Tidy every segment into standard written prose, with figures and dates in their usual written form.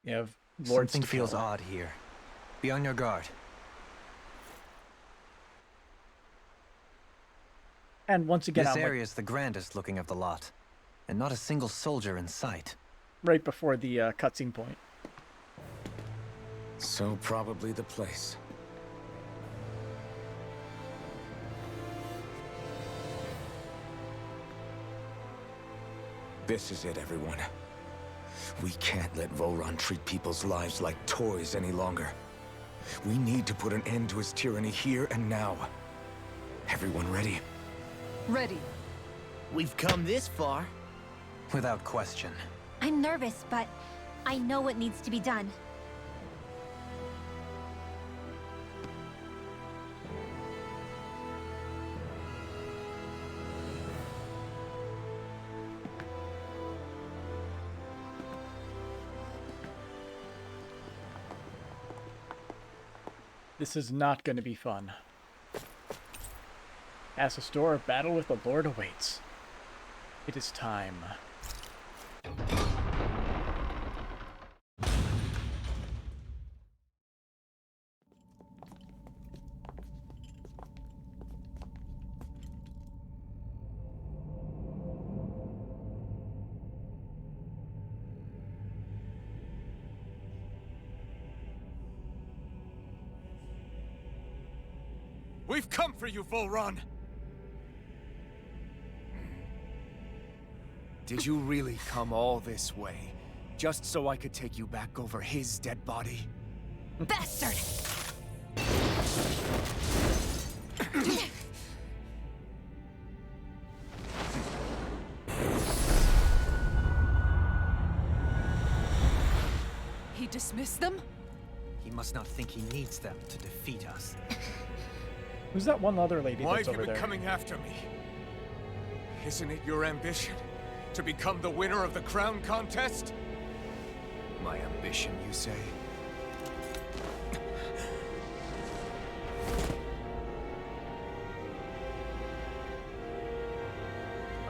You have lords. Something feels odd here. Be on your guard. And once again, this area is the grandest looking of the lot, and not a single soldier in sight. Right before the cutscene point. So probably the place. This is it, everyone. We can't let Voron treat people's lives like toys any longer. We need to put an end to his tyranny here and now. Everyone ready? Ready. We've come this far. Without question. I'm nervous, but I know what needs to be done. This is not going to be fun. As a store, battle with the Lord awaits. It is time. We've come for you, Voron! Did you really come all this way, just so I could take you back over his dead body? Bastard! He dismissed them? He must not think he needs them to defeat us. Who's that one other lady Why that's have you over been there? coming after me? Isn't it your ambition to become the winner of the crown contest? My ambition, you say?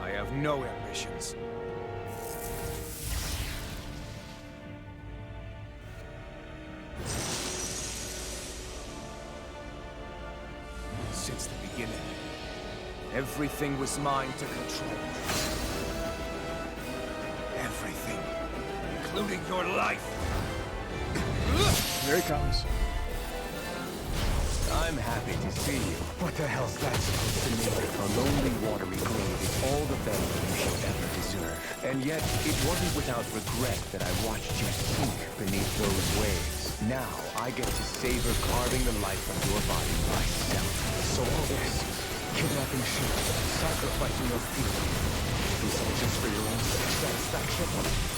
I have no ambitions. Since the beginning, everything was mine to control. Everything, including your life. Here he comes. I'm happy to see you. What the hell's that supposed to mean? A lonely, watery grave is all the benefit you should ever deserve. And yet, it wasn't without regret that I watched you sink beneath those waves. Now, I get to savor carving the life from your body myself. So all this, kidnapping sheep, sacrificing your feelings, is all just for your own satisfaction?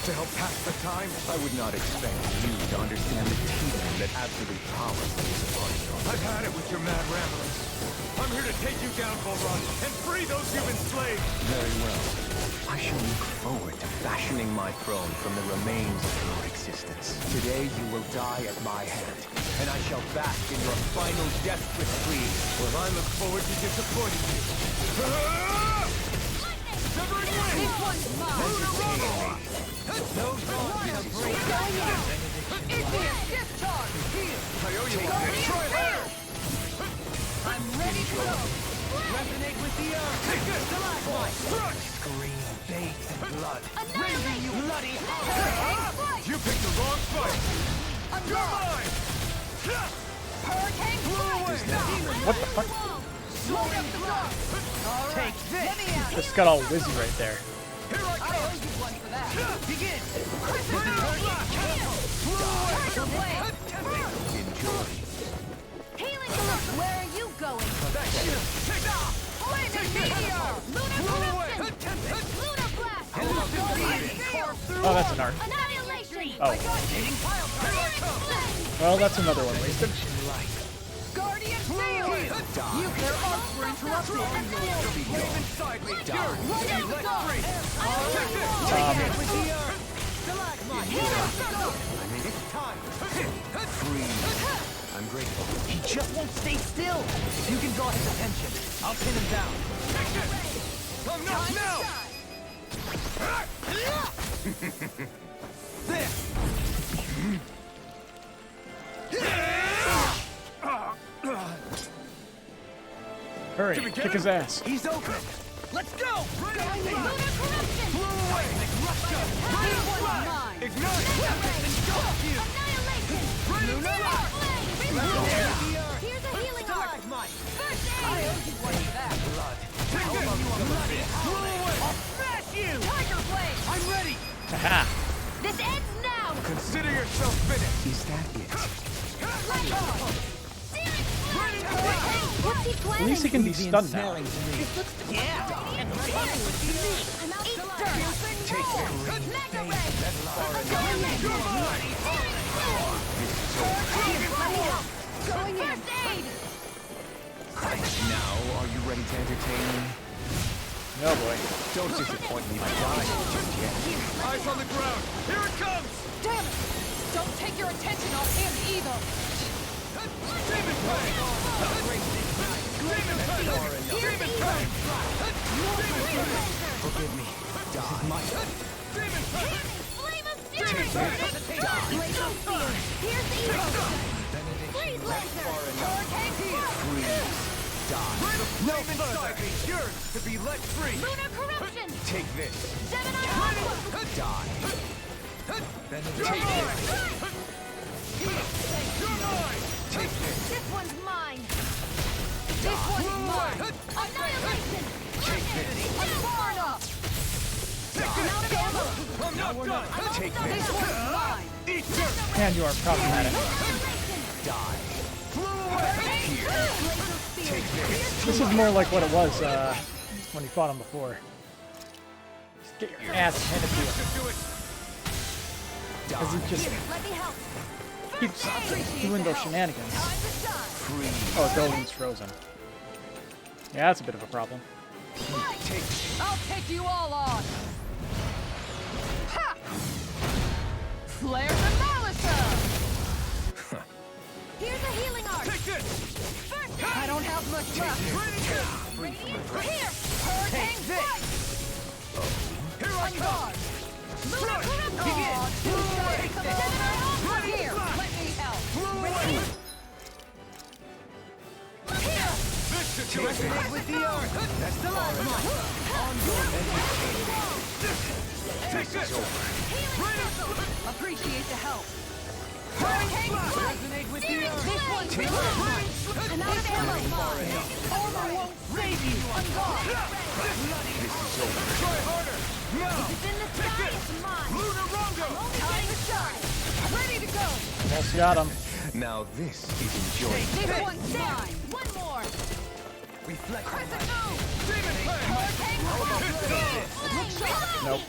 To help pass the time? I would not expect you to understand the teetering that absolute power plays upon you. I've had it with your mad ramblings. I'm here to take you down, Voron, and free those you've enslaved! Very well. I shall look forward to fashioning my throne from the remains of your existence. Today you will die at my hand, and I shall bask in your final desperate plea. Well, I look forward to disappointing you. Severing This Wing! one's mine! No thought in a break. Indian discharge! Here! I owe you one. Try harder! I'm ready to go! Resonate with the earth. Take this! Crush! Scream, baked in blood. Annihilate! You bloody You picked the wrong fight! You're mine! Hurricane strike! What the fuck? Load up the block! All right, let me out! Just got all Wizzy right there. Here I I come! owe you one for that! begin. Turn away! Enjoy. Healing! Where are you going? Take off! Flaming meteor! Lunar corruption! Lunar blast! Oh, that's an art. Annihilation! Oh. Well, that's another one wasted. Guardian field! Nuclear arcs were interrupted! Wave inside me! You're let free! With the earth. I mean, it's time. Free. I'm grateful. He just won't stay still. If you can draw his attention, I'll pin him down. Come now! This. Hurry, kick his ass. He's open. Let's go. Lunar corruption! Blow away. Let's go. This one's mine! Ignite. Engulf you. Annihilation! Lunar. Flame! Let's Here's a healing Start heart! with mine. First aid! I owe you one for that. Blood. Take this. Bloody. Blow away. I'll smash you. Tiger blade! I'm ready. Aha! This ends now! Consider yourself finished. Is that it? Light on! Searing flame! What's he At planning? least he can be stunned now. Yeah. And I'm out to lunch. Take this. Mega ray! Going in! Searing flame! Going in! First aid! Now, are you ready to entertain me? Oh boy. Don't disappoint me by dying just yet. Eyes on the ground. Here it comes. Damn it! Don't take your attention off him either! Demon Fang. Demon Fang. Here's evil! Forgive me. This is my... Demon Fang. Flame of fury! Laser spear! Here's evil! Freeze laser! Hurricane thrust! No inside me. Yours to be let free. Lunar corruption! Take this. Gemini aqua! Die. Take this. Take this. This one's mine! This one's mine! Annihilation! Inferno! I'm out of ammo! I'm not done. Take This this. one's mine! Eat dirt. And you are problematic. Annihilation! Die. Laser spear! This is more like what it was when you fought him before. Just get your ass handed to you. Do it. Because he just Let me help! keeps doing those shenanigans. Time to shine! Oh, Dolan's frozen. Yeah, that's a bit of a problem. I'll take you all on! Ha! Flare the Malisa! Here's a healing art! Take this. First, I don't have much left. Radiant, here! Hurricane strike! Here I On come. guard! Lunar corruption! Gemini Aqua here! Let me help! Here! This situation. With the earth. That's the last one. On your Take this. Healing circle! Appreciate the help! Hurricane strike! Resonate with the Searing earth. flame! I'm out of ammo! Armor won't save you! On guard! Try harder. Now. It's in the sky, it's mine! Lunar Rongo. Only time to shine! Ready to go! Almost got him. Now this is enjoyable. This one's mine! One more! Reflect. Crescent moon! Demon Fang. Hurricane strike! Flame reloading! Nope.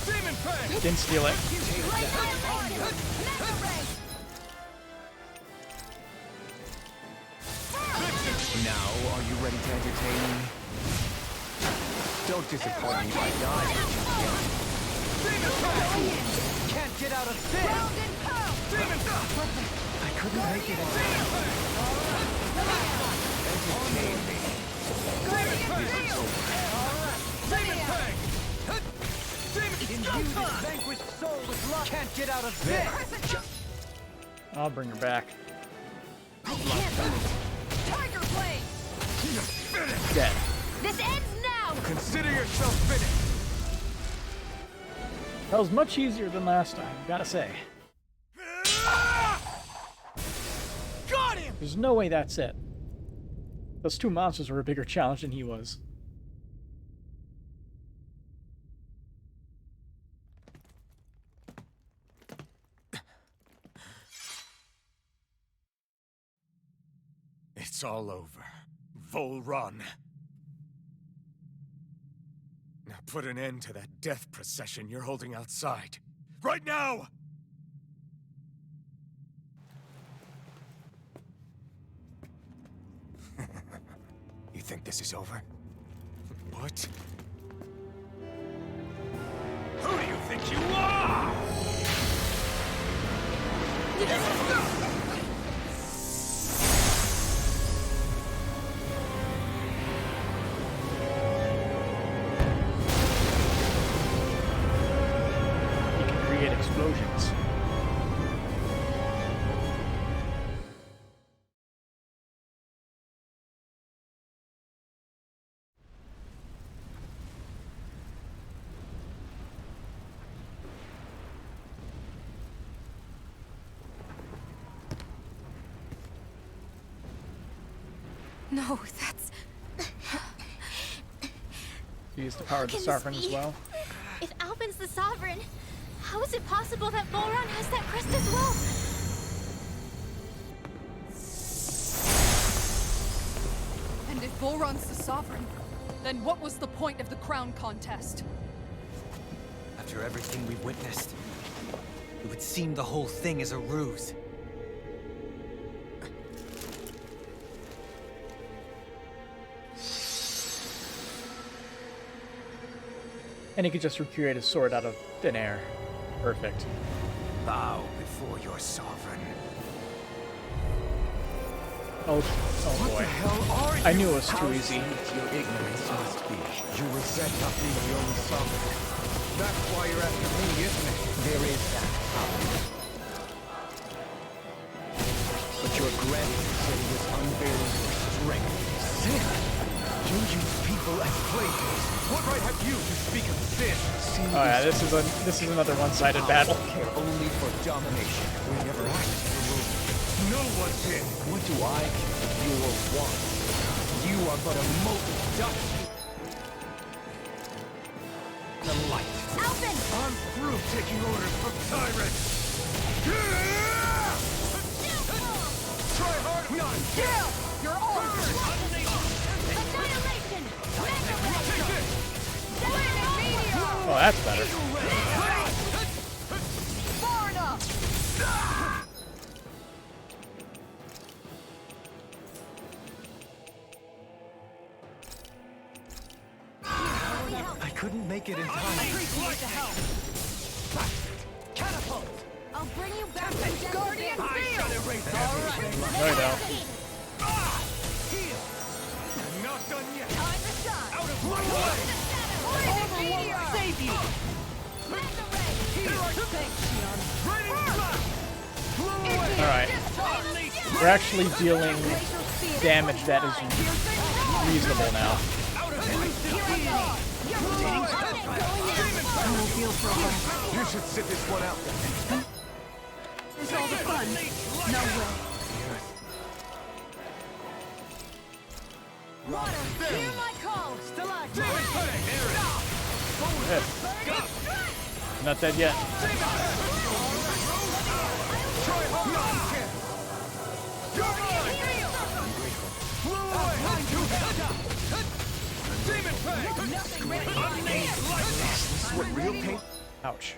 Demon Fang. Didn't steal it. Annihilation! Mega ray! Now, are you ready to entertain me? Don't disappoint me by dying just yet. Demon Fang. Can't get out of this. Round and pound! Demon Fang. I couldn't make it anymore. Entertain me. Demon Fang. In you, this vanquished soul is lost. Can't get out of this. I'll bring her back. I can't lose! Tiger blade! Dead. This ends now! Consider yourself finished. That was much easier than last time, gotta say. Got him. There's no way that's it. Those two monsters were a bigger challenge than he was. It's all over. Vol Run. Now put an end to that death procession you're holding outside. Right now! You think this is over? What? Who do you think you are? He can create explosions. No, that's... Use the power of the Can this Sovereign as be? well. If Alvin's the Sovereign, how is it possible that Volron has that crest as well? And if Volron's the Sovereign, then what was the point of the crown contest? After everything we've witnessed, it would seem the whole thing is a ruse. And he could just recreate a sword out of thin air. Perfect. Bow before your sovereign. Oh boy. I knew it was too easy. Your ignorance must be. You resent not being the only sovereign. That's why you're after me, isn't it? There is that problem. But your grandson was unveiling your strength. Sin! You use people as playthings. What right have you to speak of sin? Oh yeah, this is another one-sided battle. Care only for domination. We never asked for rule. No one did. What do I care? Your want. You are but a molten dust. The light. Alvin! I'm through taking orders from tyrants. Try hard. None. Kill! You're all... Annihilation! Mega Ray! Oh, that's better. Far enough! I couldn't make it in time. Appreciate the help! Catapult! I'll bring you back from death. Guardian Field! No, you don't. Not done yet. Time to shine! Out of my way. Overlord, save you! Alright. We're actually dealing damage that is reasonable now. You should sit this one out. Where's all the fun? No way. Water, hear my call! Not dead yet. What real pain Ouch.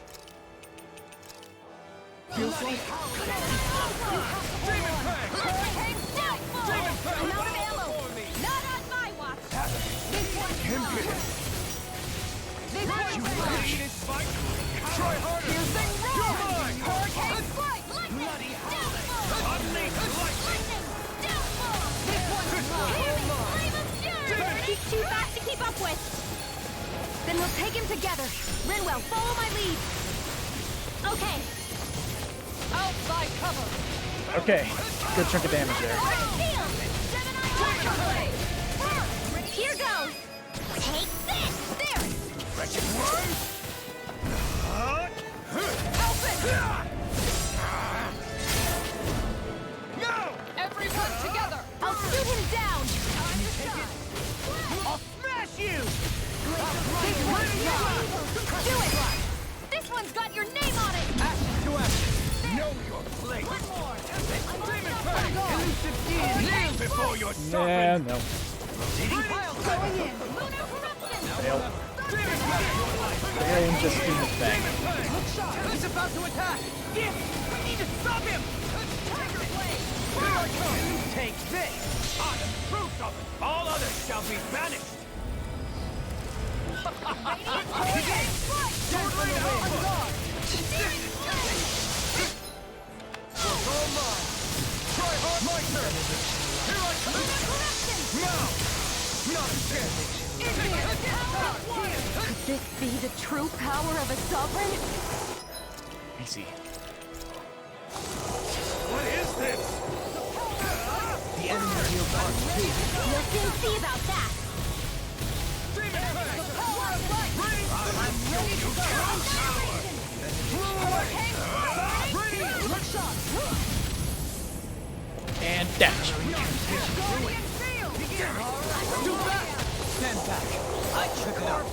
feels like? I'm out of ammo. Not on my watch. Try harder. Hurricane strike. Lightning. He's too fast to keep up with. Then we'll take him together. Rinwell, follow my lead. Okay. Outside cover! Okay. Good chunk of damage there. Here goes. Take this. There. No! Everyone together! I'll shoot him down. I'll smash you! Do it. This one's got your name on it. Action to action. Know your place. One more. Elusive deity. Kneel before your Yeah, sovereign. no. Going in. Lunar corruption. Fail. Fail and just do his thing. He's about to attack! We need to stop him! Tiger blade. Take this! I am proof of it! All others shall be banished! Hurricane strike. Totally on guard! Searing blade. All mine! Try hard, my turn! Here I come! Lunar corruption. Now! Not again! Could this be the true power of a sovereign? Easy. What is this? The enemy healed our speed. We'll soon see about that. I'm ready to go! And dash. Guardian Field! Stand back. I trip it up.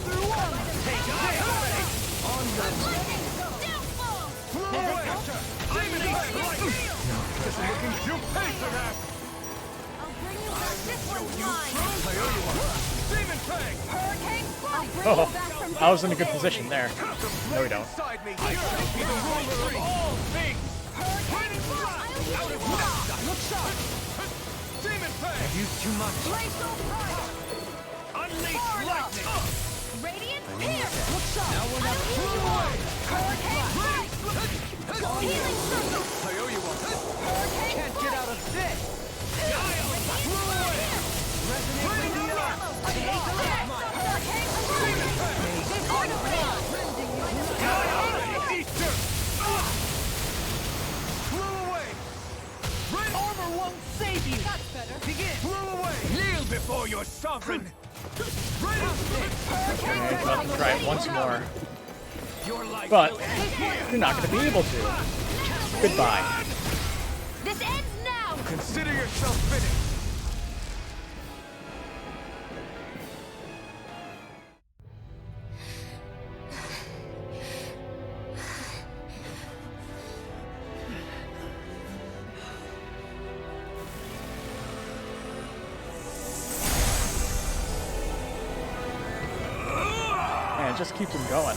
Take this. On your Just looking too pay for that! I'll bring you back. This one's mine. Demon Fang! Hurricane Strike. Bring Oh, you back from I was in a good position there. No, we don't. Inside me, I shall be the ruler of all things! Hurricane Strike. I'll give you one. look sharp. Demon Fang! Used too much. Glacial Fire. Unleash lightning! Radiant Pierce. Look sharp. Now we're not I'll heal you one. Hurricane Strike. Healing Circle. I owe you one. Hurricane Can't get out of this. Radiant Pierce. Resonate with the earth. Hurricane Strike. This one is Easter! Flew away! Red Armor won't save you. That's better. Begin. flew away! Kneel before your sovereign! Okay, I'll try it once more. Your life But will end here! you're not going to be able to. Goodbye. This ends now. Consider yourself finished! Man, it just keeps him going.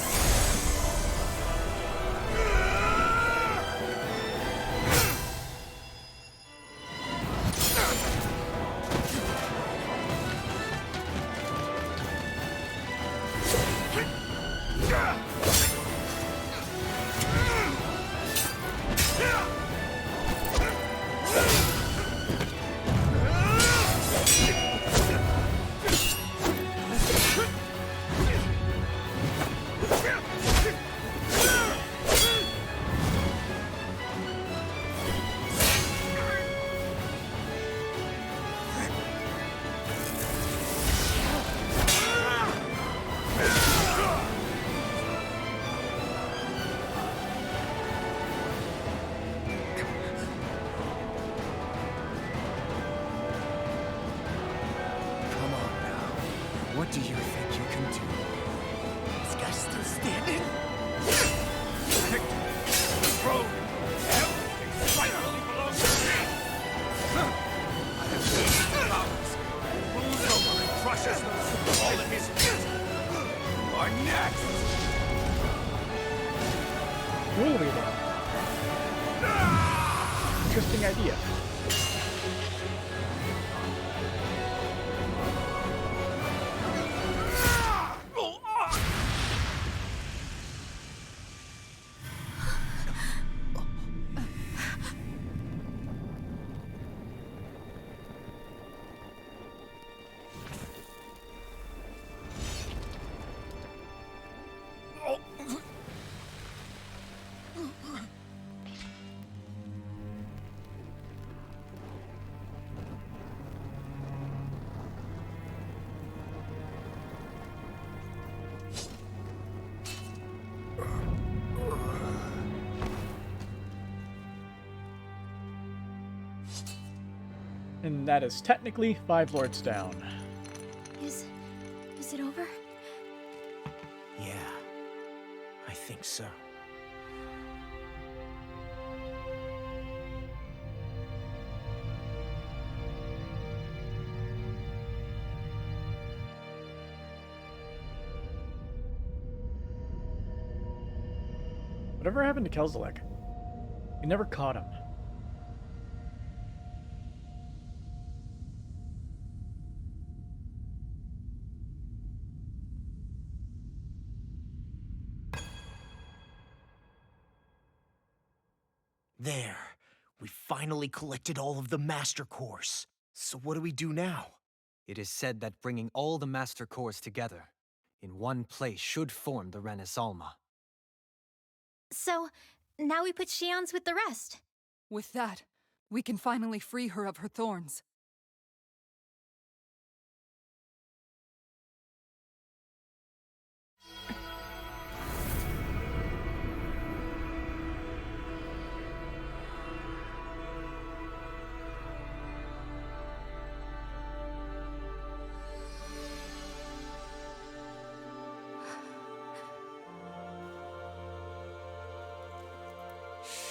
What do you think you can do? This guy's still standing? Victor! The throne! Everything finally belongs to me! I have seen the powers. Moves over and crushes those who fall in his feet. You are next! Dual wielding. Interesting idea. And that is technically 5 lords down. Is it over? Yeah, I think so. Whatever happened to Kelzelek? We never caught him. There. We finally collected all of the Master Cores. So what do we do now? It is said that bringing all the Master Cores together in one place should form the Renaissance. So, now we put Shion's with the rest. With that, we can finally free her of her thorns.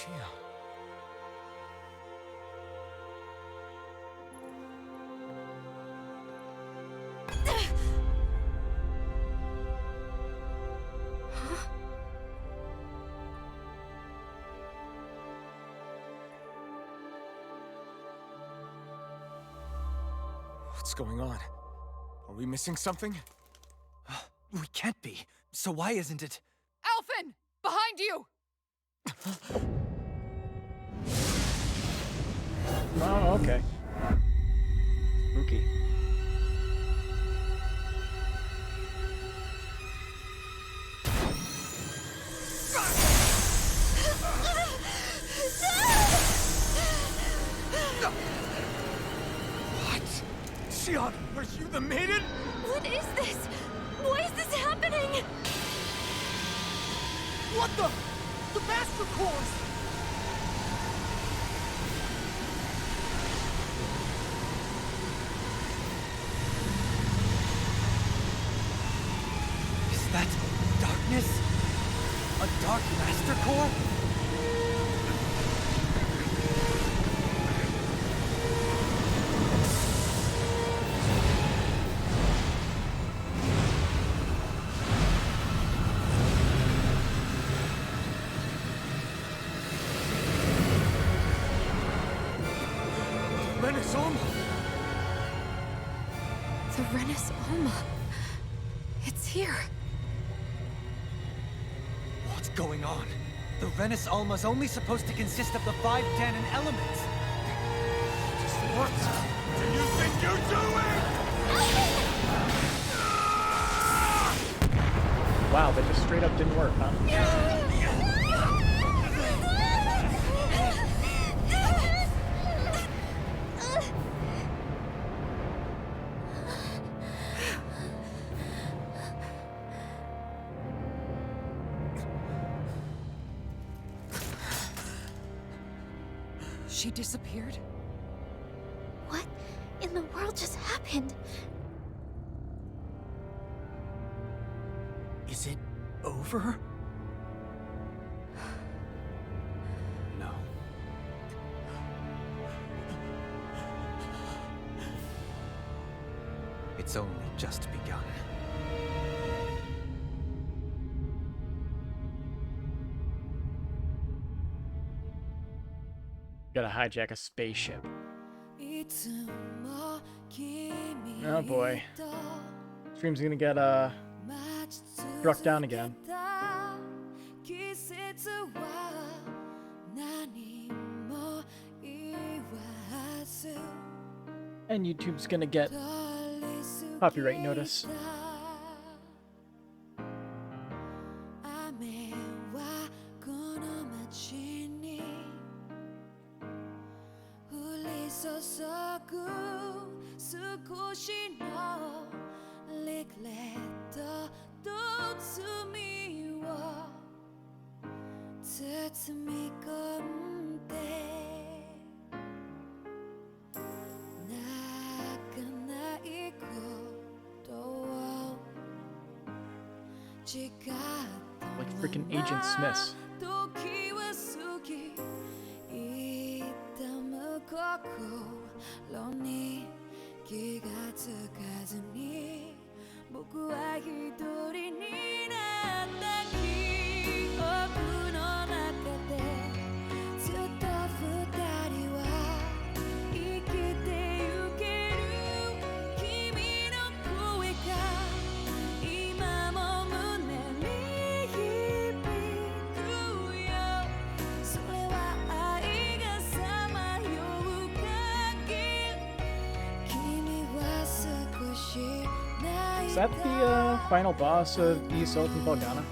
feel? What's going on? Are we missing something? We can't be. So why isn't it? Alphen! Behind you! Oh, okay. Spooky. What? Xion, are you the maiden? What is this? Why is this happening? What the? The Master Course! Is that darkness? A dark master core? The Renis Alma. It's here. What's going on? The Renis Alma's only supposed to consist of the 5 Dahnan elements. What do you think you're doing? Wow, that just straight up didn't work, huh? She disappeared? What in the world just happened? Is it over? No. It's only just begun. Gotta hijack a spaceship. Oh boy. Stream's gonna get struck down again. And YouTube's gonna get copyright notice. Like freaking Agent Smiths. Is that the final boss of the Silicon Dahna?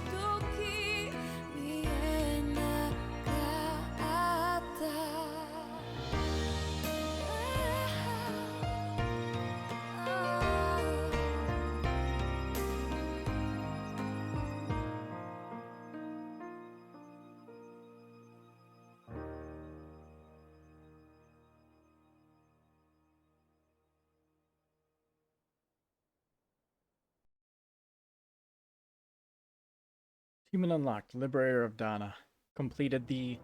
Achievement unlocked. Liberator of Dahna. Completed the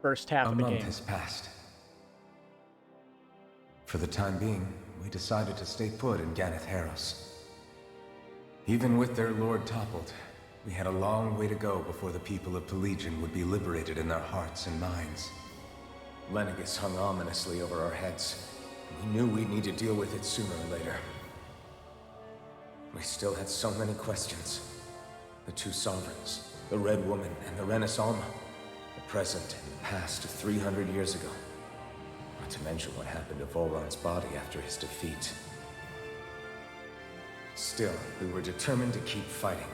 first half A of the month game. has passed. For the time being, we decided to stay put in Ganeth Harros. Even with their lord toppled, we had a long way to go before the people of Pelegion would be liberated in their hearts and minds. Lenegus hung ominously over our heads. We knew we'd need to deal with it sooner or later. We still had so many questions. The two sovereigns, the Red Woman and the Renaissance, the present and the past of 300 years ago. Not to mention what happened to Volron's body after his defeat. Still, we were determined to keep fighting.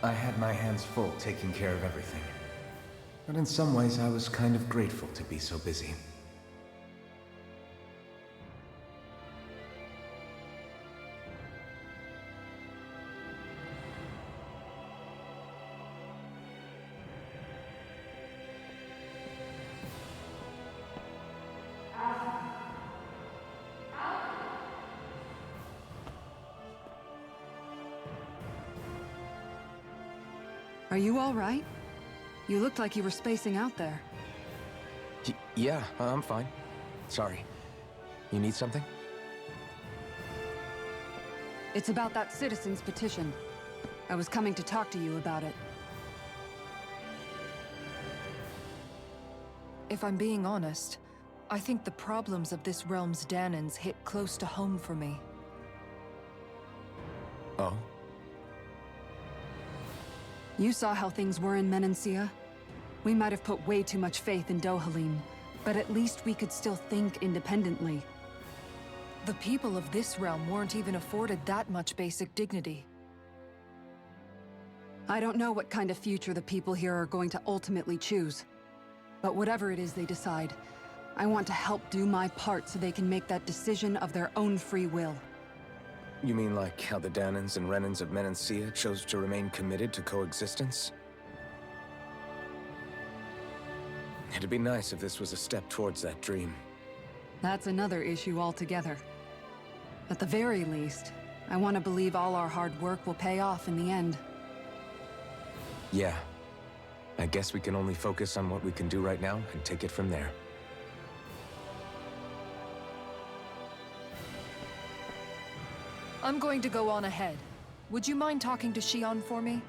I had my hands full taking care of everything. But in some ways, I was kind of grateful to be so busy. Are you all right? You looked like you were spacing out there. Yeah, I'm fine. Sorry. You need something? It's about that citizen's petition. I was coming to talk to you about it. If I'm being honest, I think the problems of this realm's Dahnans hit close to home for me. Oh? You saw how things were in Menancia. We might have put way too much faith in Dohalim, but at least we could still think independently. The people of this realm weren't even afforded that much basic dignity. I don't know what kind of future the people here are going to ultimately choose. But whatever it is they decide, I want to help do my part so they can make that decision of their own free will. You mean like how the Dahnans and Renans of Menancia chose to remain committed to coexistence? It'd be nice if this was a step towards that dream. That's another issue altogether. At the very least, I want to believe all our hard work will pay off in the end. Yeah. I guess we can only focus on what we can do right now and take it from there. I'm going to go on ahead. Would you mind talking to Shion for me?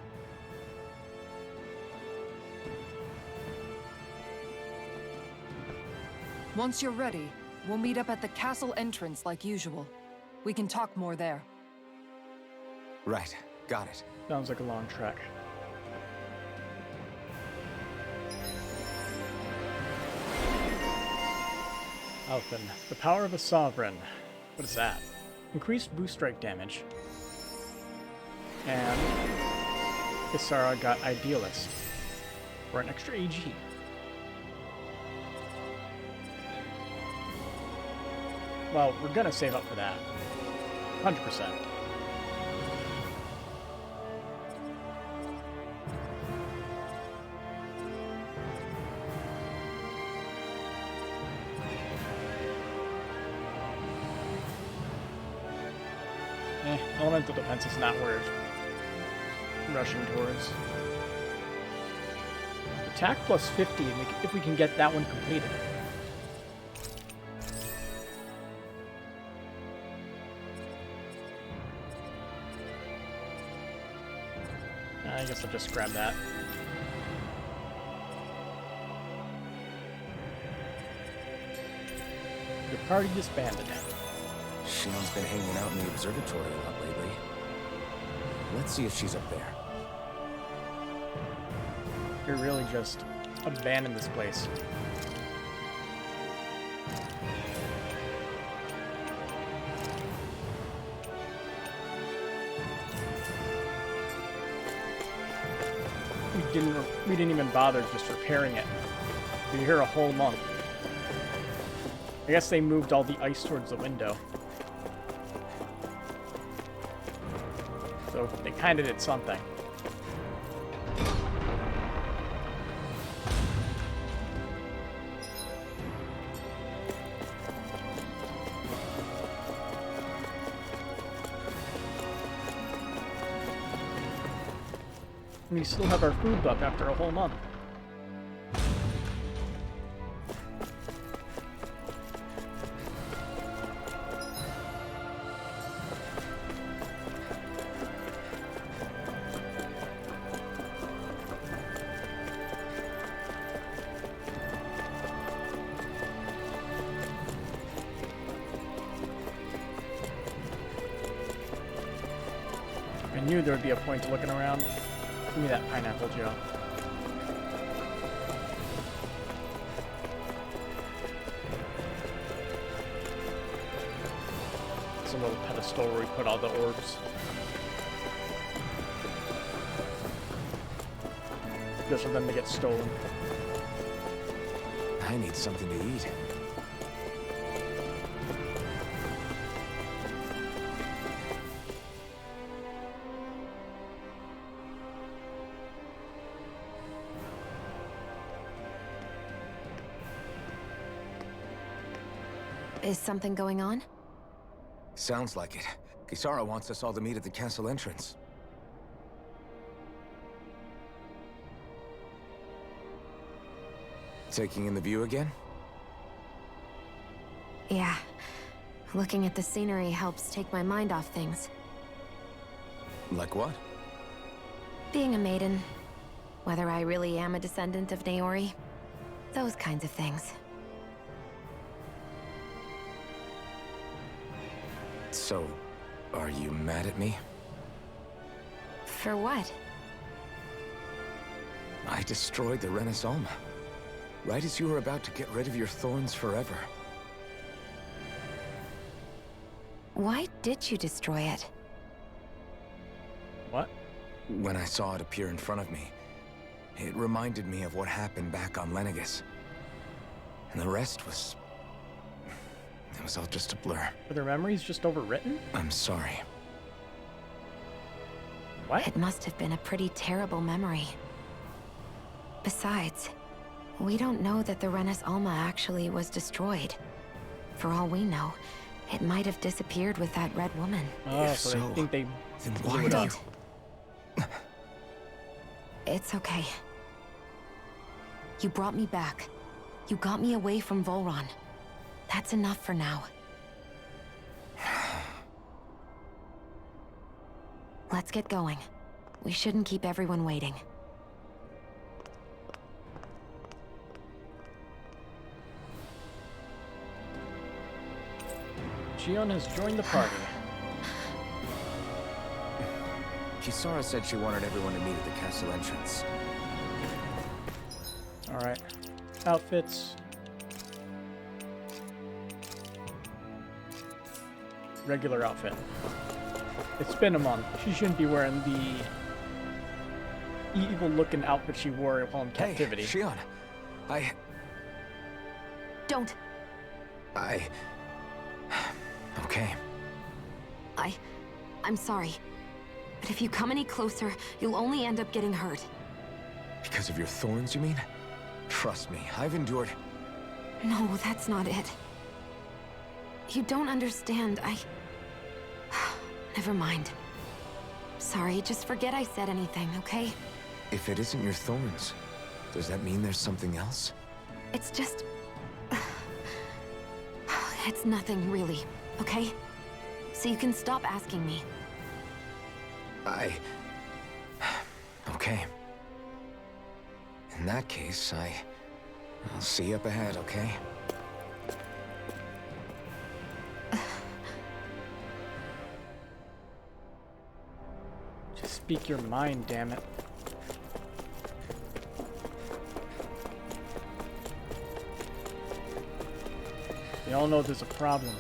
Once you're ready, we'll meet up at the castle entrance like usual. We can talk more there. Right. Got it. Sounds like a long trek. Alphen, the power of a sovereign. What is that? Increased boost strike damage. And Isara got Idealist for an extra AG. Well, we're gonna save up for that. 100%. Elemental defense is not worth rushing towards. Attack plus 50 if we can get that one completed. I guess I'll just grab that. Your party disbanded. Shion's been hanging out in the observatory a lot lately. Let's see if she's up there. You're really just abandoned this place. We didn't even bother just repairing it. We were here a whole month. I guess they moved all the ice towards the window. So they kind of did something. We still have our food buff after a whole month. knew there would be a point to looking around. Give me that pineapple, Joe. It's a little pedestal where we put all the orbs. Just for them to get stolen. I need something to eat. Is something going on? Sounds like it. Kisara wants us all to meet at the castle entrance. Taking in the view again? Yeah. Looking at the scenery helps take my mind off things. Like what? Being a maiden. Whether I really am a descendant of Naori. Those kinds of things. So, are you mad at me? For what? I destroyed the Renis Alma. Right as you were about to get rid of your thorns forever. Why did you destroy it? What? When I saw it appear in front of me, it reminded me of what happened back on Lenegus. And the rest was... it was all just a blur. Were their memories just overwritten? I'm sorry. What? It must have been a pretty terrible memory. Besides, we don't know that the Renis Alma actually was destroyed. For all we know, it might have disappeared with that red woman. Oh, If so so, they think they then blew why it do up. you... It's okay. You brought me back. You got me away from Volron. That's enough for now. Let's get going. We shouldn't keep everyone waiting. Gion has joined the party. Kisara said she wanted everyone to meet at the castle entrance. Alright. Outfits. Regular outfit. It's been a month. She shouldn't be wearing the evil-looking outfit she wore while in captivity. Hey, Shion. Don't. Okay. I'm sorry. But if you come any closer, you'll only end up getting hurt. Because of your thorns, you mean? Trust me, I've endured... No, that's not it. You don't understand. Never mind. Sorry, just forget I said anything, okay? If it isn't your thorns, does that mean there's something else? It's just... It's nothing, really, okay? So you can stop asking me. Okay. In that case, I'll see you up ahead, okay? Just speak your mind, damn it. We all know there's a problem.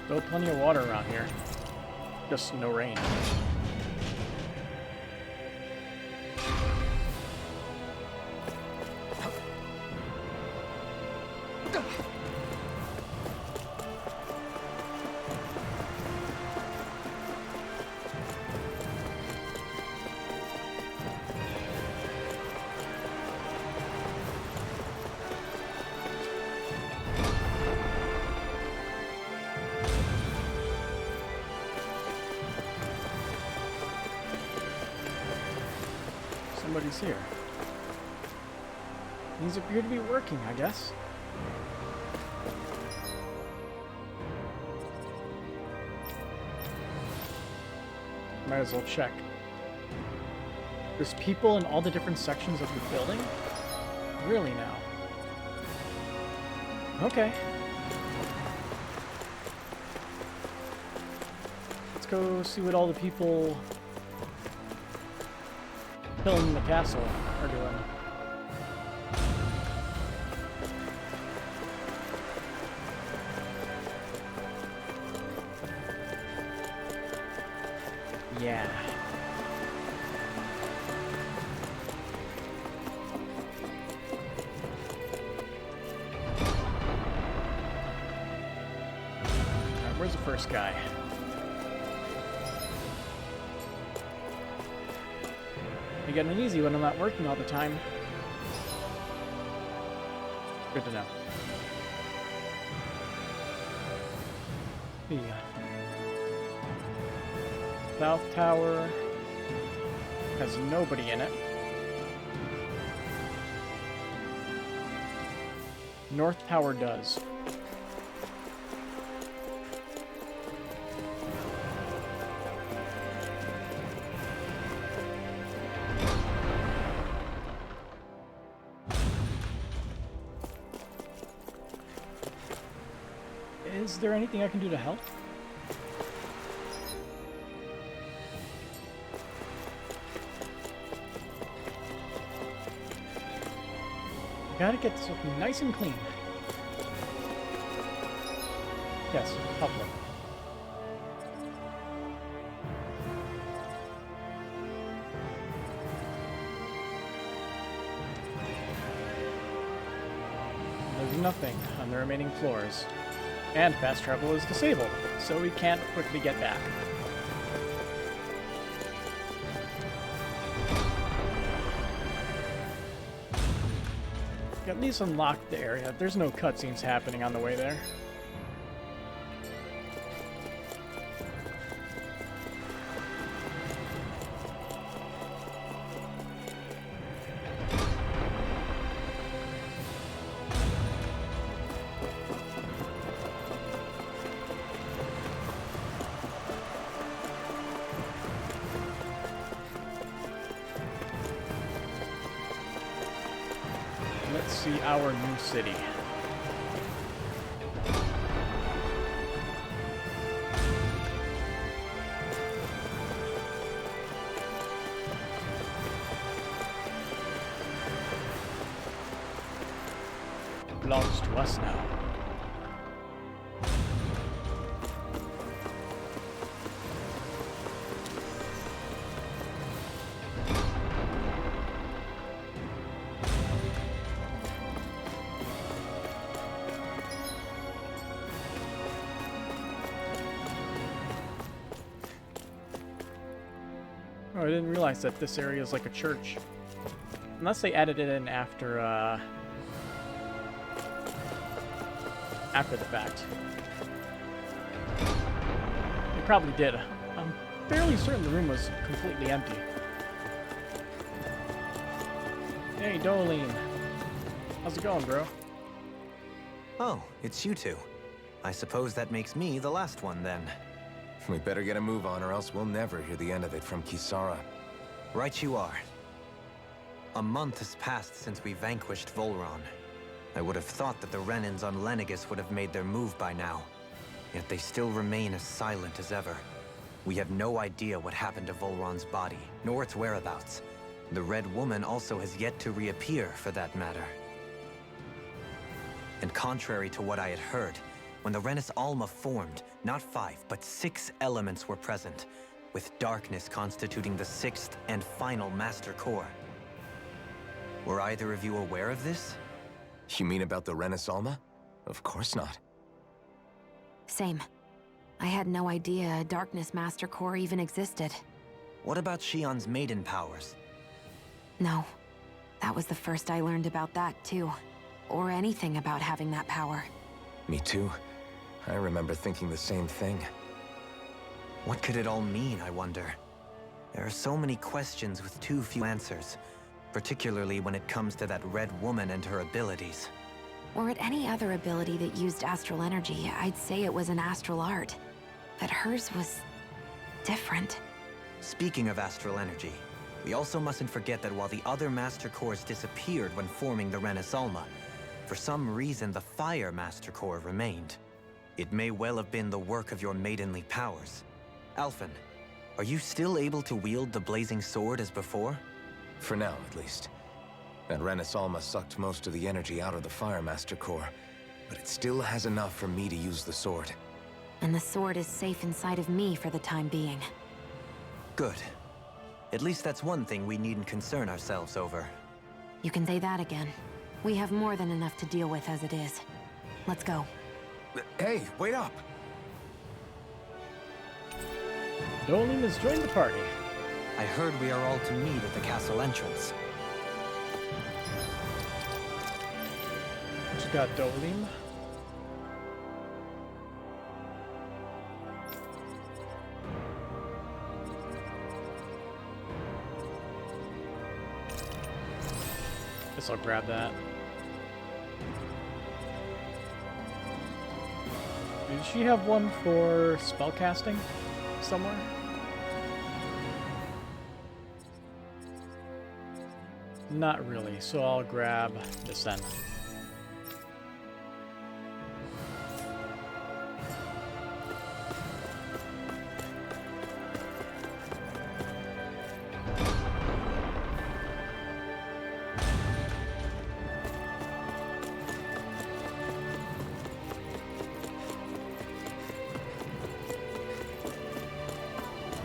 Still plenty of water around here. Just no rain. nobody's here. These appear to be working, I guess. Might as well check. There's people in all the different sections of the building? Really now? Okay. Let's go see what all the people killing the castle are doing. Yeah. Alright, where's the first guy? You get an easy when I'm not working all the time. Good to know. Yeah. South Tower has nobody in it. North Tower does. Is there anything I can do to help? Gotta get this looking nice and clean. Yes, help them. There's nothing on the remaining floors. And fast travel is disabled, so we can't quickly get back. At least unlock the area. There's no cutscenes happening on the way there. Let's see our new city. Belongs to us now. Oh, I didn't realize that this area is like a church. Unless they added it in after the fact. They probably did. I'm fairly certain the room was completely empty. Hey, Dolene. How's it going, bro? Oh, it's you two. I suppose that makes me the last one, then. We better get a move on, or else we'll never hear the end of it from Kisara. Right you are. A month has passed since we vanquished Volron. I would have thought that the Renans on Lenegis would have made their move by now. Yet they still remain as silent as ever. We have no idea what happened to Volron's body, nor its whereabouts. The Red Woman also has yet to reappear, for that matter. And contrary to what I had heard, when the Renis Alma formed, not 5, but 6 elements were present, with darkness constituting the 6th and final Master Core. Were either of you aware of this? You mean about the Renis Alma? Of course not. Same. I had no idea a Darkness Master Core even existed. What about Shion's maiden powers? No. That was the first I learned about that, too. Or anything about having that power. Me too. I remember thinking the same thing. What could it all mean, I wonder? There are so many questions with too few answers. particularly when it comes to that red woman and her abilities. Or at any other ability that used astral energy, I'd say it was an astral art. But hers was different. Speaking of astral energy, we also mustn't forget that while the other Master Cores disappeared when forming the Renaissance, for some reason the Fire Master Core remained. It may well have been the work of your maidenly powers. Alphen, are you still able to wield the blazing sword as before? For now, at least. That Renaissance sucked most of the energy out of the Fire Master Core, but it still has enough for me to use the sword. And the sword is safe inside of me for the time being. Good. At least that's one thing we needn't concern ourselves over. You can say that again. We have more than enough to deal with as it is. Let's go. Hey, wait up! Dolim has joined the party. I heard we are all to meet at the castle entrance. Just got Dolim. Guess I'll grab that. Did she have one for spellcasting somewhere? Not really, so I'll grab this then.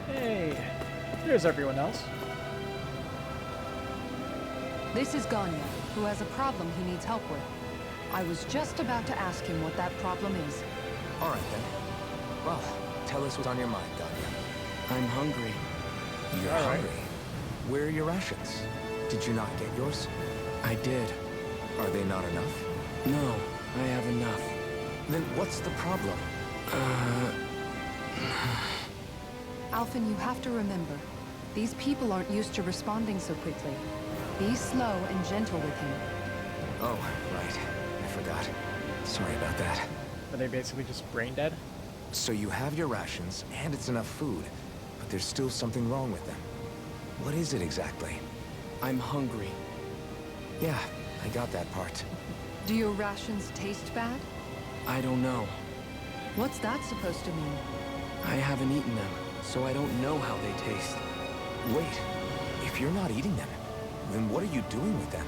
Hey, there's everyone else. This is Ganya, who has a problem he needs help with. I was just about to ask him what that problem is. All right, then. Well, tell us what's on your mind, Dahna. I'm hungry. You're All right. hungry. Where are your rations? Did you not get yours? I did. Are they not enough? No, I have enough. Then what's the problem? Alphen, you have to remember, these people aren't used to responding so quickly. Be slow and gentle with him. Oh, right. I forgot. Sorry about that. Are they basically just brain dead? So you have your rations, and it's enough food, but there's still something wrong with them. What is it exactly? I'm hungry. Yeah, I got that part. Do your rations taste bad? I don't know. What's that supposed to mean? I haven't eaten them, so I don't know how they taste. Wait, if you're not eating them, then what are you doing with them?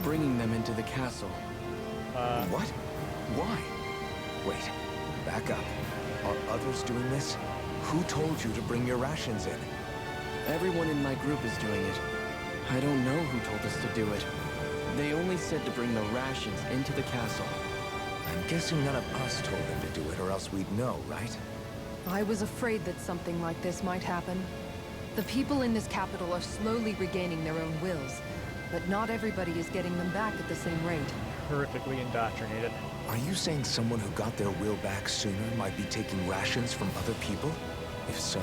Bringing them into the castle. What? Why? Wait, back up. Are others doing this? Who told you to bring your rations in? Everyone in my group is doing it. I don't know who told us to do it. They only said to bring the rations into the castle. I'm guessing none of us told them to do it, or else we'd know, right? I was afraid that something like this might happen. The people in this capital are slowly regaining their own wills, but not everybody is getting them back at the same rate. Horrifically indoctrinated. Are you saying someone who got their will back sooner might be taking rations from other people? If so,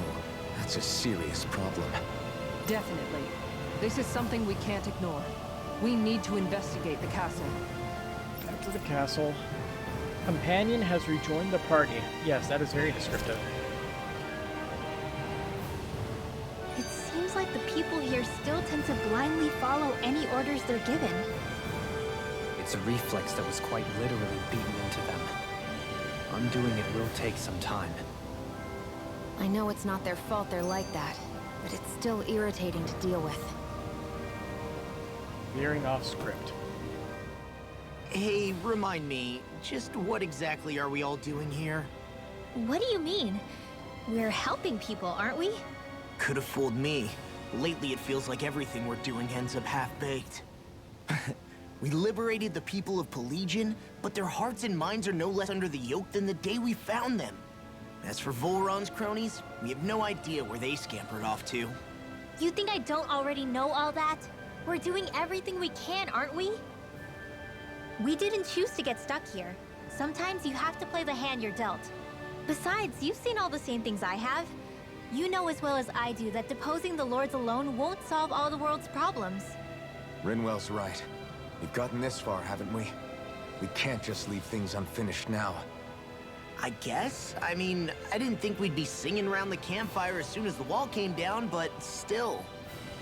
that's a serious problem. Definitely. This is something we can't ignore. We need to investigate the castle. After the castle, companion has rejoined the party. Yes, that is very descriptive. It seems like the people here still tend to blindly follow any orders they're given. It's a reflex that was quite literally beaten into them. Undoing it will take some time. I know it's not their fault they're like that, but it's still irritating to deal with. Veering off script. Hey, remind me, just what exactly are we all doing here? What do you mean? We're helping people, aren't we? Could have fooled me. Lately it feels like everything we're doing ends up half-baked. We liberated the people of Pelegion, but their hearts and minds are no less under the yoke than the day we found them. As for Volron's cronies, we have no idea where they scampered off to. You think I don't already know all that? We're doing everything we can, aren't we? We didn't choose to get stuck here. Sometimes you have to play the hand you're dealt. Besides, you've seen all the same things I have. You know as well as I do that deposing the lords alone won't solve all the world's problems. Rinwell's right. We've gotten this far, haven't we? We can't just leave things unfinished now. I guess? I mean, I didn't think we'd be singing around the campfire as soon as the wall came down, but still.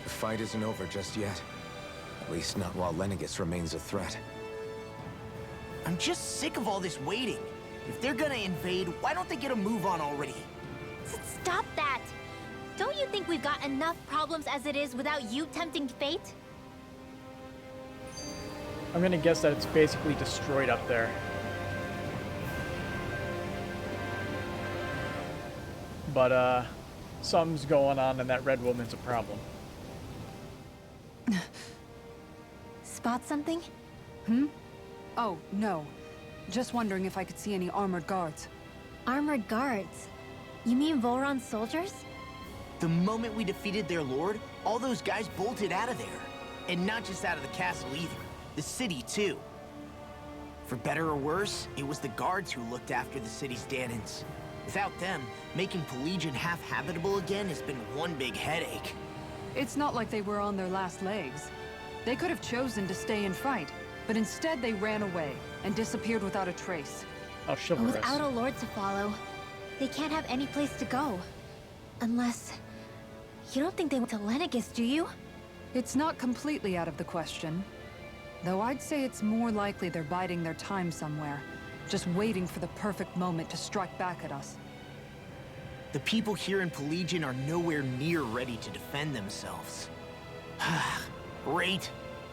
The fight isn't over just yet. At least not while Lenegis remains a threat. I'm just sick of all this waiting. If they're gonna invade, why don't they get a move on already? Stop that! Don't you think we've got enough problems as it is without you tempting fate? I'm gonna guess that it's basically destroyed up there. But, something's going on and that red woman's a problem. Spot something? Oh, no. Just wondering if I could see any armored guards. Armored guards? You mean Volron's soldiers? The moment we defeated their lord, all those guys bolted out of there. And not just out of the castle either. The city, too. For better or worse, it was the guards who looked after the city's Dahnans. Without them, making Pelegion half-habitable again has been one big headache. It's not like they were on their last legs. They could have chosen to stay and fight, but instead they ran away and disappeared without a trace. Oh, chivalrous. Without a lord to follow, they can't have any place to go. Unless... You don't think they went to Lenegis, do you? It's not completely out of the question. Though I'd say it's more likely they're biding their time somewhere, just waiting for the perfect moment to strike back at us. The people here in Pelegion are nowhere near ready to defend themselves. Great.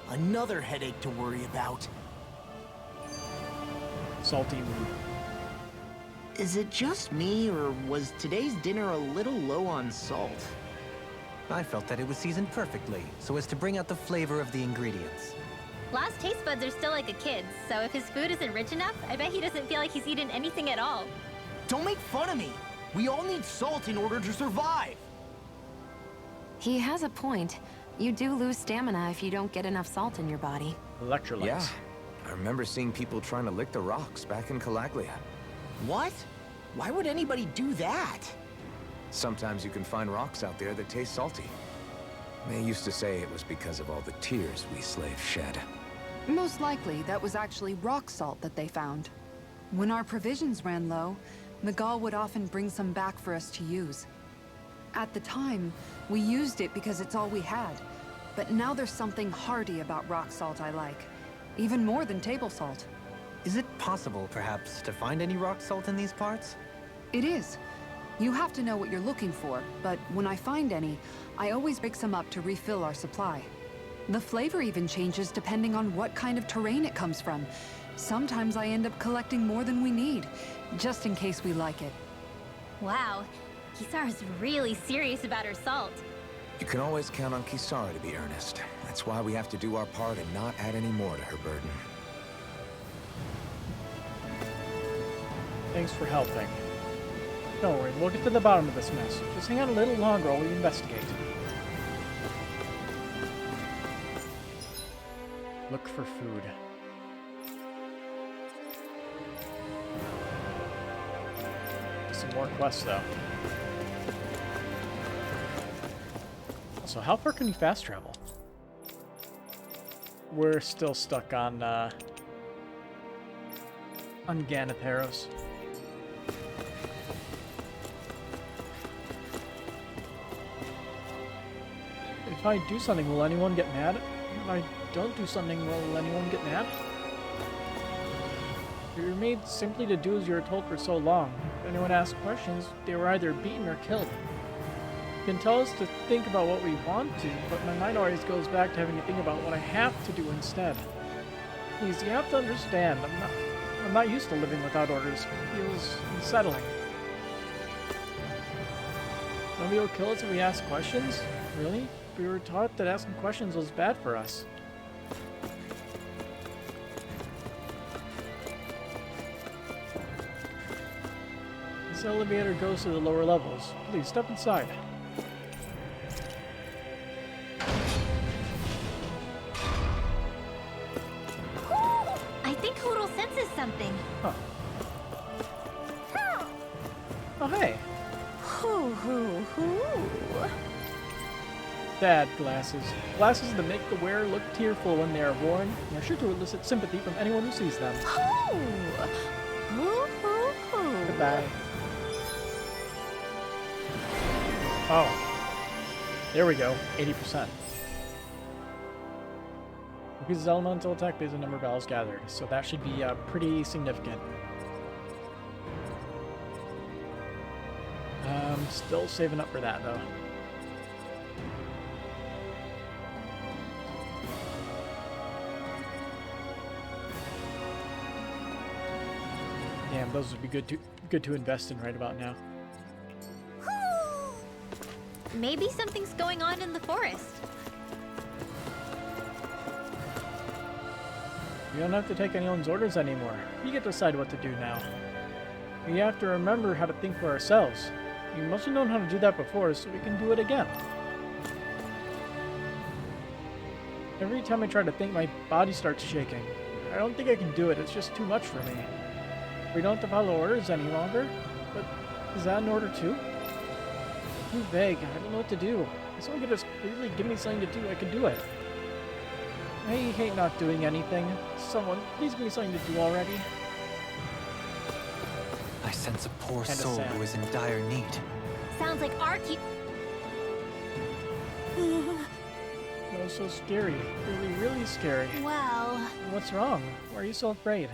Another headache to worry about. Salty mood. Is it just me, or was today's dinner a little low on salt? I felt that it was seasoned perfectly, so as to bring out the flavor of the ingredients. Last taste buds are still like a kid's, so if his food isn't rich enough, I bet he doesn't feel like he's eaten anything at all. Don't make fun of me! We all need salt in order to survive! He has a point. You do lose stamina if you don't get enough salt in your body. Electrolytes. Yeah. I remember seeing people trying to lick the rocks back in Calaglia. What? Why would anybody do that? Sometimes you can find rocks out there that taste salty. They used to say it was because of all the tears we slaves shed. Most likely, that was actually rock salt that they found. When our provisions ran low, Miguel would often bring some back for us to use. At the time, we used it because it's all we had. But now there's something hearty about rock salt I like. Even more than table salt. Is it possible, perhaps, to find any rock salt in these parts? It is. You have to know what you're looking for, but when I find any, I always break some up to refill our supply. The flavor even changes depending on what kind of terrain it comes from. Sometimes I end up collecting more than we need, just in case we like it. Wow, Kisara's really serious about her salt. You can always count on Kisara to be earnest. That's why we have to do our part and not add any more to her burden. Thanks for helping. Don't worry, we'll get to the bottom of this mess. Just hang out a little longer while we investigate. Look for food. Some more quests, though. So how far can we fast travel? We're still stuck on Ganatheros. If I do something, will anyone get mad? If I don't do something, will anyone get mad? You're made simply to do as you were told for so long. If anyone asks questions, they were either beaten or killed. You can tell us to think about what we want to, but my mind always goes back to having to think about what I have to do instead. Please, you have to understand, I'm not used to living without orders. It feels unsettling. Nobody will kill us if we ask questions? Really? We were taught that asking questions was bad for us. This elevator goes to the lower levels. Please, step inside. I think Hoodle senses something. Huh. Oh, hey. Hoo hoo hoo. bad glasses. Glasses that make the wearer look tearful when they are worn and are sure to elicit sympathy from anyone who sees them. Goodbye. Oh. There we go. 80%. Increases elemental attack based on number of battles gathered, so that should be pretty significant. Still saving up for that though. Damn, those would be good to invest in right about now. Maybe something's going on in the forest. We don't have to take anyone's orders anymore. We get to decide what to do now. We have to remember how to think for ourselves. We must have known how to do that before, so we can do it again. Every time I try to think, my body starts shaking. I don't think I can do it. It's just too much for me. We don't have to follow orders any longer. But is that an order too? Too vague. I don't know what to do. If someone could just really give me something to do, I could do it. I hate not doing anything. Someone, please give me something to do already. I sense a poor And a soul sound. who is in dire need. Sounds like our keep. That was so scary. Really, really scary. Well, What's wrong? Why are you so afraid?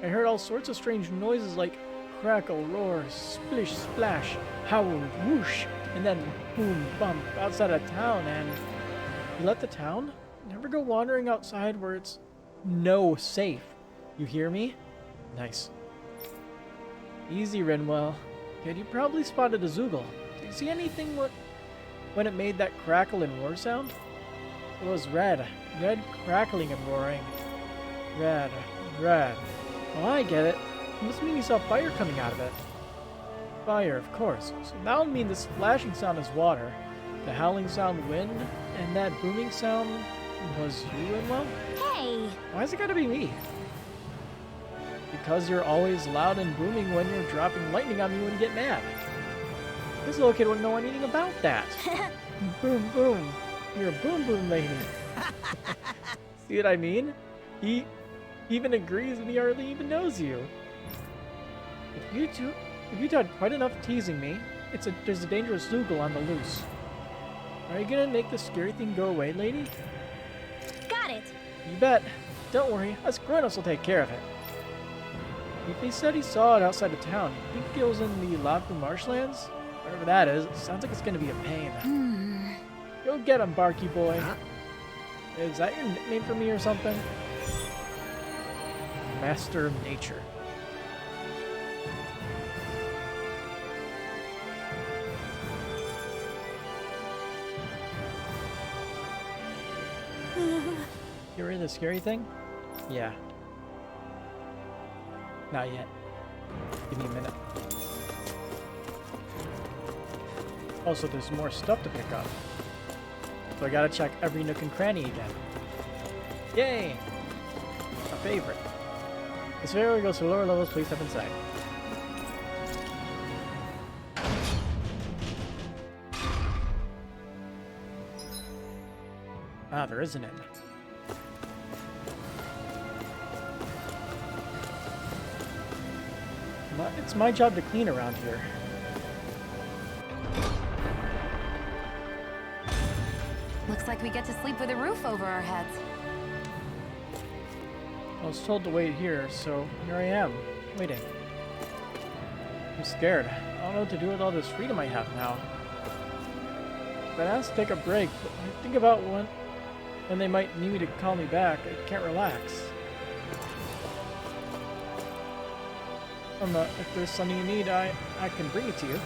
I heard all sorts of strange noises like crackle, roar, splish, splash, howl, whoosh, and then boom, bump outside of town, and... You left the town? Never go wandering outside where it's no safe. You hear me? Nice. Easy, Renwell. Kid, you probably spotted a Zoogle. Did you see anything when it made that crackle and roar sound? It was red. Red crackling and roaring. Red. Red. Oh, I get it. It must mean you saw fire coming out of it. Fire, of course. So that would mean the splashing sound is water, the howling sound wind, and that booming sound was you, Renwell? hey, Why's it gotta be me? Because you're always loud and booming when you're dropping lightning on me when you get mad. This little kid wouldn't know anything about that. Boom, boom. You're a boom, boom lady. See what I mean? He even agrees and he hardly even knows you. If you had quite enough teasing me, there's a dangerous Zoogle on the loose. Are you gonna make this scary thing go away, lady? got it. You bet. Don't worry, us grown-ups will take care of it. If he said he saw it outside of town, you think it was in the Lapu marshlands? Whatever that is, it sounds like it's gonna be a pain. Go get him, Barky boy. Is that your nickname for me or something? Master of Nature. You ready the scary thing? Yeah. Not yet. Give me a minute. Also, there's more stuff to pick up. So I gotta check every nook and cranny again. Yay! A favorite. This area goes to lower levels, please step inside. Ah, there is an inn. It's my job to clean around here. Looks like we get to sleep with a roof over our heads. I was told to wait here, so here I am, waiting. I'm scared. I don't know what to do with all this freedom I have now. I've been asked to take a break, but when I think about when they might need me to call me back, I can't relax. If there's something you need, I can bring it to you.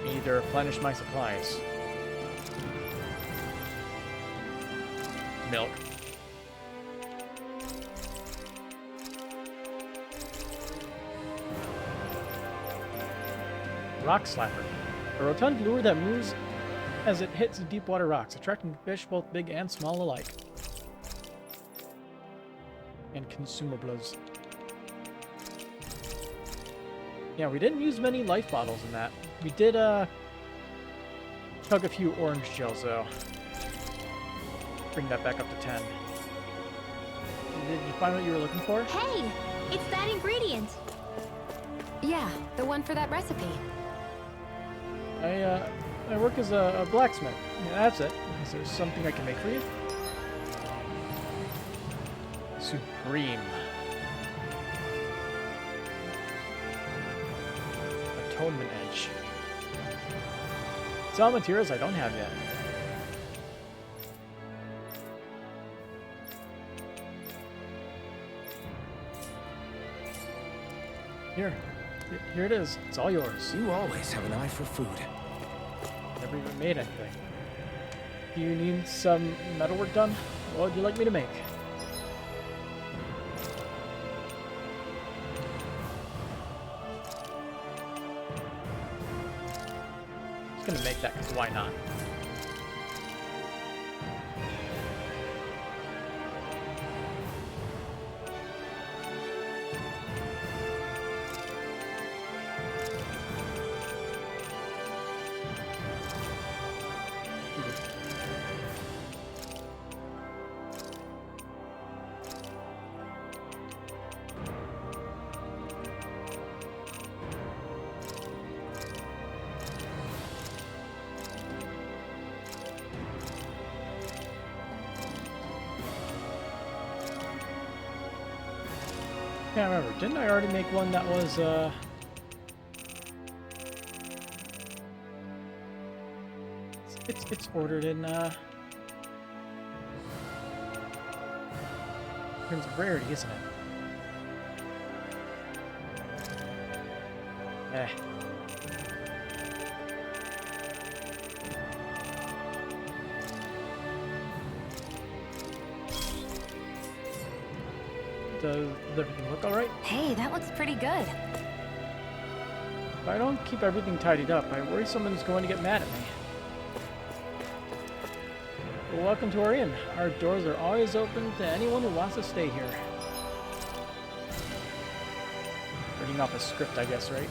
I need to replenish my supplies. Milk. Rock Slapper. A rotund lure that moves as it hits deep water rocks, attracting fish both big and small alike. And consumables. Yeah, we didn't use many life bottles in that. We did, chug a few orange gels, though. Bring that back up to 10. Did you find what you were looking for? Hey! It's that ingredient! Yeah, the one for that recipe. I work as a blacksmith. Yeah, that's it. Is there something I can make for you? Supreme. Atonement Edge. It's all materials I don't have yet. Here it is. It's all yours. You always have an eye for food. Never even made anything. Do you need some metalwork done? What would you like me to make? Just gonna make that because why not? Can't remember. Didn't I already make one that was, It's ordered in, terms of rarity, isn't it? Eh. Does everything look alright? Hey, that looks pretty good. If I don't keep everything tidied up, I worry someone's going to get mad at me. Well, welcome to our inn. Our doors are always open to anyone who wants to stay here. Reading off a script, I guess, right?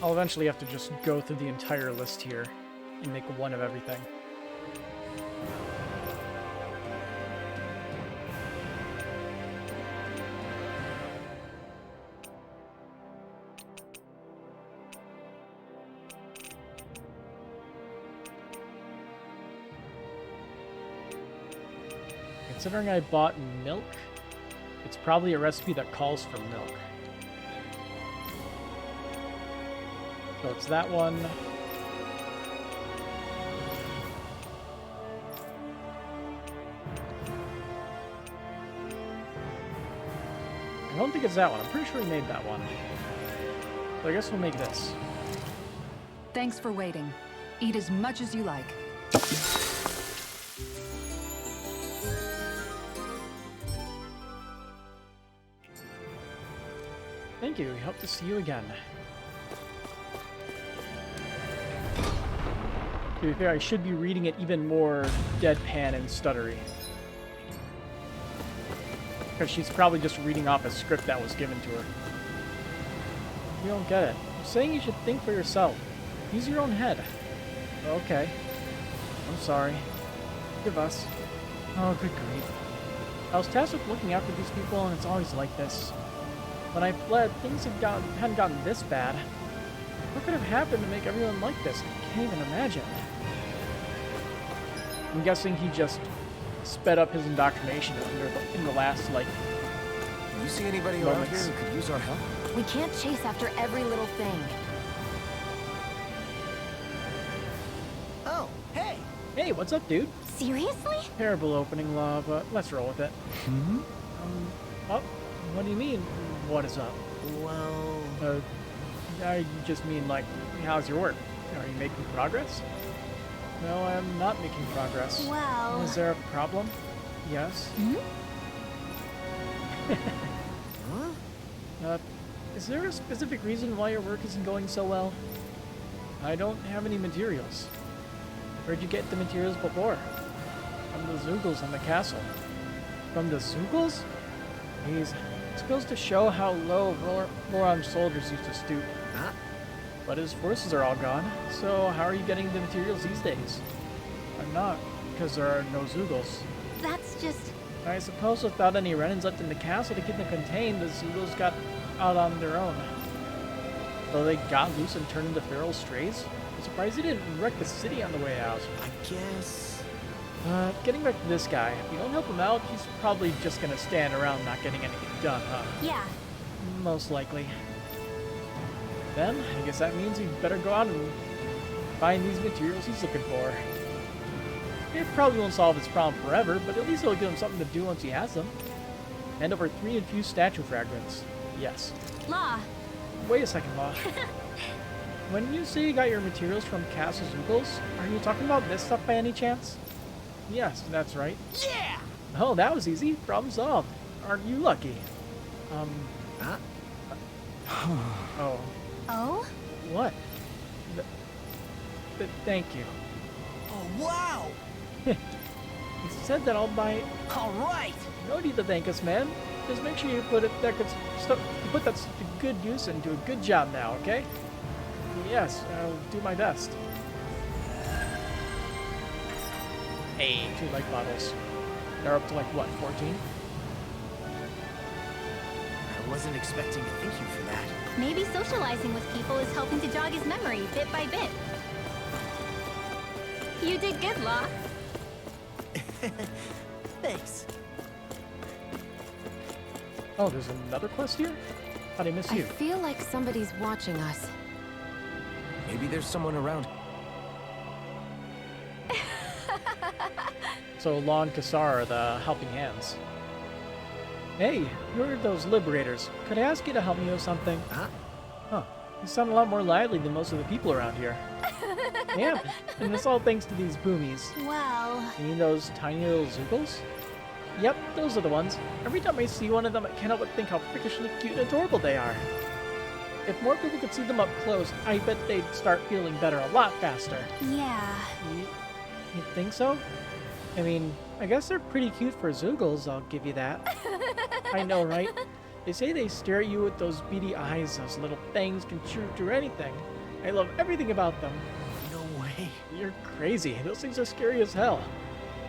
I'll eventually have to just go through the entire list here and make one of everything. Considering I bought milk, it's probably a recipe that calls for milk. So it's that one. I don't think it's that one. I'm pretty sure we made that one. So I guess we'll make this. Thanks for waiting. Eat as much as you like. Thank you. We hope to see you again. To be fair, I should be reading it even more deadpan and stuttery. Because she's probably just reading off a script that was given to her. You don't get it. I'm saying you should think for yourself. Use your own head. Okay. I'm sorry. Give us. Oh, good grief. I was tasked with looking after these people, and it's always like this. When I fled, things hadn't gotten this bad. What could have happened to make everyone like this? I can't even imagine. I'm guessing he just sped up his indoctrination in the last, like, You see anybody around here who could use our help? We can't chase after every little thing. Oh, hey! Hey, what's up, dude? Seriously? Terrible opening, love, but let's roll with it. Oh, what do you mean, what is up? Well... You just mean, like, how's your work? Are you making progress? No, I'm not making progress. Well... Is there a problem? Yes. Is there a specific reason why your work isn't going so well? I don't have any materials. Where'd you get the materials before? From the Zoogles in the castle. From the Zoogles? Jeez. This goes to show how low Voron's soldiers used to stoop. Huh? But his forces are all gone, so how are you getting the materials these days? I'm not, because there are no Zoogles. That's just... I suppose without any Renans left in the castle to keep them contained, the Zoogles got out on their own. Though they got loose and turned into feral strays? I'm surprised they didn't wreck the city on the way out. I guess... Getting back to this guy, if you don't help him out, he's probably just gonna stand around not getting anything done, huh? Yeah. Most likely. Then, I guess that means he'd better go out and find these materials he's looking for. It probably won't solve his problem forever, but at least it'll give him something to do once he has them. And over 3 infused statue fragments. Yes. Law. Wait a second, Law. When you say you got your materials from Castle Zoogles, are you talking about this stuff by any chance? Yes, that's right. Yeah! Oh, that was easy. Problem solved. Aren't you lucky? Huh? Oh. Oh? What? Thank you. Oh, wow! It said that I'll buy... All right! No need to thank us, man. Just make sure you put that stuff to good use and do a good job now, okay? Yes, I'll do my best. Hey, 2 light bottles. They're up to like, what, 14? I wasn't expecting to thank you for that. Maybe socializing with people is helping to jog his memory bit by bit. You did good, Law. Thanks. Oh, there's another quest here? How'd I miss you? I feel like somebody's watching us. Maybe there's someone around. So Law and Kassar are the helping hands. Hey, you're those liberators. Could I ask you to help me with something? Huh. You sound a lot more lively than most of the people around here. Yeah, and it's all thanks to these boomies. Well... You mean those tiny little Zoogles? Yep, those are the ones. Every time I see one of them, I can't help but think how freakishly cute and adorable they are. If more people could see them up close, I bet they'd start feeling better a lot faster. Yeah. You think so? I mean, I guess they're pretty cute for Zoogles, I'll give you that. I know, right? They say they stare at you with those beady eyes, those little fangs can shoot through anything. I love everything about them. No way. You're crazy. Those things are scary as hell.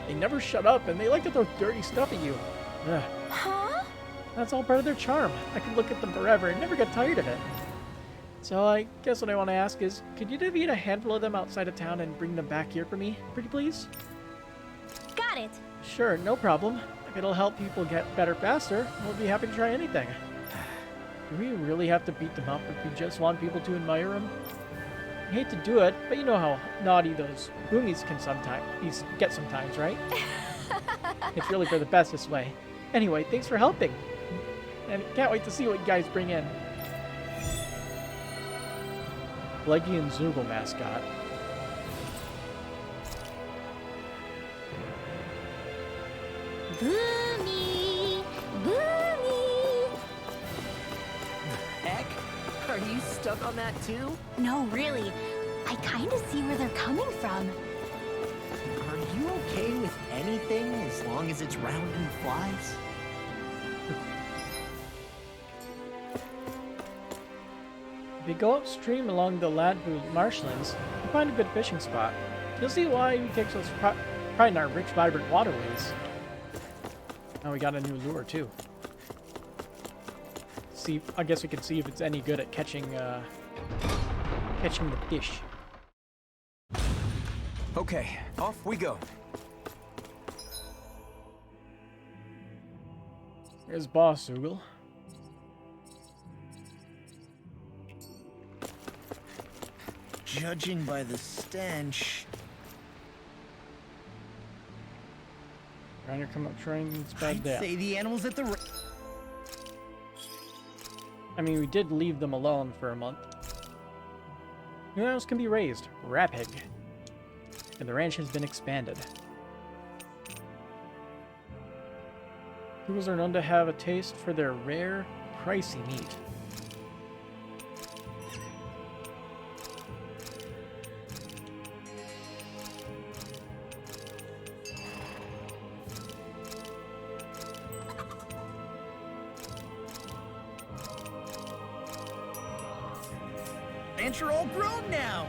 They never shut up, and they like to throw dirty stuff at you. Ugh. Huh? That's all part of their charm. I could look at them forever and never get tired of it. So I guess what I want to ask is, could you defeat a handful of them outside of town and bring them back here for me, pretty please? Got it. Sure, no problem. If it'll help people get better faster, we'll be happy to try anything. Do we really have to beat them up if we just want people to admire them? I hate to do it, but you know how naughty those boomies can get sometimes, right? It's really for the best this way. Anyway, thanks for helping. And can't wait to see what you guys bring in. Leggy and Zoogle mascot. Boomy! Boomy! Heck? Are you stuck on that too? No, really. I kind of see where they're coming from. Are you okay with anything as long as it's round and flies? If you go upstream along the Ladbu marshlands, you'll find a good fishing spot. You'll see why we take such pride in our rich, vibrant waterways. Now we got a new lure too. See, I guess we can see if it's any good at catching the fish. Okay, off we go. Here's Boss Zoogle. Judging by the stench... Trying to come up train sped I'd down. say the animals at the... I mean, we did leave them alone for a month. New animals can be raised. Rapid. And the ranch has been expanded. Zoogles are known to have a taste for their rare, pricey meat. plants are all grown now.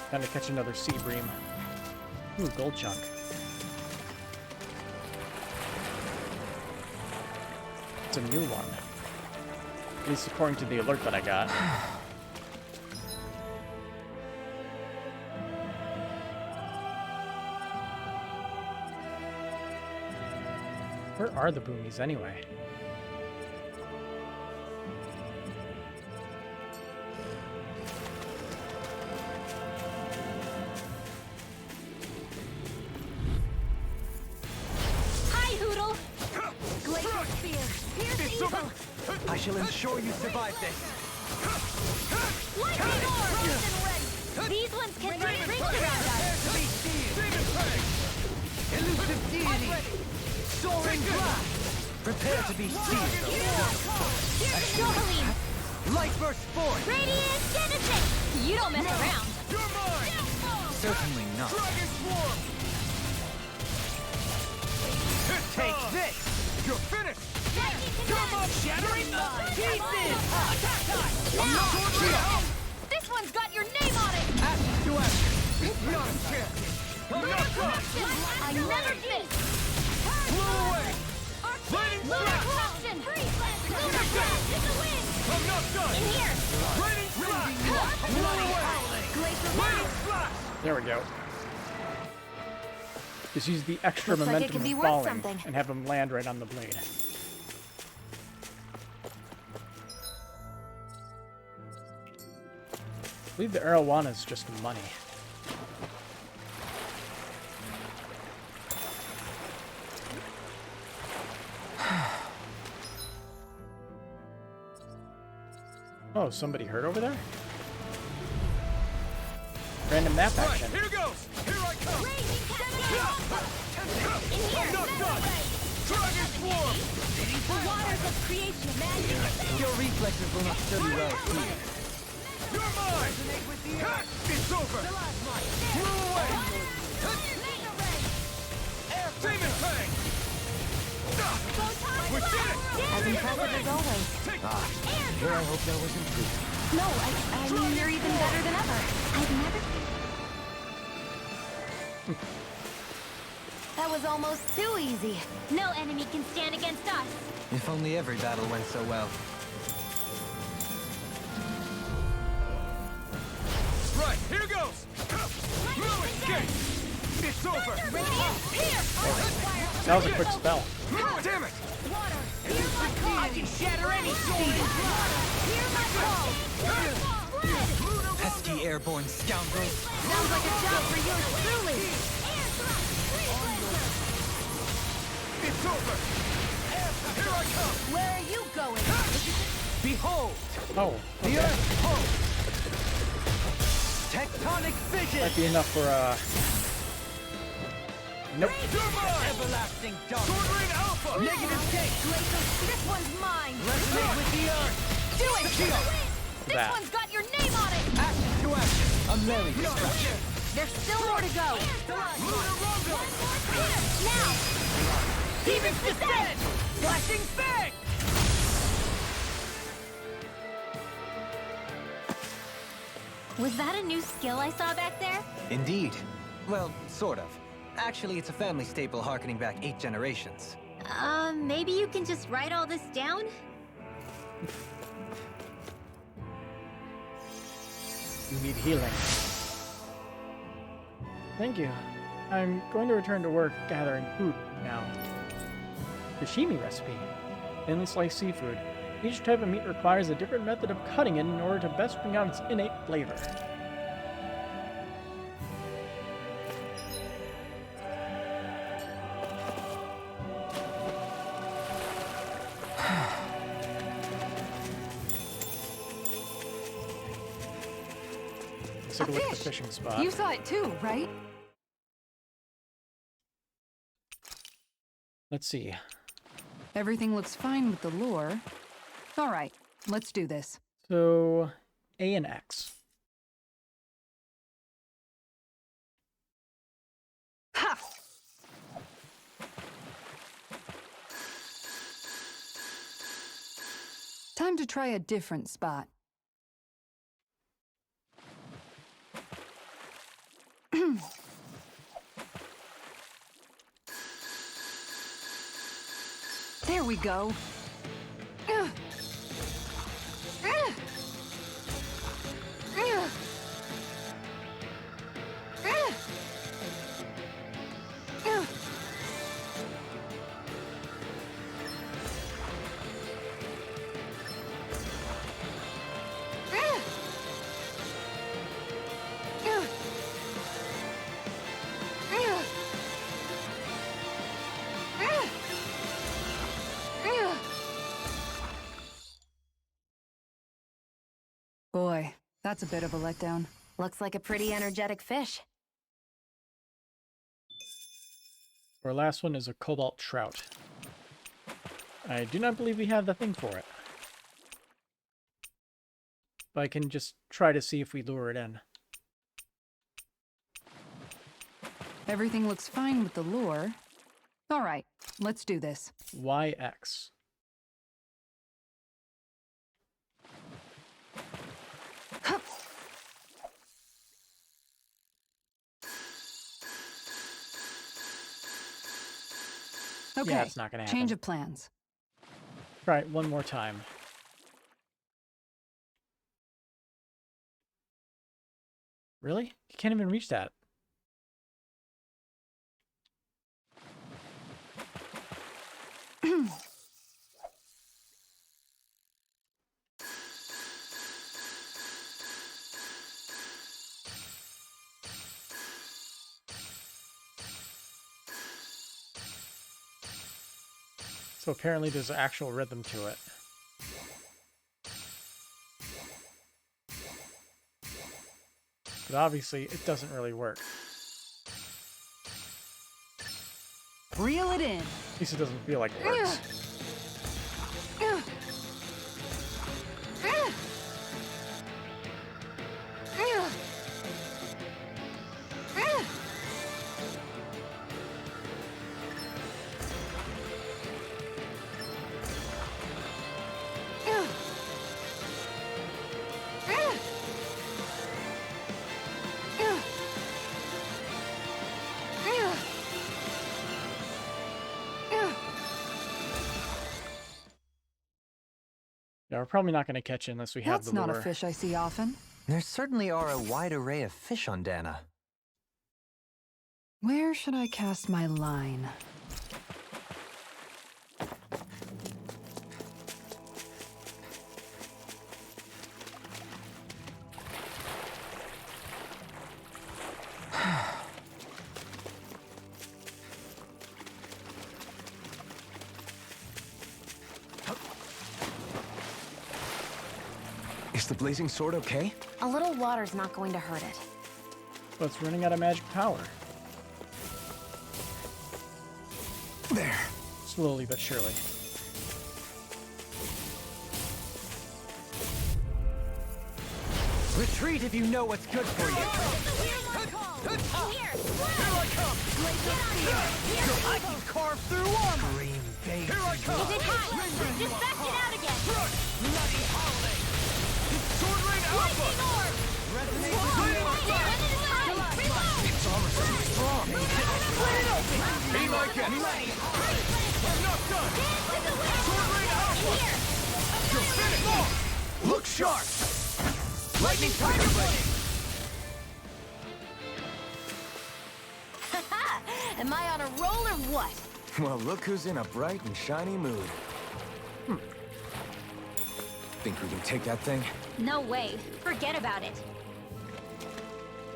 Time to catch another sea bream. Ooh, gold chunk. It's a new one. At least according to the alert that I got. Where are the boomies anyway? Hi, Hoodle! Glacial spear! Pierce evil! I shall ensure you survive this. Lightning orb! Frozen ready! These ones can run rings around us! To be seen. Elusive deity. Soaring blast. Prepare to be seized. Jolene! Light burst forth. Radiant Genesis! You don't mess around! You're mine. Certainly not. Dragon swarm. Take this. You're finished. Come on, shattering pieces. Attack time. Now! This one's got your name on it! Action to action. Not a chance. I'm not done. I never miss! Blow away. Lightning Lunar blast. Corruption! Lunar Blast in the wind! I'm not done. In here! Lightning blast. Blow away. Glacial Lightning blast! blast. There we go. Just use the extra Looks like it momentum could be of worth falling something. and have him land right on the blade. I believe the arowana is just money. Oh, somebody hurt over there? Random map action. Here goes. Here I come. In here! I'm not done. Dragon swarm. The waters of creation magic! Your reflexes will not serve you well here. You're mine. It's over. Blow away. Demon Fang. We did it. As impressive as always. Here I hope that was improved. No, I mean, you're even better than ever. I've never... That was almost too easy. No enemy can stand against us! If only every battle went so well. Right, here goes. No escape. It's over. Radiant Pierce! That was a quick spell. Damn it. Water! Hear my call! I can shatter any sword. Hear my call! Blood! Pesky airborne scoundrels. Sounds like a job for you truly. It's over. Here I come. Where are you going? Behold, Oh, the okay. Earth pulse. Tectonic vision. Might be enough for, Nope. You're mine. Everlasting dark. Sword Rain Alpha. Negative gate. This one's mine! Resonate with the Earth. Do it! Shield. This That. one's got your name on it! Action to action. A merry distraction. There's still more to go. Lunar Rumble. Now! Demons descend. Flashing Fang. Was that a new skill I saw back there? Indeed. Well, sort of. Actually, it's a family staple harkening back 8 generations. Maybe you can just write all this down? You need healing. Thank you. I'm going to return to work gathering food now. Sashimi recipe. Thinly sliced seafood. Each type of meat requires a different method of cutting it in order to best bring out its innate flavor. Let's take a look at the fishing spot. You saw it too, right? Let's see. Everything looks fine with the lure. All right, let's do this. So, A and X. Ha! Time to try a different spot. There we go. Boy, that's a bit of a letdown. Looks like a pretty energetic fish. Our last one is a cobalt trout. I do not believe we have the thing for it. But I can just try to see if we lure it in. Everything looks fine with the lure. All right, let's do this. YX. Okay, Yeah, it's not gonna happen. change of plans. Try it one more time. Really? You can't even reach that. So apparently there's an actual rhythm to it. But obviously it doesn't really work. Reel it in. At least it doesn't feel like it works. Yeah, we're probably not going to catch it unless we have That's the lure. not a fish I see often. There certainly are a wide array of fish on Dahna. Where should I cast my line? Is the blazing sword okay? A little water's not going to hurt it. But it's running out of magic power. There. Slowly but surely. Retreat if you know what's good for you. I can carve through armor. Green bait. Here I come. Is it hot? Just back it out again. Bloody holiday. Sword Rain Alpha. Resonate with me. Its armor so strong. Split it open. Be my guest. I'm not done. Sword Rain Alpha. You're finished. Look sharp. Lightning Tiger Blade. Am I on a roll or what? Well, look who's in a bright and shiny mood. Think we can take that thing? No way. Forget about it.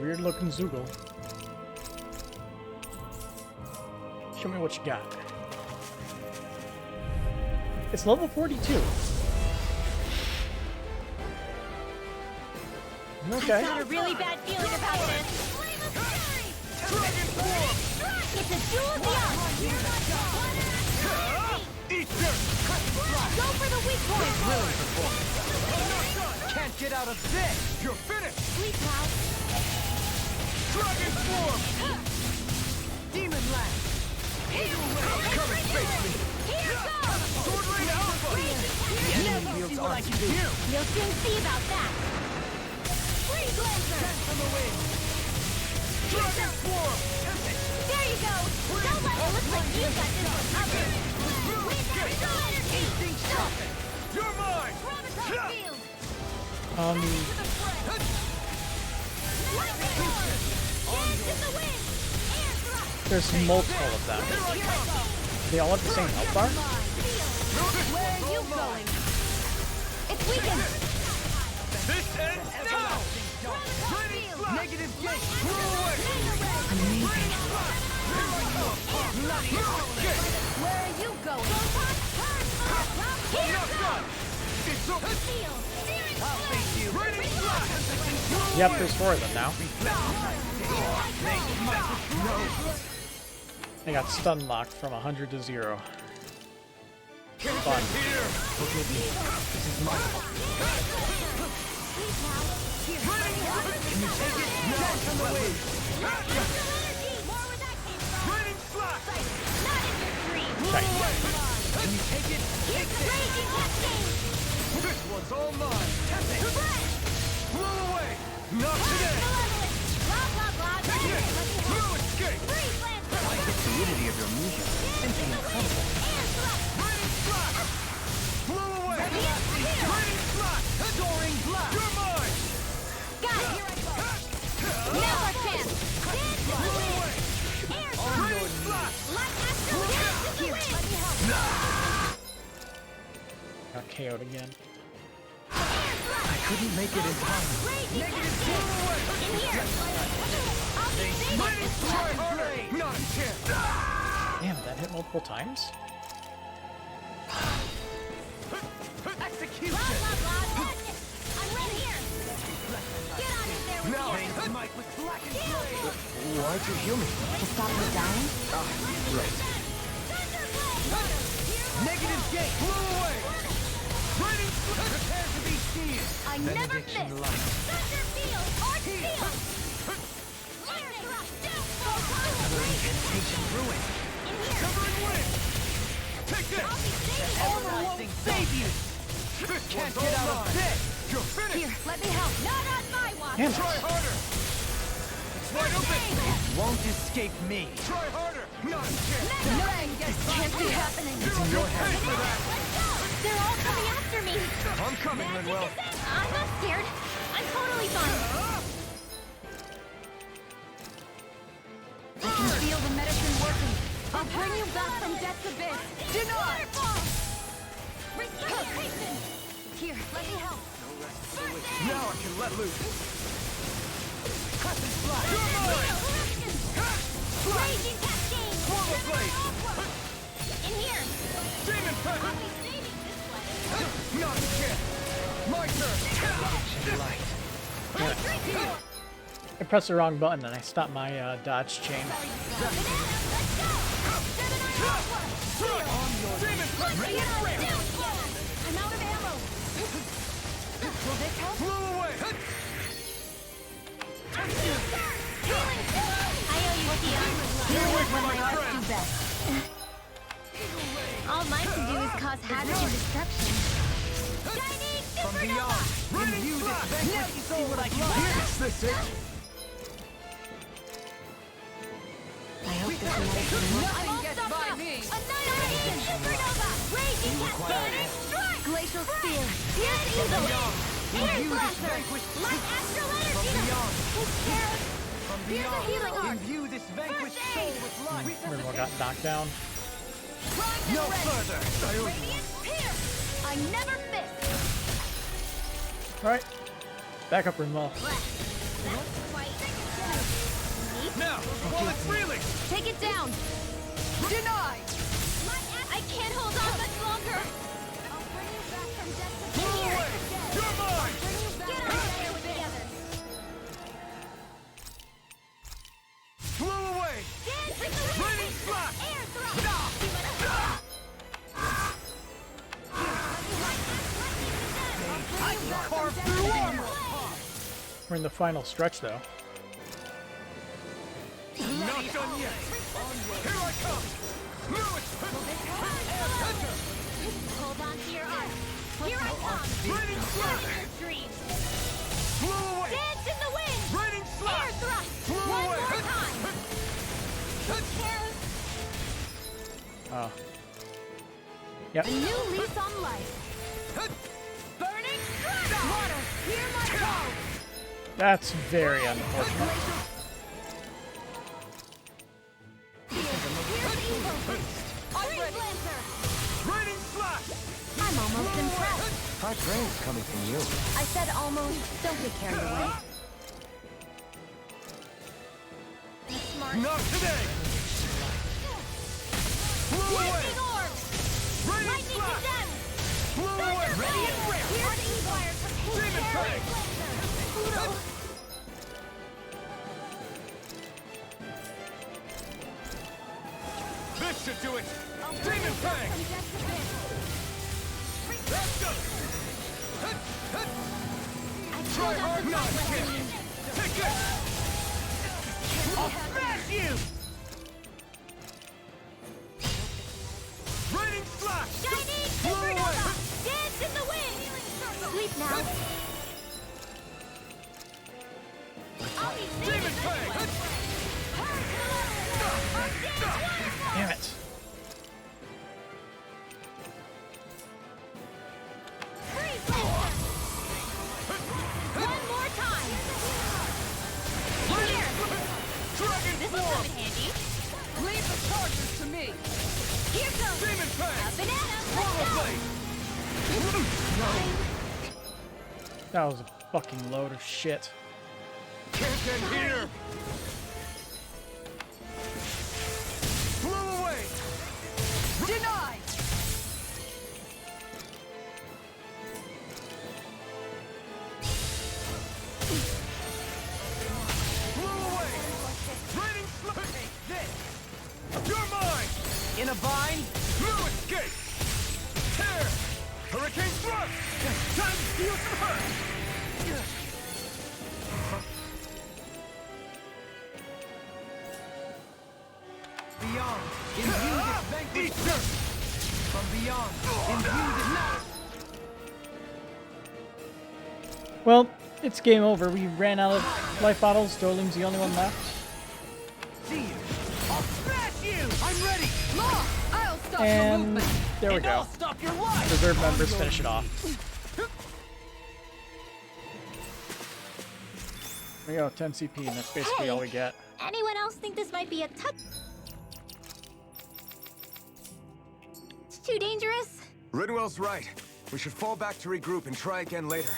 Weird looking Zoogle. Show me what you got. It's level 42. Okay. I've got a really bad feeling about this. It's a duel of the arts. Eat dirt. Go for the weak point. Really performing. Can't get out of this. You're finished. Sweet pal. Dragon Form. Demon Land. Come and face me. Sword Rain Alpha! The enemy wields arms too. You'll soon see about that. Freeze Lancer! Send from the wind! Dragon Swarm! There you go! Don't let it look like you got this one covered! Wind Astral Energy! Instinct sharpened! You're mine! Graviton Field! Lightning Storm! Dance in the wind! Air Thrust! There's multiple of them. They all have the same health bar? Where are you going? It's weakened! This ends now! Graviton Field! Negative gate! Blow away! Amazing. Where are you going? Here! Not done! It's over! Field! Steering I'll face you! Raining Flash! Yep, there's 4 of them now. They got stun locked from 100 to 0. Fun. Here! Forgive me. This is my fault. Can you take it? Dance on the wind! More where that came from! Raining Flash! Not in your dreams! Shiny. Can you take it? Here's the raging cascade! This one's all mine! Fresh! Blow away! Not today! Malevolent! Blah blah blah! Take it! No escape! Freeze Lancer! The fluidity of your movement. Simply incredible. Air Thrust! Raining Flash! Blow away! Here! Raining Flash! Soaring Blast! You're mine! Got it! Here I go! Now our chance! Dance in the wind! Air Thrust! Raining Flash! Light Astral Dance in the wind! Let me help! Got KO'd again. Air Thrust! I couldn't make it in time. Raging cascade! In here! I'll be saving this Try one! harder! Not a chance! Damn, that hit multiple times? Execution! Blah blah blah! Darkness! I'm right here! Get on in there with Now the I air! might with blackened blade! Why'd you heal me? To stop me dying? Right. Negative gate! Blow away! Raining Flash! Prepare to be seen! I never miss! Thunder Field! Arc Field! Air Thrust! Incantation ruined. In here! Covering wind! Take this! I'll be saving this Armor one! won't save you! This can't get out of this! You're finished! Here, let me help! Not on my watch! Damn it. Try harder! It's wide open! Won't escape me. Try harder! Not a chance! This can't be happening! It's in your hands for that! Let's go! They're all coming after me! I'm coming, Manuel! I'm not scared! I'm totally fine! I can feel the medicine working. I'll bring you back from death's abyss. Deny! Resuscitation! Here, let me help. Now I can let loose! Crescent Flash! You're mine! Raging Cascade! Swallow Blade! In here! Demon I'll Peasant! be saving this one! Not a chance! My turn! Light! I pressed the wrong button and I stopped my dodge chain. Let's go! Demon Peasant! I'm out of ammo. Will this help? Blow away! I owe you, Tia. Get away from When my my arts friend! do best. All mine can do is cause havoc and destruction. Shining Supernova! Raining Flash! Now you see what I can do. Is this it? I hope this medicine works. Nothing gets by me. Annihilation Supernova! Raging Cascade! Strike! Glacial Spear. Here's Eagle! Air Imbue this Blaster! vanquished Light Astral Energy! beyond. Take care of... From Here's a healing beyond, arc! imbue this vanquished First soul aid. with life. Everyone got knocked down. No further! Radiant Pierce! I never miss! Alright. Back up, Rimwell. Now, while it's reeling! Take it down. Deny. I can't hold on much longer! I'll bring you back from death to Blow here! away! You're mine! Get on there with the others! Blow away! Dance in the wind! Raining Flash! Air Thrust! I can carve through armor! We're in the final stretch, though. Not done yet! Here I come! Hold on to your arm. Here I come. Raining slap. Dreams. Flew away. Dance in the wind. Raining slap. Air thrust. Flew One away. more time. Oh. Yep. A new lease on life. Burning strike. Water, hear my call. That's very unfortunate. Here's evil. Freeze Lancer. Raining slap. I'm almost impressed. Hot praise coming from you. I said almost. Don't get carried away. Not today. Flew away. Lightning orb. Raining Lightning slap. condemned. Flew away. Ready and rare. Here's evil. Demon fang. Pluto. This should do it. Demon fang. Let's go. Try hard not to hit. Take this. I'll smash you. Raining slash. Shining Flew away. supernova. Dance in the wind. Sleep now. I'll be Demon fang. Damn it. Freeze Lancer. One more time. Here. Dragon This will form. come in handy. Leave the charges to me. Here goes. Demon A fang. banana. Rollerblade. That was a fucking load of shit. Can't end here. Flew away. Denied. Flew away. Raining slap. This. You're mine. In a bind? No escape. Tear. Hurricane thrust. Time to feel some hurt. Beyond. Imbued its vanquish. From beyond. Imbued its now. Well, it's game over. We ran out of life bottles. Dorling's the only one left. See you. I'll smash you. I'm ready. Law, I'll stop your And movement. there we And go. I'll stop your life. Reserve members finish it off. There we go, 10 CP, and that's basically Hey. all we get. Anyone else think this might be a touch? It's too dangerous. Ridwell's right. We should fall back to regroup and try again later.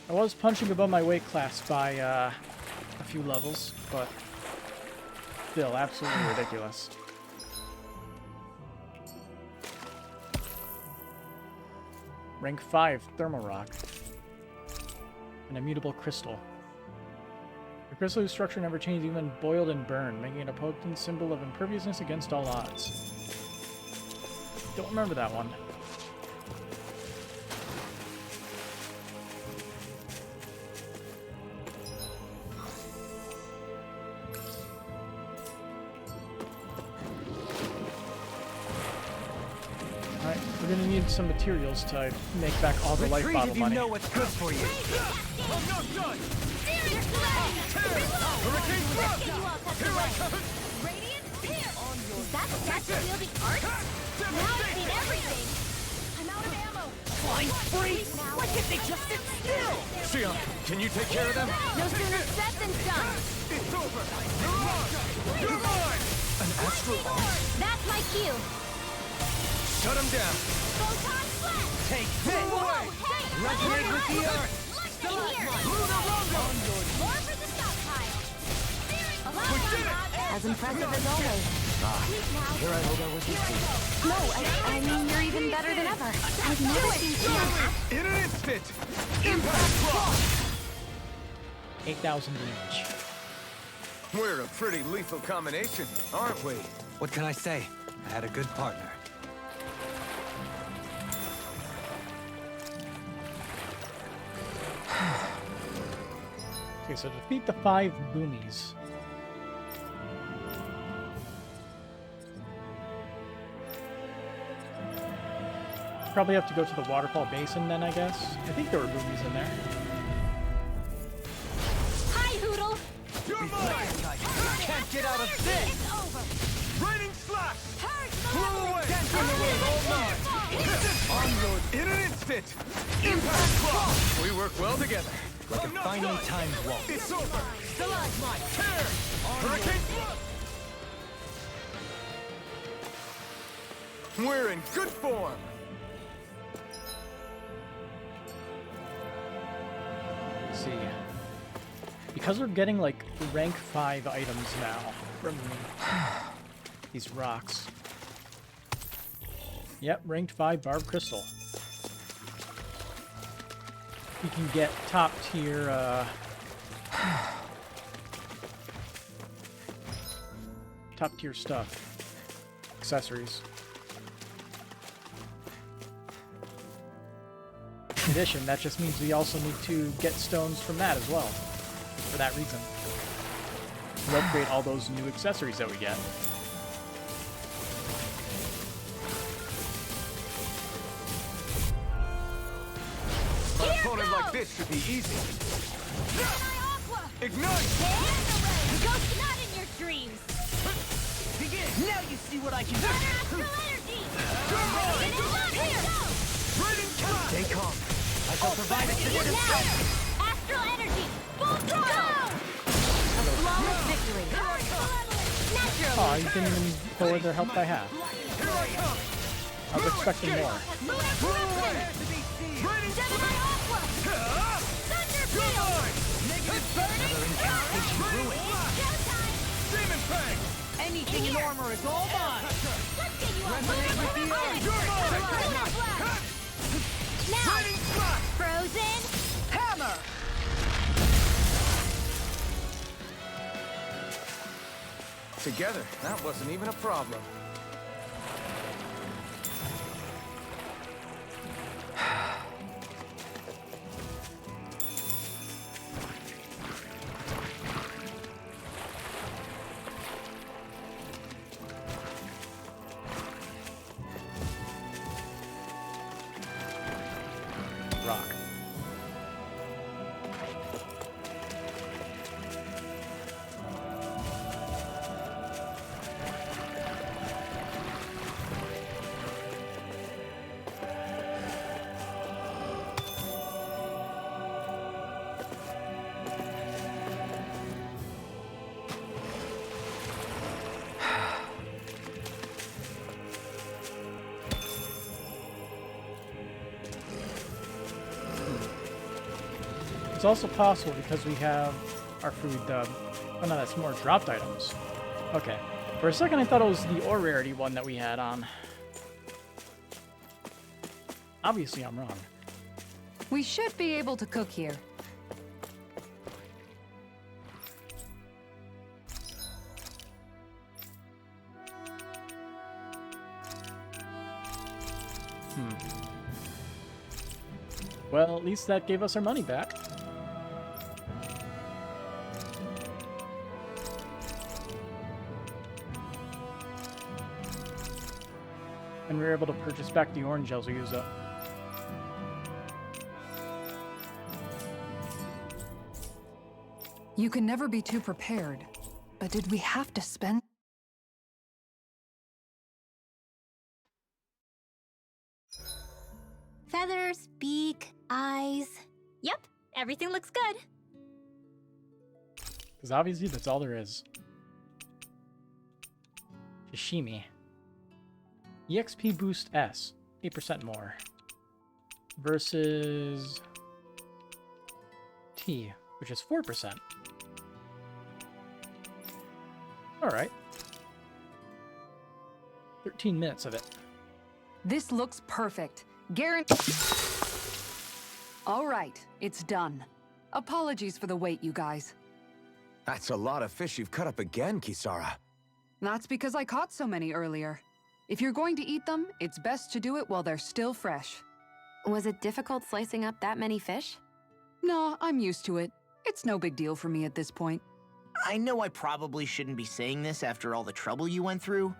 I was punching above my weight class by a few levels, but still absolutely ridiculous. Rank 5, Thermal Rock. An immutable crystal. The crystal whose structure never changed, even boiled and burned, making it a potent symbol of imperviousness against all odds. Don't remember that one. Alright, we're gonna need some materials to make back all the life Retreat bottle if you money. know what's good for you. I'm not done. Serious delay. Hurricane thrust. Get you all tucked Here I away. come. Radiant here. Is that statue wielding art? Now I've seen everything. I'm out of ammo. Blind freaks! Now. Why can't they just sit still? Sion, can you take care of them? No sooner said than done. It's over. You're on. You're mine. An astral art? That's my cue. Shut him down. Photon flash. Take this! Away. Hey, Resonate with the earth! Lightning here. Lunar Rondo. More for the stockpile. We did it. As impressive as always. Here I hold our wishes to. No, I mean, you're even better than ever. I've never seen you. In an instant. Impact block. 8,000 each. We're a pretty lethal combination, aren't we? What can I say? I had a good partner. Okay, so defeat the 5 boomies. Probably have to go to the waterfall basin then, I guess. I think there were boobies in there. Hi, Hoodle! You're mine! You can't get out of this! It's over! Raining slash! Purge Blow away! From the way, all mine! On yours in an instant! Impact block! We work well together. Like a finely timed waltz. It's over! Stalagmite! Tear! Hurricane! We're in good form! Let's see. Because we're getting like rank 5 items now from these rocks. Yep, ranked 5 Barb Crystal. We can get top tier stuff. Accessories. In addition, that just means we also need to get stones from that as well. For that reason. To upgrade all those new accessories that we get. An opponent like this should be easy. Ignite! Ghost not in your dreams! Begin! Now you see what I can do! Astral energy! Good It's not here! Raining slash! Stay calm. I shall provide a supportive strength. Now! Astral energy! Full throttle! A flawless victory! Natural! Oh, you didn't even lower their health by half. Here I come! I was expecting more. Blow away! Raining slash! Thunder You're field! mine! Negative burning! Raining slash! Showtime! Demon fang! Anything in armor is all mine! Let's get you on Resonate with the earth! You're mine! Now! Raining slash! Frozen! Hammer! Together, that wasn't even a problem. Rock. It's also possible because we have our food, oh no, that's more dropped items. Okay. For a second I thought it was the ore rarity one that we had on. Obviously I'm wrong. We should be able to cook here. Well, at least that gave us our money back. And we were able to purchase back the orange gels we used up. You can never be too prepared. But did we have to spend... Feathers, beak, eyes. Yep, everything looks good. Because obviously that's all there is. Sashimi. EXP boost S. 8% more. Versus... T, which is 4%. Alright. 13 minutes of it. This looks perfect. Guarantee. All right, it's done. Apologies for the wait, you guys. That's a lot of fish you've cut up again, Kisara. That's because I caught so many earlier. If you're going to eat them, it's best to do it while they're still fresh. Was it difficult slicing up that many fish? Nah, I'm used to it. It's no big deal for me at this point. I know I probably shouldn't be saying this after all the trouble you went through,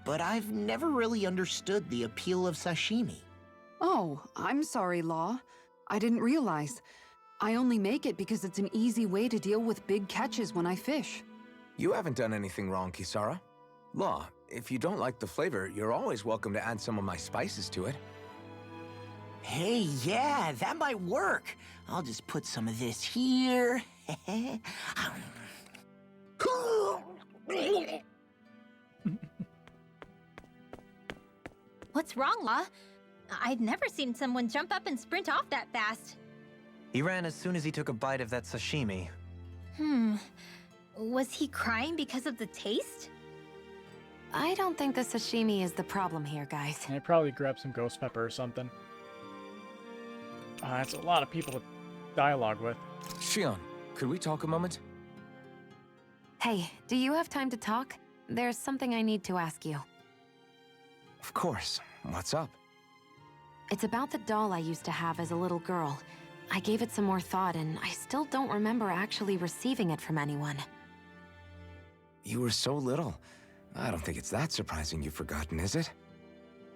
but I've never really understood the appeal of sashimi. Oh, I'm sorry, Law. I didn't realize. I only make it because it's an easy way to deal with big catches when I fish. You haven't done anything wrong, Kisara. Law, if you don't like the flavor, you're always welcome to add some of my spices to it. Hey, yeah, that might work. I'll just put some of this here. What's wrong, La? I've never seen someone jump up and sprint off that fast. He ran as soon as he took a bite of that sashimi. Was he crying because of the taste? I don't think the sashimi is the problem here, guys. And I probably grabbed some ghost pepper or something. That's a lot of people to dialogue with. Shion, could we talk a moment? Hey, do you have time to talk? There's something I need to ask you. Of course. What's up? It's about the doll I used to have as a little girl. I gave it some more thought, and I still don't remember actually receiving it from anyone. You were so little. I don't think it's that surprising you've forgotten, is it?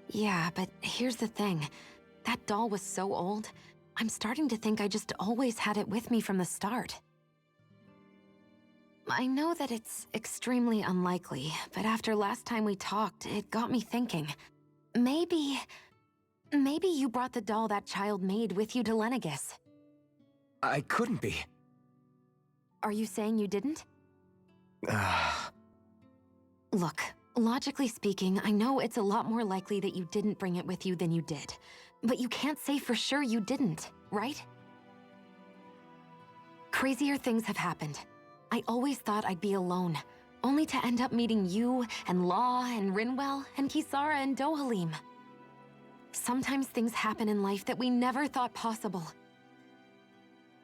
Yeah, but here's the thing. That doll was so old, I'm starting to think I just always had it with me from the start. I know that it's extremely unlikely, but after last time we talked, it got me thinking. Maybe you brought the doll that child made with you to Lenegis. I couldn't be. Are you saying you didn't? Look, logically speaking, I know it's a lot more likely that you didn't bring it with you than you did. But you can't say for sure you didn't, right? Crazier things have happened. I always thought I'd be alone, only to end up meeting you, and Law, and Rinwell, and Kisara, and Dohalim. Sometimes things happen in life that we never thought possible.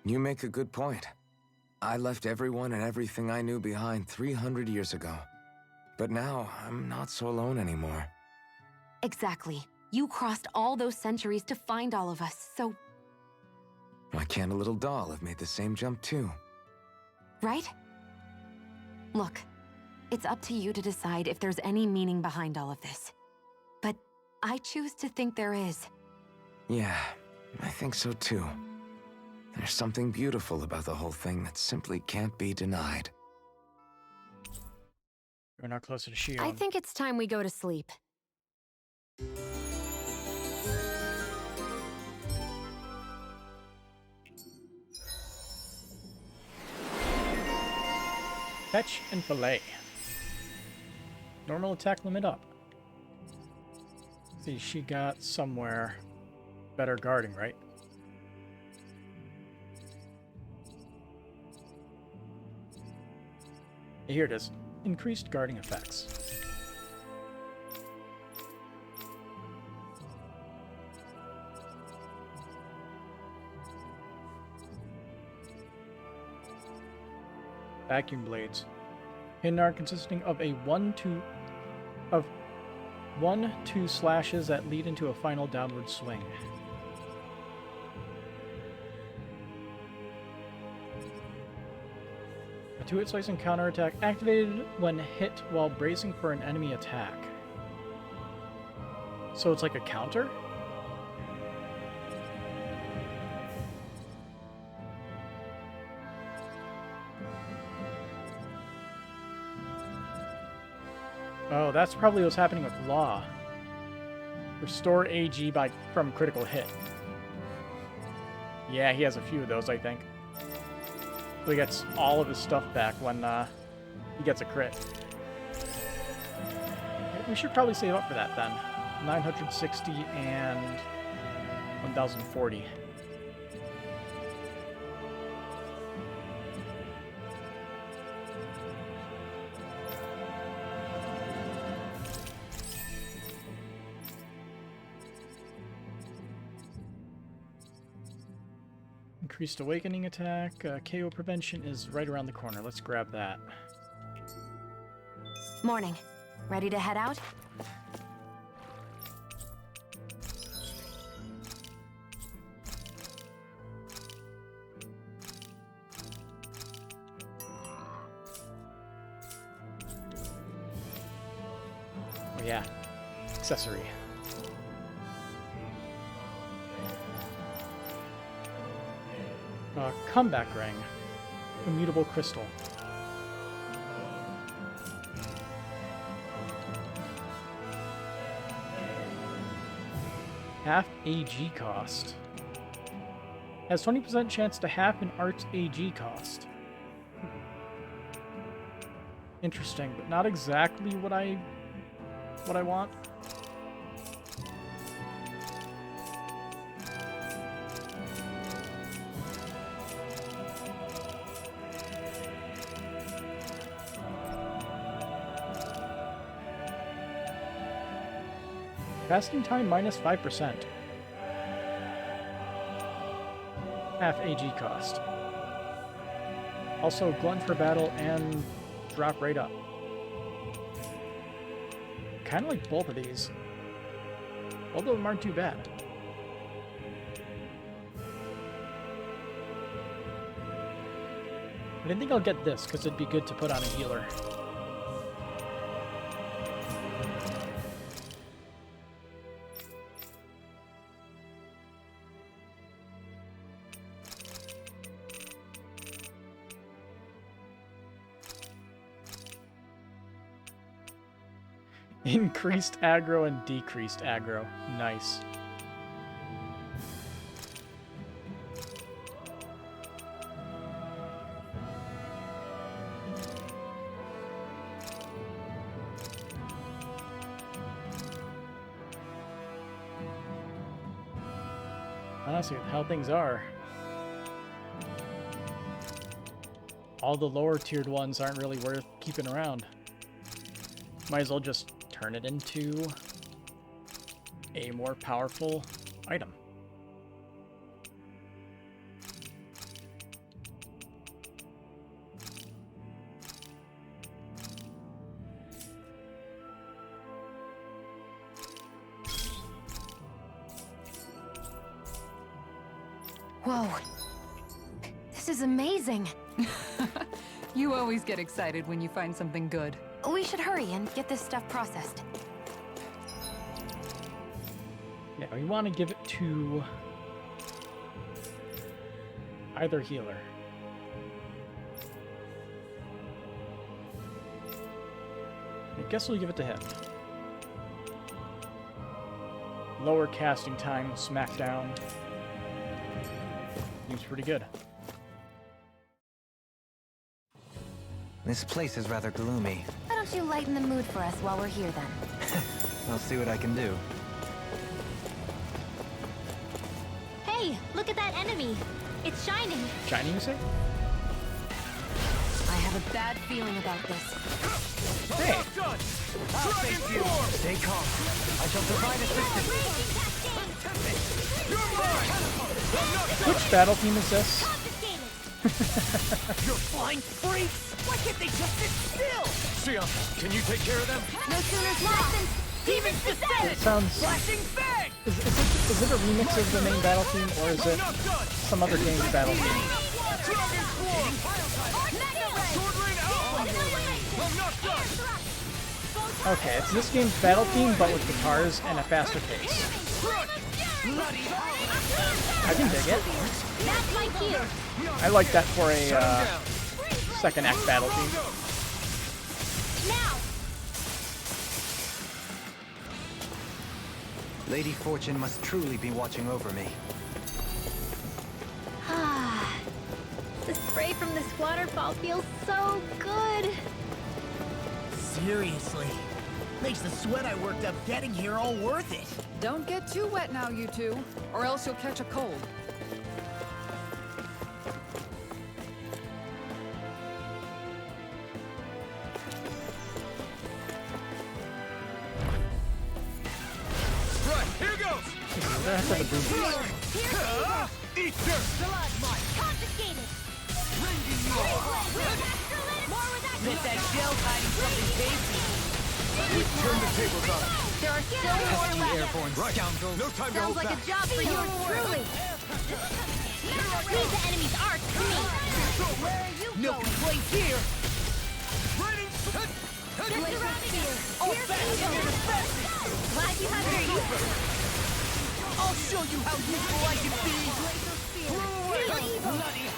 You make a good point. I left everyone and everything I knew behind 300 years ago. But now, I'm not so alone anymore. Exactly. You crossed all those centuries to find all of us, so... Why can't a little doll have made the same jump too? Right? Look, it's up to you to decide if there's any meaning behind all of this. But I choose to think there is. Yeah, I think so too. There's something beautiful about the whole thing that simply can't be denied. We're not closer to Shion. I think it's time we go to sleep. Fetch and fillet. Normal attack limit up. See, she got somewhere better guarding, right? Here it is. Increased guarding effects. Vacuum blades. Hidden art consisting of a 1-2 slashes that lead into a final downward swing. A 2-hit slicing counterattack activated when hit while bracing for an enemy attack. So it's like a counter? Oh, that's probably what's happening with Law. Restore AG from critical hit. Yeah, he has a few of those, I think. So he gets all of his stuff back when he gets a crit. We should probably save up for that then. 960 and 1040. Increased awakening attack. KO prevention is right around the corner. Let's grab that. Morning. Ready to head out? Oh yeah. Accessory. Comeback ring. Immutable crystal. Half AG cost. Has 20% chance to half an art's AG cost. Interesting, but not exactly what I want. Casting time minus 5%. Half AG cost. Also Glunt for battle and drop right up. Kind of like both of these. Both of them aren't too bad. But I think I'll get this because it'd be good to put on a healer. Increased aggro and decreased aggro. Nice. Honestly, with how things are, all the lower tiered ones aren't really worth keeping around. Might as well just turn it into a more powerful item. Whoa. This is amazing. You always get excited when you find something good. We should hurry and get this stuff processed. Yeah, we want to give it to either healer. I guess we'll give it to him. Lower casting time, smackdown. Seems pretty good. This place is rather gloomy. Why don't you lighten the mood for us while we're here then? I'll see what I can do. Hey, look at that enemy. It's shining. Shining, you say? I have a bad feeling about this. Hey! Stay calm. I shall provide assistance. Which battle team is this? You're flying freaks! Why can't they just sit still? Sion, can you take care of them? No sooner lost. Demons descended! It sounds... Flashing bang! Is it a remix of the main battle team, or is it some other game's battle team? Dragon Swarm! Sword Rain out! I'm not done! Okay, it's this game's battle team, but with guitars and a faster pace. I can dig it. That's my cue. I like that for a second act battle team. Now. Lady Fortune must truly be watching over me. Ah, the spray from this waterfall feels so good. Seriously. Makes the sweat I worked up getting here all worth it. Don't get too wet now, you two, or else you'll catch a cold. Right, here goes! That's for the boom. Eat dirt! Confiscated. Bet that shell's hiding something tasty. Turn the tables on. There are still more left. Airborne scoundrels. No time to Sounds hold like back. a job for yours truly. Leave the enemy's art to me. So where are you No place here. Raining Get surrounded here. All back in your defenses. Glad you have your use. I'll show you how useful I can be. Really evil. Bloody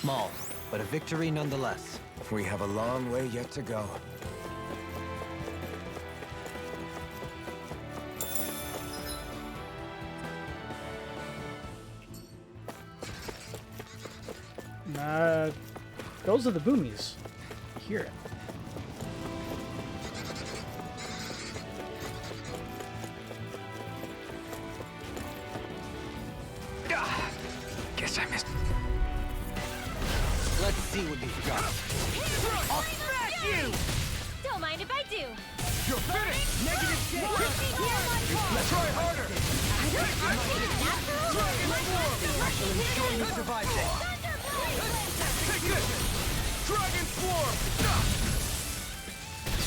Small, but a victory nonetheless. We have a long way yet to go. Those are the boomies. You hear it. Guess I missed. Let's see what you've got. I'll smash you! Don't mind if I do. You're finished! Negative shake! Try harder! Sure you survived it. Take this! Dragon Swarm!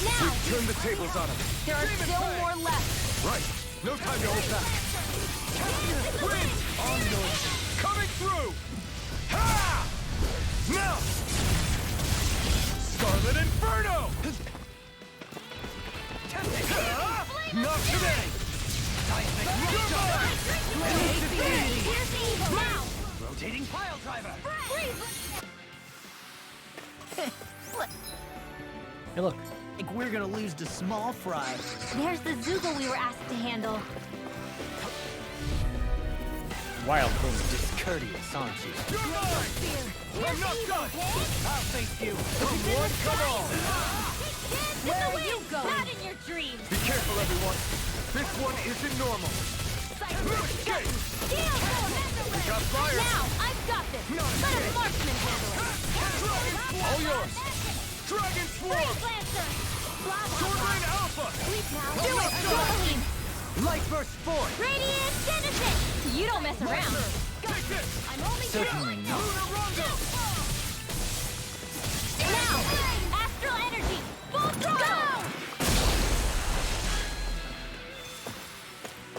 Now! Turn the tables on him! There are still more left! Right! No time to hold back! Wind! On noise! Coming through! Ha! Now! Scarlet Inferno! Not today! Now! Rotating pile driver. Hey, look. Like we're gonna lose to Small Fry. There's the Zoogle we were asked to handle. Wild thing discourteous, aren't you? You're mine! I'm not done! I'll face you. Come one, come all! Where are you going? Not in your dreams. Be careful, everyone! This one isn't normal! Escape! We got fire! Now, I've got this. Let a marksman handle it. All yours! Dragon Swarm! Lancer. Sword Rain Alpha! Do it, Dohalim. Light burst forth. Radiant Genesis. You don't mess around. Take this! I'm only Certainly not. Lunar Rondo! now. Astral energy. Full throttle.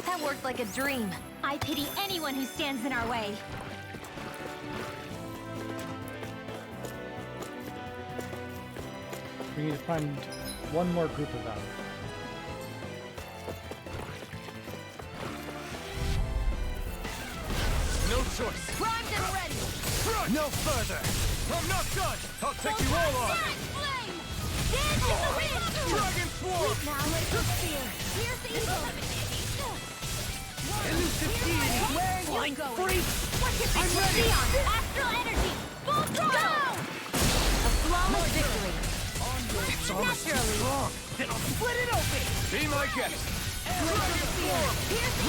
That worked like a dream. I pity anyone who stands in our way. We need to find one more group of them. No choice! Primed and ready! Run! No further! I'm not done! I'll take you all on! Flame! Dance in the wind. Dragon Swarm! Now laser spear! Here's the evil! Elusive deity. Where are you Flying going? freak. I'm ready. Astral energy. Full throttle. A flawless victory. It's almost strong. Then I'll split it open. Be my guest! Dragon Swarm!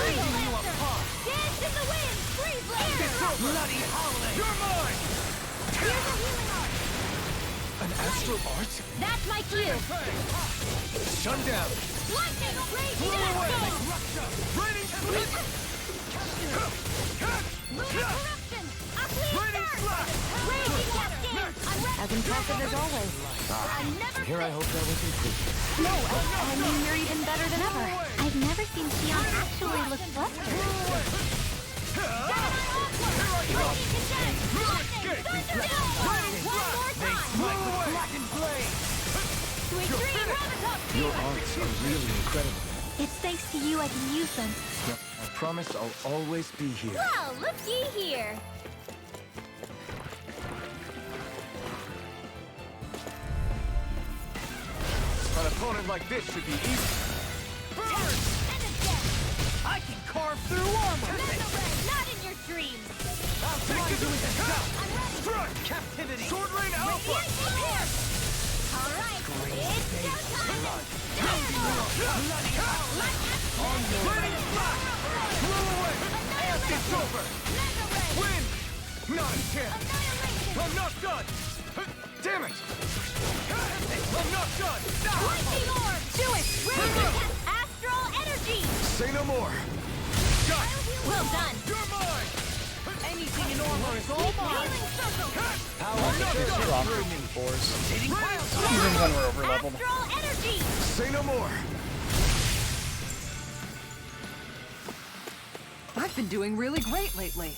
Raising you apart. Dance in the wind. Freeze laser. Bloody howling. You're mine! Here's a healing art. An astral art? That's my cue. Shut down! Lightning. Raging Blow away! Astro. Raining Sleep! Corruption. A clean Raining start. Slash! Raging cascade. I'm ready. As impressive as always. I'm never Here I hope that was included. No, I mean you're even better than ever. I've never seen Xion actually look flustered. Your arts are really incredible. It's thanks to you I can use them. I promise I'll always be here. Well, looky here. An opponent like this should be easy. Burn! I can carve through armor. Not in your dreams. I'll try to Strike! captivity. Sword Rain Alpha! All right, it's showtime. Raining Slash! Blow away! It's over! Win! Not a chance! I'm not done! Damn it! I'm not done! Lightning orb. Do it. Radiant astral energy. Say no more! Got it! Well done. You're mine! Anything in armor is all mine. Healing circle. I'm not done! Strong fours. Rotating pile driver. Even when we're over leveled. Astral energy. Say no more! I've been doing really great lately.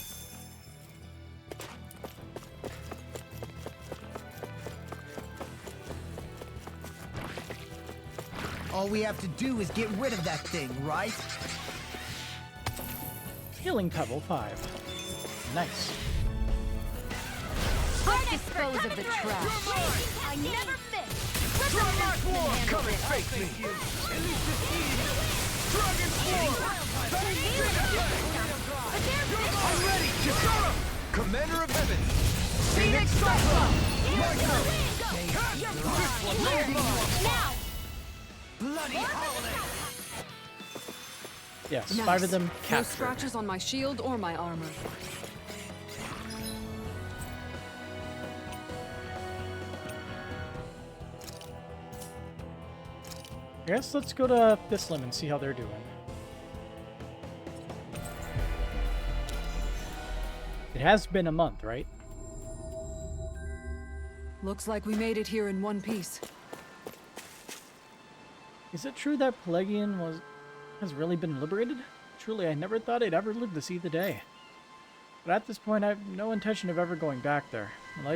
All we have to do is get rid of that thing, right? Healing pebble 5. Nice. Hard dispose of the trash. I never miss. Let the Dragon marksman Swarm! handle Come and this. face me! At least it's easy! Dragon Swarm! I'm ready! Kisara! Commander of Heaven! Phoenix Cyclone! My turn! This one's all mine! Now! Bloody holiday! Yes, Nice. 5 of them No captured. scratches on my shield or my armor. I guess let's go to Thislim and see how they're doing. It has been a month, right? Looks like we made it here in one piece. Is it true that Pelagian has really been liberated? Truly, I never thought I'd ever live to see the day. But at this point, I have no intention of ever going back there. My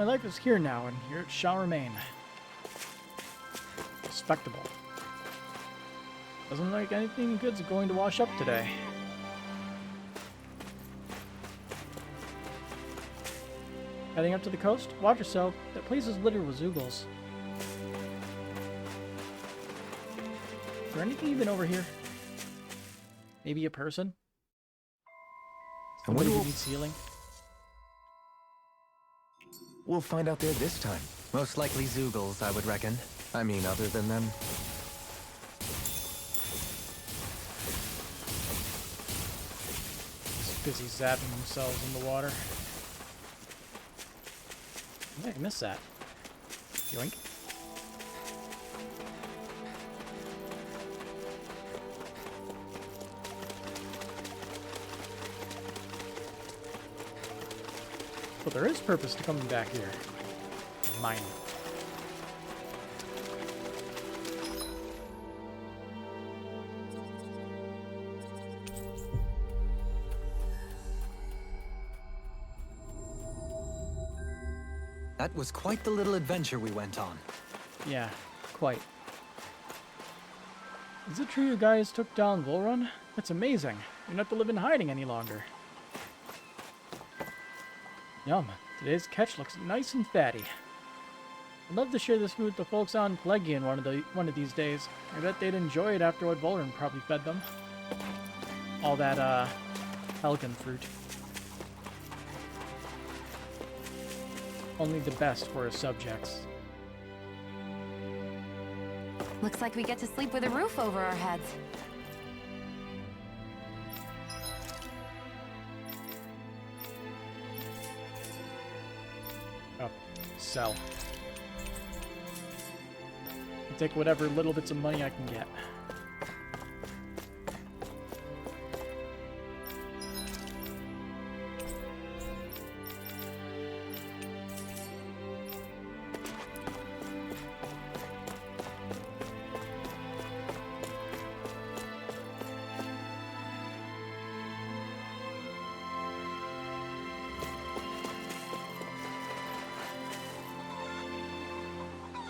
life is here now, and here it shall remain. Respectable. Doesn't look like anything good's going to wash up today. Heading up to the coast? Watch yourself. That place is littered with Zoogles. Is there anything even over here? Maybe a person? And when Somebody who will needs healing? we'll find out there this time? Most likely Zoogles, I would reckon. I mean, other than them. Just busy zapping themselves in the water. I think I missed that. Yoink. But there is purpose to coming back here. Mine. That was quite the little adventure we went on. Yeah, quite. Is it true you guys took down Volrun? That's amazing. You don't have to live in hiding any longer. Yum. Today's catch looks nice and fatty. I'd love to share this food with the folks on Pelagian one of these days. I bet they'd enjoy it after what Volrun probably fed them. All that, Helgen fruit. Only the best for his subjects. Looks like we get to sleep with a roof over our heads. Oh, sell. I'll take whatever little bits of money I can get.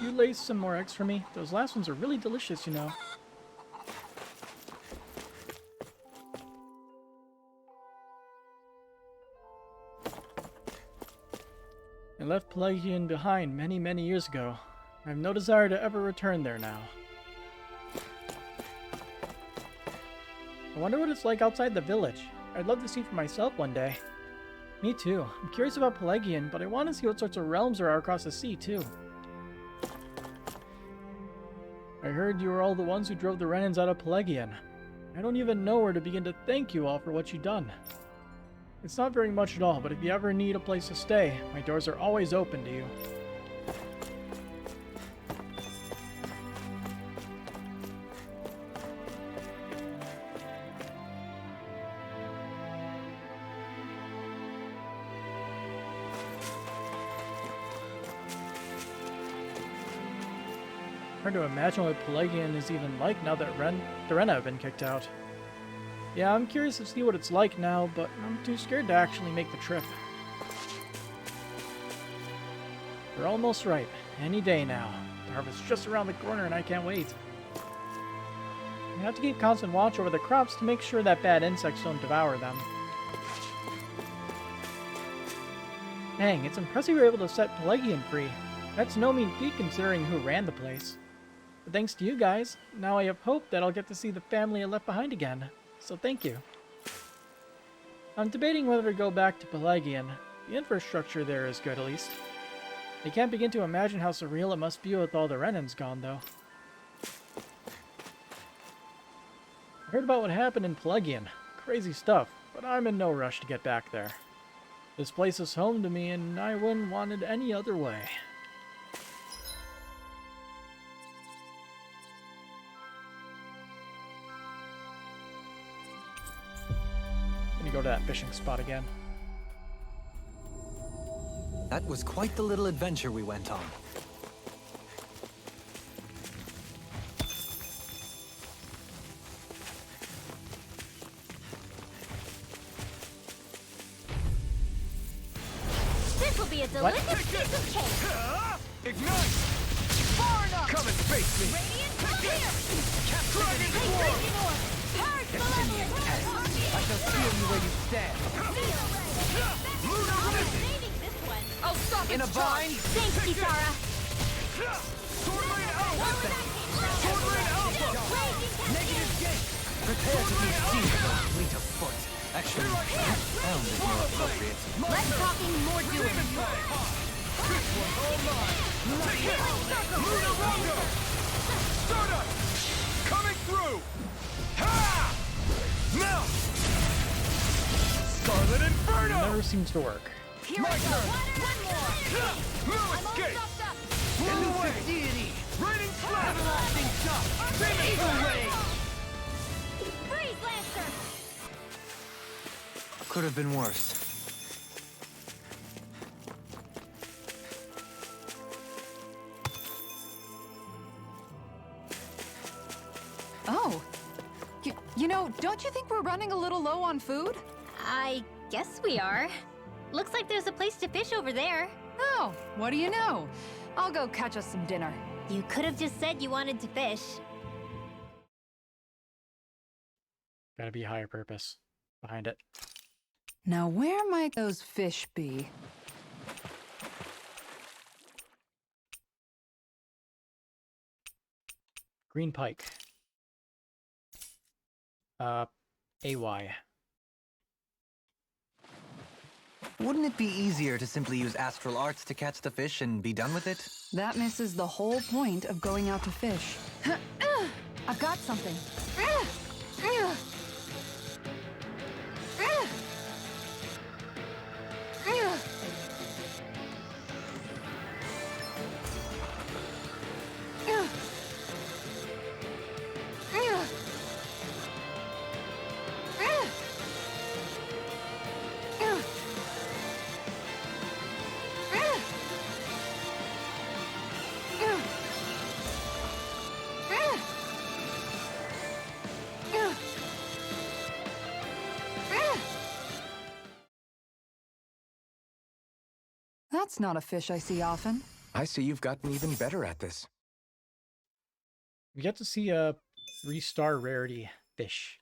You lay some more eggs for me? Those last ones are really delicious, you know. I left Pelagian behind many, many years ago. I have no desire to ever return there now. I wonder what it's like outside the village. I'd love to see for myself one day. Me too. I'm curious about Pelagian, but I want to see what sorts of realms there are across the sea, too. I heard you were all the ones who drove the Renans out of Pelagian. I don't even know where to begin to thank you all for what you've done. It's not very much at all, but if you ever need a place to stay, my doors are always open to you. Hard to imagine what Pelagian is even like now that the Rena have been kicked out. Yeah, I'm curious to see what it's like now, but I'm too scared to actually make the trip. We're almost ripe. Any day now. The harvest's just around the corner and I can't wait. I have to keep constant watch over the crops to make sure that bad insects don't devour them. Dang, it's impressive you were able to set Pelagian free. That's no mean feat considering who ran the place. But thanks to you guys, now I have hope that I'll get to see the family I left behind again. So thank you. I'm debating whether to go back to Pelagian. The infrastructure there is good, at least. I can't begin to imagine how surreal it must be with all the Renans gone, though. I heard about what happened in Pelagian. Crazy stuff, but I'm in no rush to get back there. This place is home to me, and I wouldn't want it any other way. Gonna go to that fishing spot again. That was quite the little adventure we went on. This will be a delicious piece of cake. Ignite! Far enough! Come and face me! Radiant, come here! Dragon Swarm! I shall feel you where you stand. I'll stop In a bind. Thanks, Kisara. Sword Rain Alpha! Sword Rain Alpha! Negative gate. Prepare to be seen. Fleet of foot. Actually, that sound is more appropriate. Less talking, more doing. This one's all mine! Luna Rondo! Stardust! Coming through! Ha! Now! Scarlet Inferno! Never seems to work. Here I go. One more. No escape! Blow away! Deity. Raining Flash! Everlasting shot. Eagle Ray! Freeze Lancer! Could have been worse. Oh. You know, don't you think we're running a little low on food? I guess we are. Looks like there's a place to fish over there. Oh, what do you know? I'll go catch us some dinner. You could have just said you wanted to fish. Gotta be a higher purpose behind it. Now, where might those fish be? Green pike. AY. Wouldn't it be easier to simply use astral arts to catch the fish and be done with it? That misses the whole point of going out to fish. I've got something. That's not a fish I see often. I see you've gotten even better at this. We get to see a 3-star rarity fish.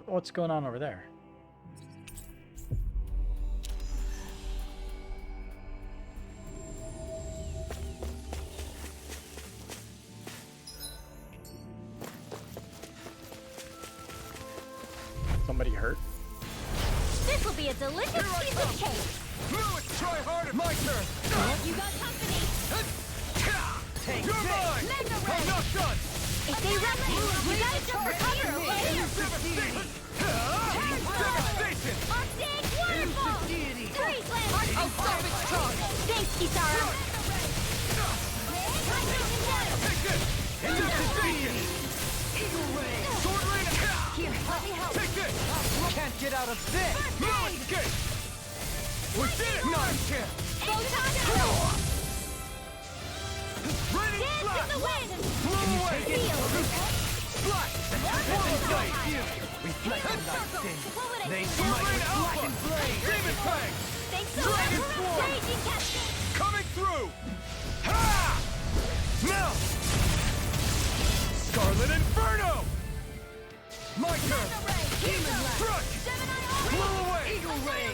What's going on over there? Somebody hurt? This will be a delicious piece of cake. Lewis, try harder! My turn! You got company. You're mine! I'm not done! If they run in, we gotta jump for cover, okay? Devastation! Devastation! Arctic waterfall! Freeze Lancer! I'll stop its charge. Thanks, Kisara. Take this! Devastation! Sword Rain! Here, let me help. Take this! Can't get out of this. No escape! We did it! Nice kill! Photon! Raining Dance in Flash! the wind! Blow away! Feel! Slash! Reflect on thy sin. What would I They do? smite with Alpha! blackened blade. Demon Fang! Thanks so Dragon much! Swarm! Raging Cascade! Coming through! Ha! Now! Violent Inferno! My turn! Struck! Blow away! Eagle Ray!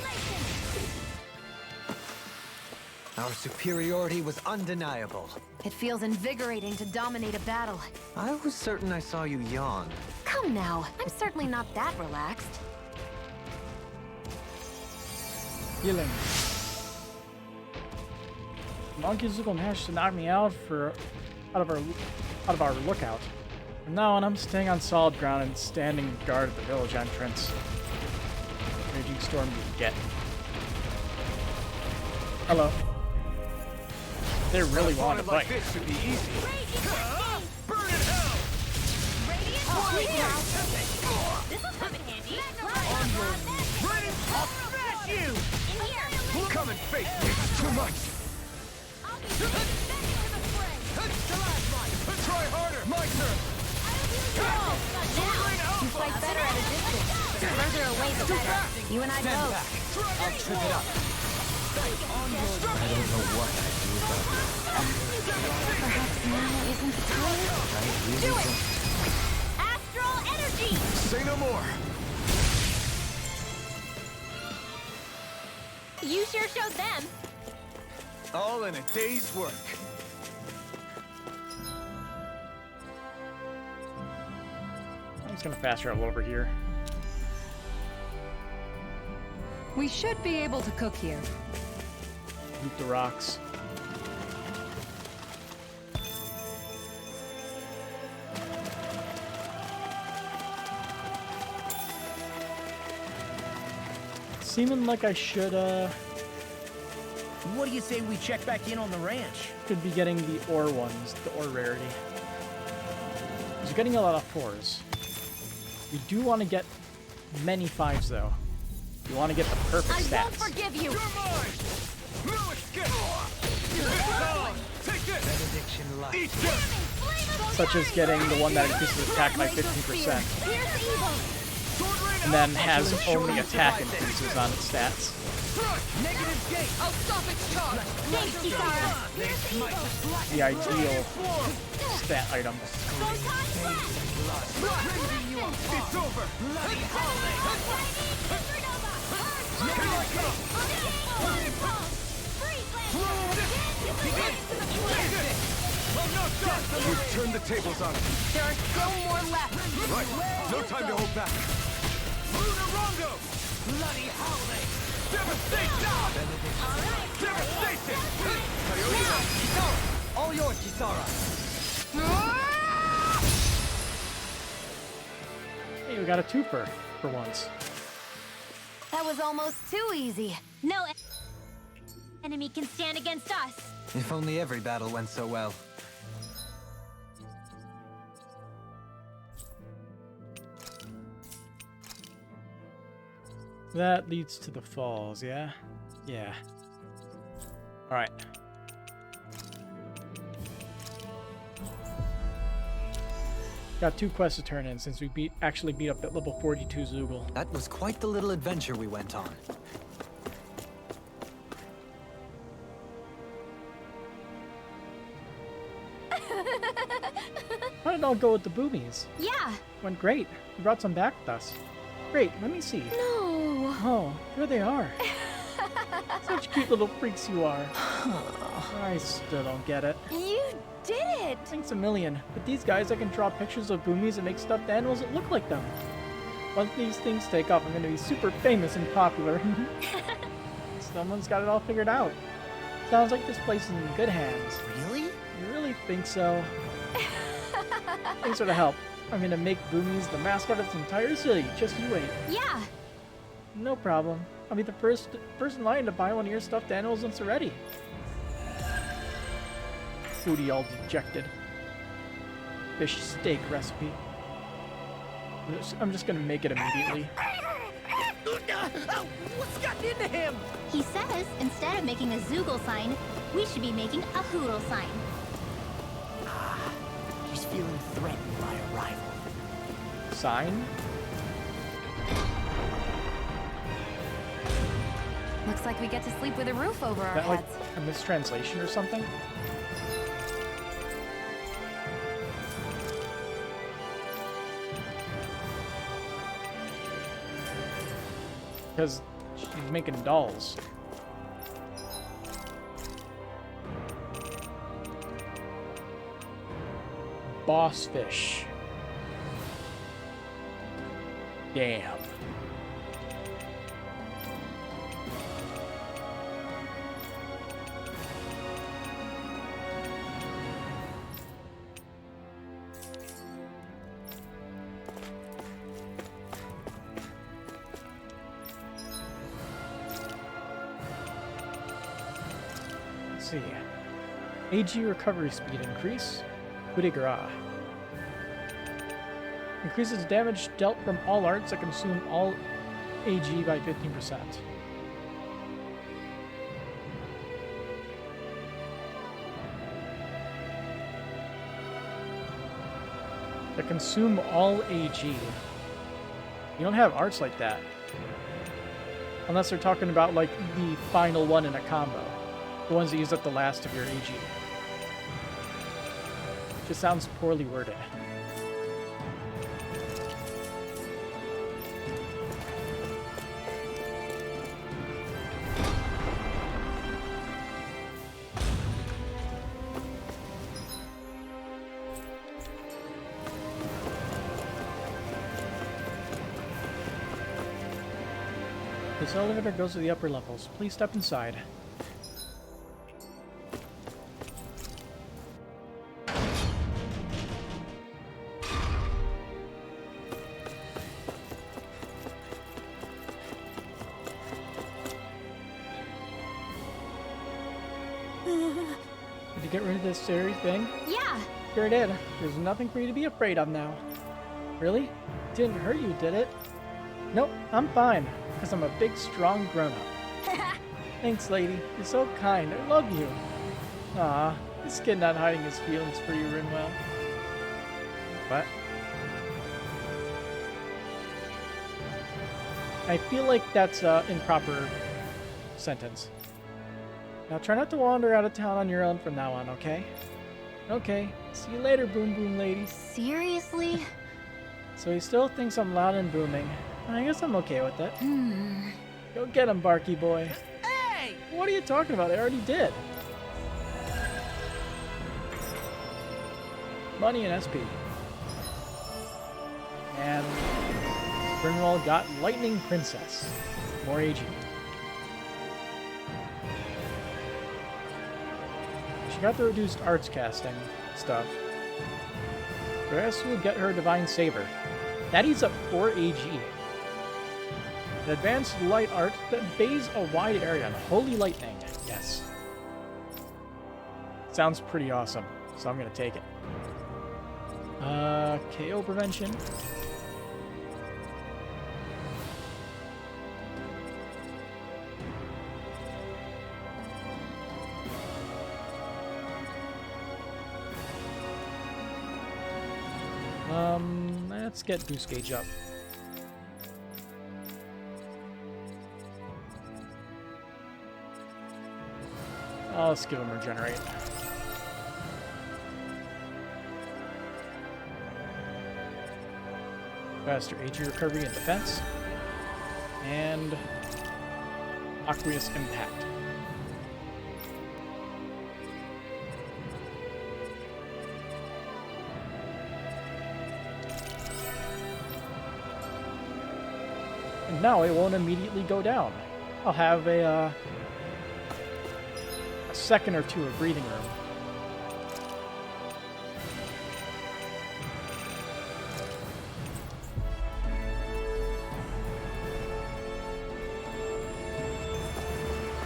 Our superiority was undeniable. It feels invigorating to dominate a battle. I was certain I saw you yawn. Come now, I'm certainly not that relaxed. Healing. Monkey Zuko managed to knock me out out of our lookout. From now on, I'm staying on solid ground and standing guard at the village entrance. Raging storm you get. Hello. They really want to like fight. this should be easy. Burn in hell! This will come in handy. On your ready, I'll smash you! Come and face me. Too much. Try harder. My turn. You fight better at a distance. The further away, the better. You and I both. I'll trip it up. I don't know what I'd do about this. Perhaps now isn't the time? Do it! Astral energy! Say no more. You sure showed them. All in a day's work. I'm just gonna fast travel over here. We should be able to cook here. Loot the rocks. Seeming like I should What do you say we check back in on the ranch? be getting the ore ones, the ore rarity. Because you're getting a lot of 4s. You do want to get many 5s though. You want to get the perfect I stats. won't forgive you! You're mine. No escape. Take this. Benediction light. Eat this. Such as getting the one that increases attack by 15%. And then has only attack increases on its stats. Negative gate. I'll stop its charge! Thanks, Kisara. The ideal stat item. It's over. I'm not done. You've turned the tables on us. There are still more left. Right. No time to hold back. Lunarongo. Bloody howling. Devastation. Devastation. All yours, Kisara. Hey, we got a 2-fer for once. That was almost too easy. No enemy can stand against us. If only every battle went so well. That leads to the falls, yeah? Yeah. Alright. Got 2 quests to turn in since we actually beat up that level 42 Zoogle. That was quite the little adventure we went on. How did it all go with the boomies? Yeah. Went great. We brought some back with us. Great, let me see. No. Oh, here they are. Such cute little freaks you are. I still don't get it. You did it! Thanks a million. But these guys, I can draw pictures of boomies and make stuffed animals that look like them. Once these things take off, I'm gonna be super famous and popular. Someone's got it all figured out. Sounds like this place is in good hands. Really? You really think so? Thanks for the help. I'm gonna make boomies the mascot of this entire city. Just you wait. Yeah. No problem. I'll be the first in line to buy one of your stuffed animals once they're ready. Foodie all dejected. Fish steak recipe. I'm just gonna make it immediately. What's gotten into him? He says instead of making a Zoogle sign, we should be making a Hoodle sign. He's feeling threatened by a rival. Sign? Looks like we get to sleep with a roof over our That like heads. a mistranslation or something? Because she's making dolls. Boss fish. Damn. Let's see. AG recovery speed increase. Coup de grace. Increases damage dealt from all arts that consume all AG by 15%. That consume all AG. You don't have arts like that. Unless they're talking about, like, the final one in a combo. The ones that use up the last of your AG. Just sounds poorly worded. This elevator goes to the upper levels. Please step inside. Did you get rid of this scary thing? Yeah. Sure did. There's nothing for you to be afraid of now. Really? Didn't hurt you, did it? Nope, I'm fine. Because I'm a big, strong grown-up. Thanks, lady. You're so kind. I love you. Aw, this kid not hiding his feelings for you, Rinwell. What? I feel like that's an improper sentence. Now try not to wander out of town on your own from now on, okay? Okay. See you later, Boom Boom Lady. Seriously? So he still thinks I'm loud and booming. I guess I'm okay with it. Go get him, Barky boy. Hey! What are you talking about? I already did. Money and SP. And Grinwall got Lightning Princess. More AG. She got the reduced arts casting stuff. The rest will get her Divine Saber. That eats up 4 AG. An advanced light art that bathes a wide area on Holy Lightning. Yes. Sounds pretty awesome, so I'm gonna take it. KO prevention. Let's get boost gauge up. Let's give him regenerate. Faster AG recovery and defense. And Aqueous Impact. And now it won't immediately go down. I'll have a second or two of breathing room.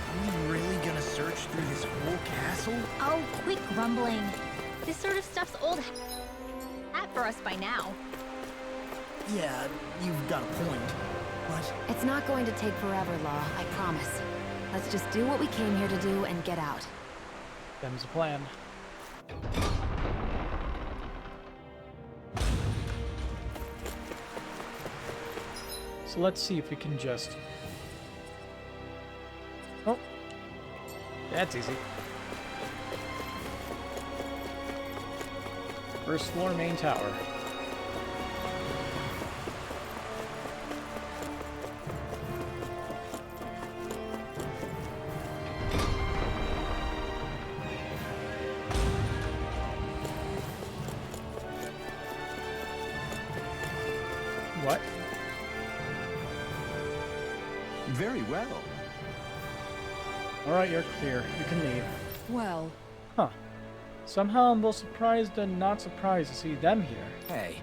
Are we really gonna search through this whole castle? Oh, quit grumbling. This sort of stuff's old hat for us by now. Yeah, you've got a point. But It's not going to take forever, Law, I promise. Let's just do what we came here to do and get out. Them's the plan. So let's see if we can just... Oh. That's easy. First floor main tower. What? Very well. Alright, you're clear. You can leave. Well, Huh. Somehow I'm both surprised and not surprised to see them here. Hey,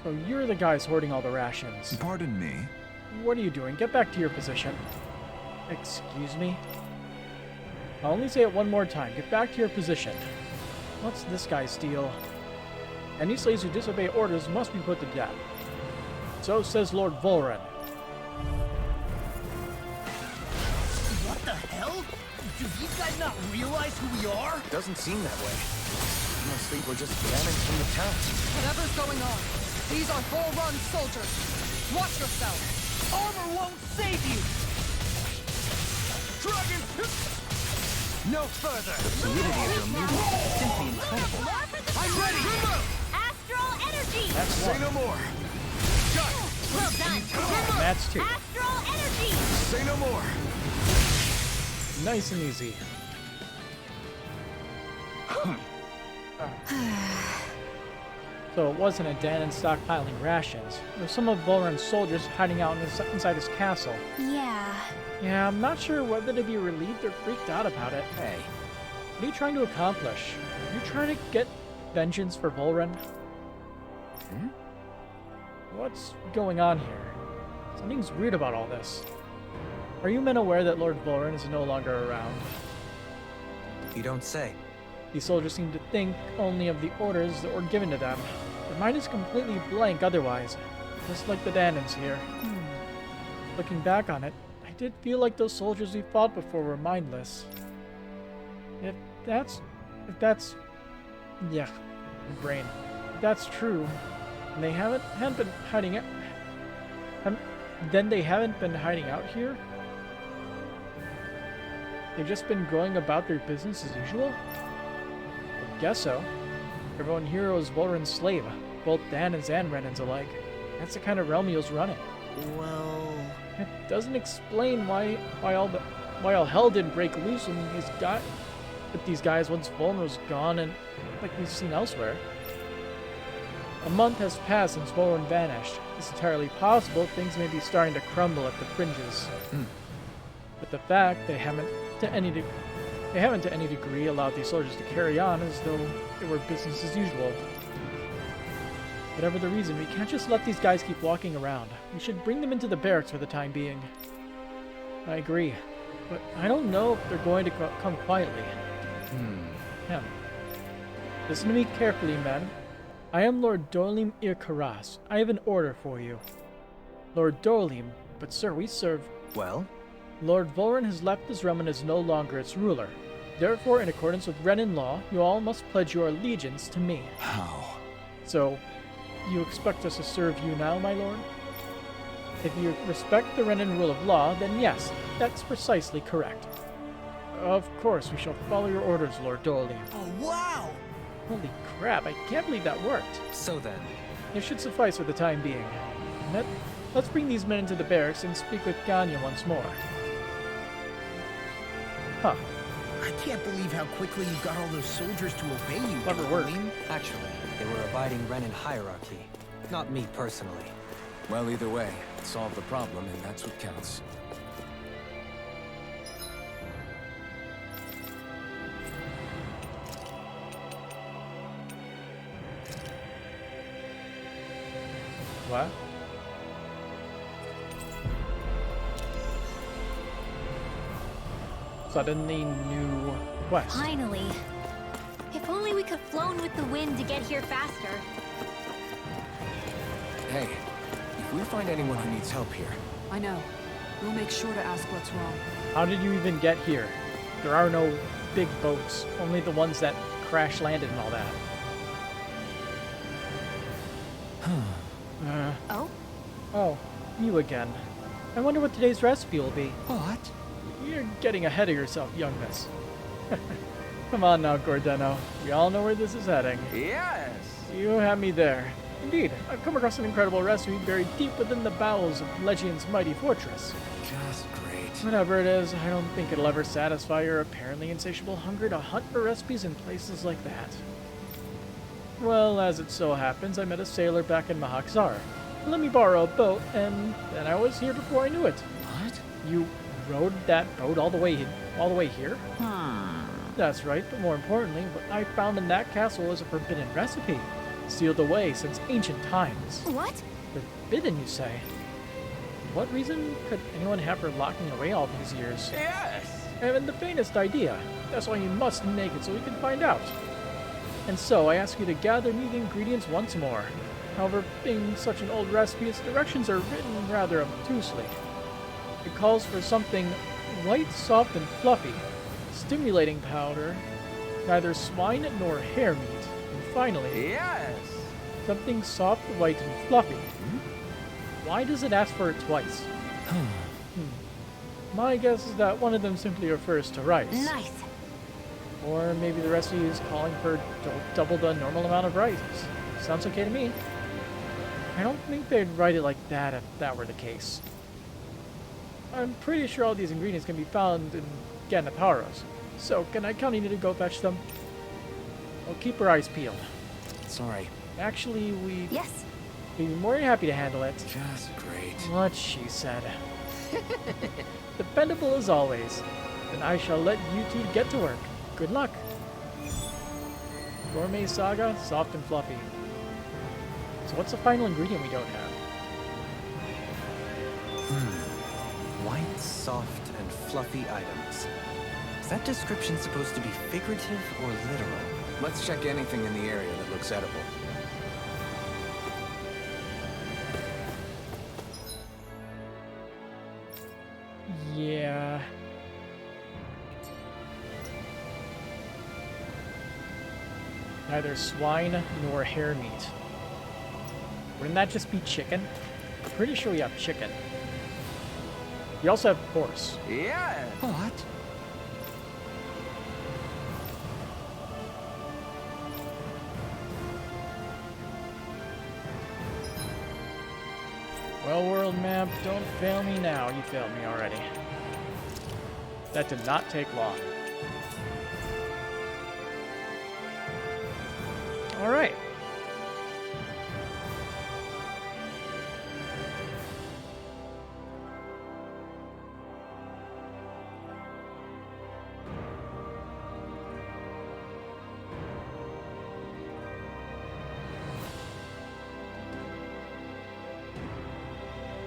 So you're the guys hoarding all the rations. Pardon me? What are you doing? Get back to your position. Excuse me? I'll only say it one more time. Get back to your position. What's this guy's deal? Any slaves who disobey orders must be put to death. So says Lord Volren. What the hell? Do these guys not realize who we are? Doesn't seem that way. Mostly we're just banished from the town. Whatever's going on, these are Volron soldiers. Watch yourself. Armor won't save you! Dragon! No further! the fluidity of your movement is simply incredible. I'm ready! Astral energy! That's Say one. no more! Got it! Well done! That's two. Astral energy! Say no more! Nice and easy. So it wasn't a Dahnan stockpiling rations. It was some of Volren's soldiers hiding out inside his castle. Yeah. Yeah, I'm not sure whether to be relieved or freaked out about it. Hey, What are you trying to accomplish? Are you trying to get vengeance for Volren? What's going on here? Something's weird about all this. Are you men aware that Lord Volren is no longer around? you don't say. These soldiers seem to think only of the orders that were given to them. Their mind is completely blank otherwise, just like the Dahnans here. Looking back on it, I did feel like those soldiers we fought before were mindless. If that's... Yeah, brain. If that's true, and they haven't been hiding it... Then they haven't been hiding out here? They've just been going about their business as usual? I guess so. Everyone here is Volren's slave, both Dahnans and Renans alike. That's the kind of realm he was running. Well... It doesn't explain why all hell didn't break loose when these guys once Volren was gone and like we've seen elsewhere. A month has passed since Volren vanished. It's entirely possible things may be starting to crumble at the fringes. But the fact they haven't to any degree allowed these soldiers to carry on as though it were business as usual. Whatever the reason, we can't just let these guys keep walking around. We should bring them into the barracks for the time being. I agree, but I don't know if they're going to come quietly. Listen to me carefully, men. I am Lord Dorlim Irkaras. I have an order for you. Lord Dorlim, but sir, we serve... Well, Lord Volren has left this realm and is no longer its ruler. Therefore, in accordance with Renan law, you all must pledge your allegiance to me. How? So, you expect us to serve you now, my lord? If you respect the Renan rule of law, then yes, that's precisely correct. Of course, we shall follow your orders, Lord Dorlim. Oh, wow! Holy crap, I can't believe that worked. so then, It should suffice for the time being. Let's bring these men into the barracks and speak with Ganya once more. Huh. I can't believe how quickly you got all those soldiers to obey you, Clever work. Dorlim. actually, they were abiding Renan hierarchy, not me personally. Well, either way, it solved the problem, and that's what counts. What? Suddenly new quest. Finally. If only we could have flown with the wind to get here faster. Hey, if we find anyone who needs help here, I know. We'll make sure to ask what's wrong. How did you even get here? There are no big boats, only the ones that crash landed and all that. Oh? Oh, you again. I wonder what today's recipe will be. What? You're getting ahead of yourself, young miss. Come on now, Gordeno. We all know where this is heading. Yes! You have me there. Indeed, I've come across an incredible recipe buried deep within the bowels of Legion's mighty fortress. just great. Whatever it is, I don't think it'll ever satisfy your apparently insatiable hunger to hunt for recipes in places like that. Well, as it so happens, I met a sailor back in Mahakzar. let me borrow a boat, and then I was here before I knew it. What? You rode that boat all the way here? That's right, but more importantly, what I found in that castle is a forbidden recipe, sealed away since ancient times. What? Forbidden, you say? What reason could anyone have for locking away all these years? Yes! I haven't the faintest idea. That's why you must make it so we can find out. And so I ask you to gather me the ingredients once more. However, being such an old recipe, its directions are written rather obtusely. It calls for something white, soft, and fluffy, stimulating powder, neither swine nor hare meat, and finally, Yes! something soft, white, and fluffy. Why does it ask for it twice? My guess is that one of them simply refers to rice. Nice. Or maybe the recipe is calling for double the normal amount of rice. Sounds okay to me. I don't think they'd write it like that if that were the case. I'm pretty sure all these ingredients can be found in Ganaparos. So, can I count on you to go fetch them? Well, keep her eyes peeled. Sorry. Actually, we'd Yes. be more than happy to handle it. Just great. What she said. Dependable as always. Then I shall let you two get to work. Good luck. Gourmet Saga, soft and fluffy. So what's the final ingredient we don't have? White, soft, and fluffy items. Is that description supposed to be figurative or literal? Let's check anything in the area that looks edible. Yeah. Neither swine nor hare meat. Wouldn't that just be chicken? I'm pretty sure we have chicken. We also have horse. Yes! What? Well, world map, don't fail me now. You failed me already. That did not take long. All right.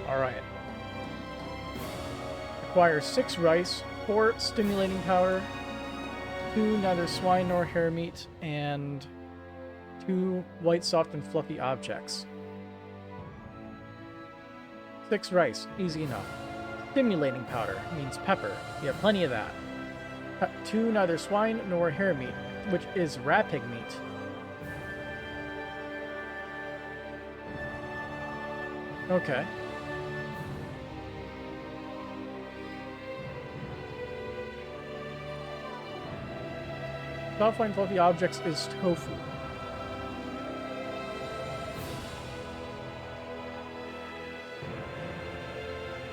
Alright. Acquire 6 rice, 4 stimulating powder, 2 neither swine nor hare meat, and 2 white, soft, and fluffy objects. 6 rice, easy enough. Stimulating powder means pepper. You have plenty of that. 2 neither swine nor hare meat, which is rat pig meat. Okay. Soft, fine, fluffy objects is tofu.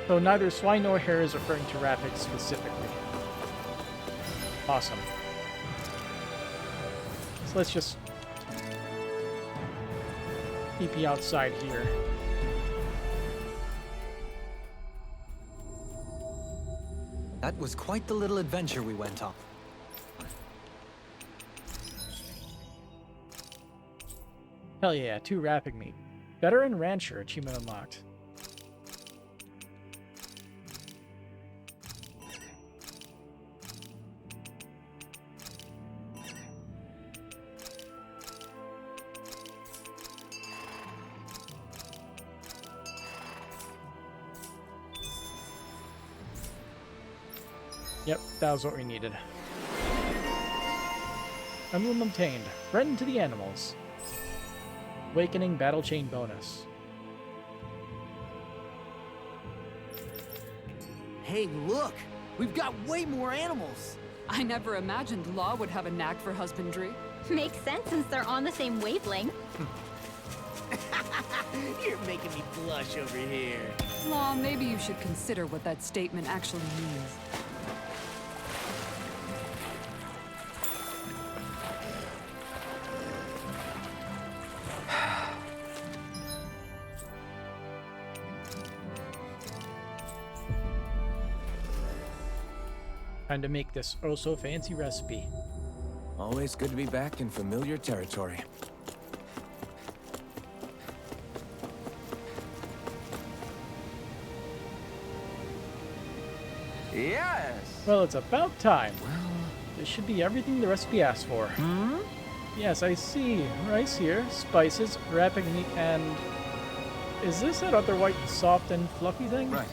So neither swine nor hare is referring to rat pigs specifically. Awesome. So let's just keep you outside here. That was quite the little adventure we went on. Hell yeah, 2 rat pig meat. Veteran Rancher achievement unlocked. Yep, that was what we needed. Emblem obtained. Friend to the animals. Awakening Battle Chain bonus. Hey, look! We've got way more animals! I never imagined Law would have a knack for husbandry. Makes sense since they're on the same wavelength. You're making me blush over here. Law, maybe you should consider what that statement actually means. Time to make this oh so fancy recipe. Always good to be back in familiar territory. Yes! Well, it's about time. This should be everything the recipe asks for. Yes, I see. Rice here, spices, wrapping meat, and... Is this that other white, soft, and fluffy thing? Right.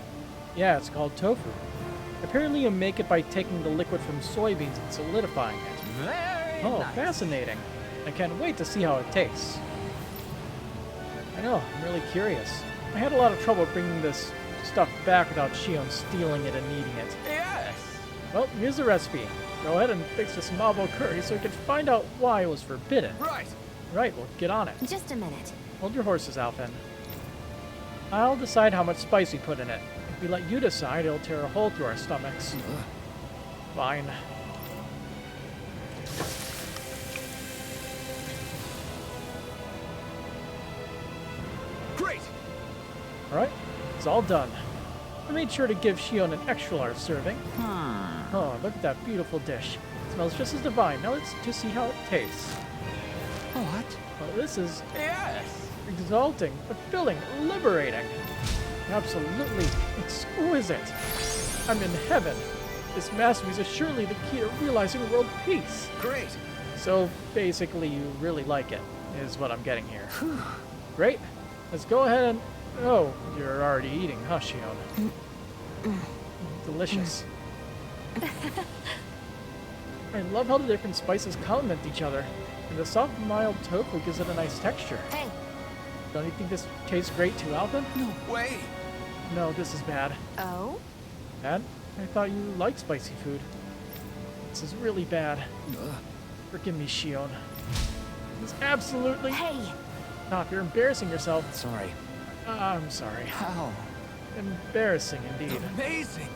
Yeah, it's called tofu. Apparently you make it by taking the liquid from soybeans and solidifying it. Very Oh, nice. fascinating. I can't wait to see how it tastes. I know, I'm really curious. I had a lot of trouble bringing this stuff back without Shion stealing it and eating it. Yes! Well, here's the recipe. Go ahead and fix this mabo curry so we can find out why it was forbidden. Right! Right, well, get on it. Just a minute. Hold your horses, Alphen. I'll decide how much spice we put in it. If we let you decide, it'll tear a hole through our stomachs. Fine. Great! Alright, it's all done. I made sure to give Shion an extra large serving. Oh, look at that beautiful dish. It smells just as divine. Now let's just see how it tastes. What? Well, this is Yes! exalting, fulfilling, liberating. Absolutely exquisite. I'm in heaven. This masterpiece is surely the key to realizing world peace. Great! So basically, you really like it, is what I'm getting here. Great. Let's go ahead and... Oh, you're already eating, huh, Shion? Delicious. I love how the different spices complement each other, and the soft, mild tofu gives it a nice texture. Hey, Don't you think this tastes great too, Alphen? No way! No, this is bad. oh? Bad? I thought you liked spicy food. This is really bad. Forgive me, Shion. This is absolutely... Hey! Stop, you're embarrassing yourself. Sorry. I'm sorry. How? Embarrassing indeed. Amazing!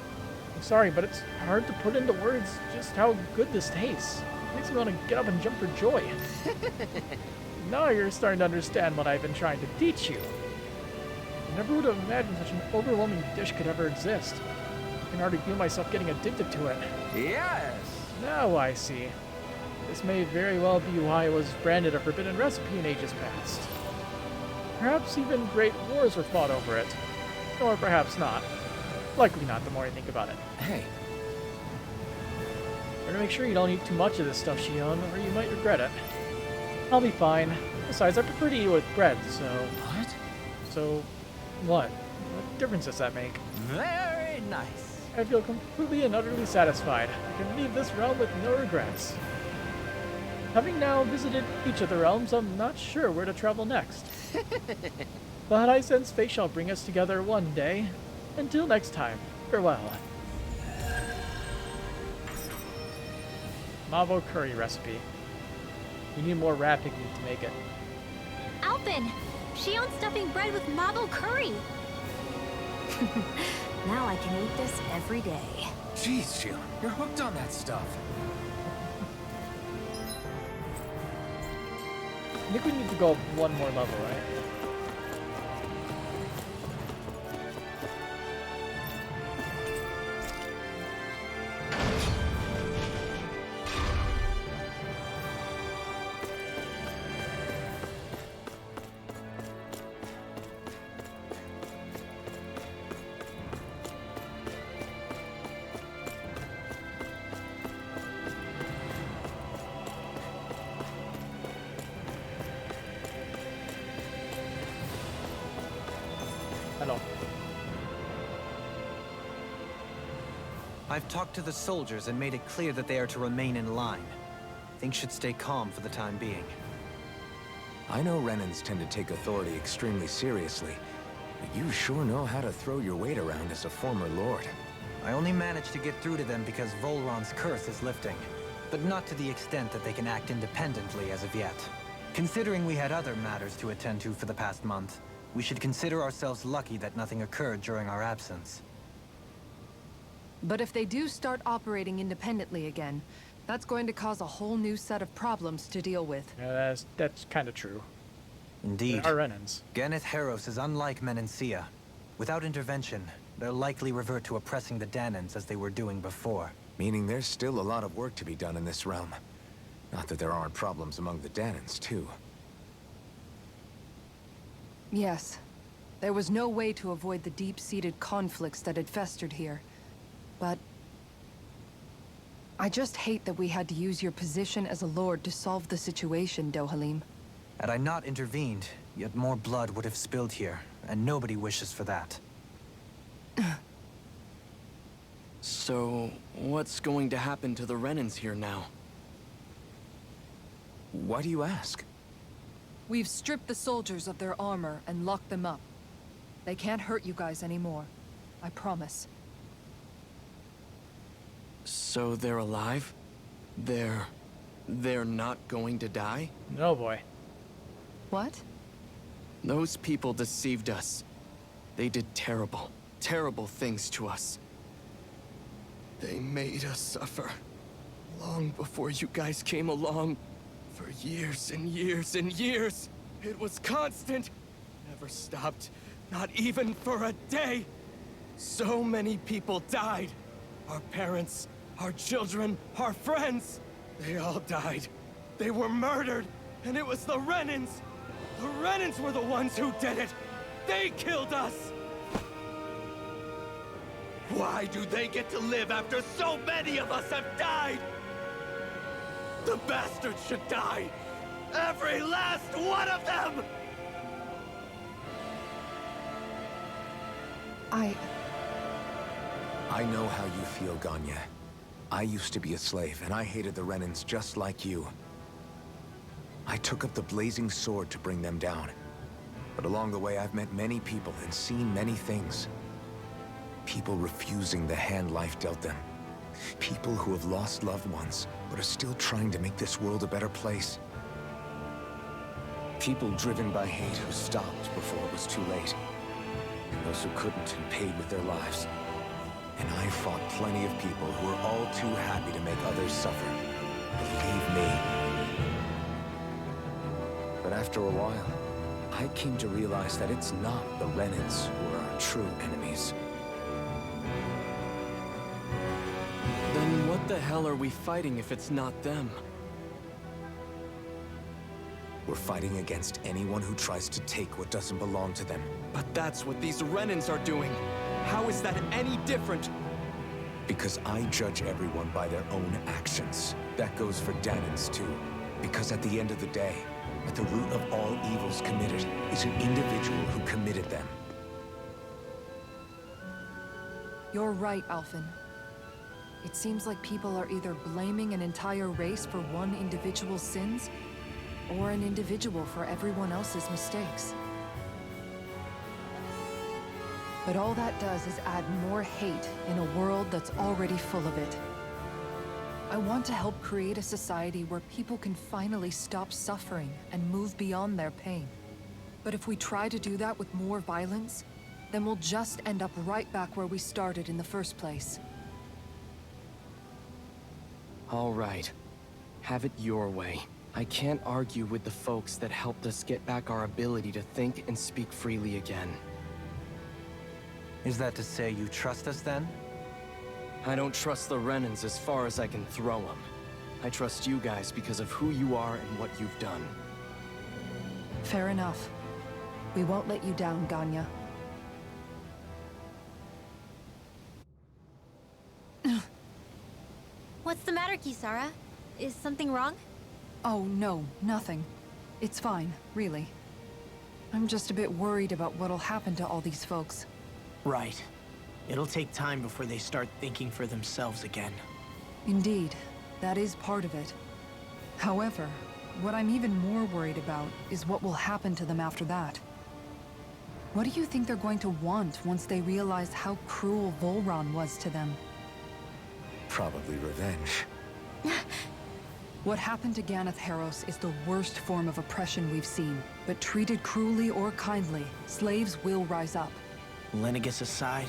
I'm sorry, but it's hard to put into words just how good this tastes. It makes me want to get up and jump for joy. Now you're starting to understand what I've been trying to teach you. I never would have imagined such an overwhelming dish could ever exist. I can already feel myself getting addicted to it. Yes! Now I see. This may very well be why it was branded a forbidden recipe in ages past. Perhaps even great wars were fought over it. Or perhaps not. Likely not, the more I think about it. Hey, Better make sure you don't eat too much of this stuff, Shion, or you might regret it. I'll be fine. Besides, I prefer to eat it with bread, so... what? So, what? What difference does that make? Very nice! I feel completely and utterly satisfied. I can leave this realm with no regrets. Having now visited each of the realms, I'm not sure where to travel next. But I sense fate shall bring us together one day. Until next time, farewell. Mavo curry recipe. We need more wrapping meat to make it. Alphen! Shion's stuffing bread with mabo curry! Now I can eat this every day. Jeez, Shion, you're hooked on that stuff. I think we need to go up one more level, right? Hello. I've talked to the soldiers and made it clear that they are to remain in line. Things should stay calm for the time being. I know Renans tend to take authority extremely seriously, but you sure know how to throw your weight around as a former lord. I only managed to get through to them because Volron's curse is lifting, but not to the extent that they can act independently as of yet. Considering we had other matters to attend to for the past month, we should consider ourselves lucky that nothing occurred during our absence. But if they do start operating independently again, that's going to cause a whole new set of problems to deal with. Yeah, that's kind of true. Indeed. They are Renans. Geneth Heros is unlike Menencia. Without intervention, they'll likely revert to oppressing the Dahnans as they were doing before. Meaning there's still a lot of work to be done in this realm. Not that there aren't problems among the Dahnans, too. Yes. There was no way to avoid the deep-seated conflicts that had festered here. But I just hate that we had to use your position as a lord to solve the situation, Dohalim. Had I not intervened, yet more blood would have spilled here, and nobody wishes for that. So, what's going to happen to the Renans here now? Why do you ask? We've stripped the soldiers of their armor and locked them up. They can't hurt you guys anymore. I promise. So they're alive? They're not going to die? No, boy. What? Those people deceived us. They did terrible, terrible things to us. They made us suffer. Long before you guys came along. For years and years and years. It was constant. Never stopped. Not even for a day. So many people died. Our parents, our children, our friends. They all died. They were murdered. And it was the Renans. The Renans were the ones who did it. They killed us. Why do they get to live after so many of us have died? The bastards should die! Every last one of them! I know how you feel, Ganya. I used to be a slave, and I hated the Renans just like you. I took up the blazing sword to bring them down. But along the way, I've met many people and seen many things. People refusing the hand life dealt them. People who have lost loved ones, but are still trying to make this world a better place. People driven by hate who stopped before it was too late. And those who couldn't and paid with their lives. And I fought plenty of people who were all too happy to make others suffer. Believe me. But after a while, I came to realize that it's not the Renans who are our true enemies. Then what the hell are we fighting if it's not them? We're fighting against anyone who tries to take what doesn't belong to them. But that's what these Renans are doing. How is that any different? Because I judge everyone by their own actions. That goes for Dahnans too. Because at the end of the day, at the root of all evils committed is an individual who committed them. You're right, Alphen. It seems like people are either blaming an entire race for one individual's sins, or an individual for everyone else's mistakes. But all that does is add more hate in a world that's already full of it. I want to help create a society where people can finally stop suffering and move beyond their pain. But if we try to do that with more violence, then we'll just end up right back where we started in the first place. All right. Have it your way. I can't argue with the folks that helped us get back our ability to think and speak freely again. Is that to say you trust us then? I don't trust the Renans as far as I can throw them. I trust you guys because of who you are and what you've done. Fair enough. We won't let you down, Ganya. What's the matter, Kisara? Is something wrong? Oh, no, nothing. It's fine, really. I'm just a bit worried about what'll happen to all these folks. Right. It'll take time before they start thinking for themselves again. Indeed, that is part of it. However, what I'm even more worried about is what will happen to them after that. What do you think they're going to want once they realize how cruel Volron was to them? Probably revenge. What happened to Ganeth Haros is the worst form of oppression we've seen, but treated cruelly or kindly, slaves will rise up. Lenegis aside,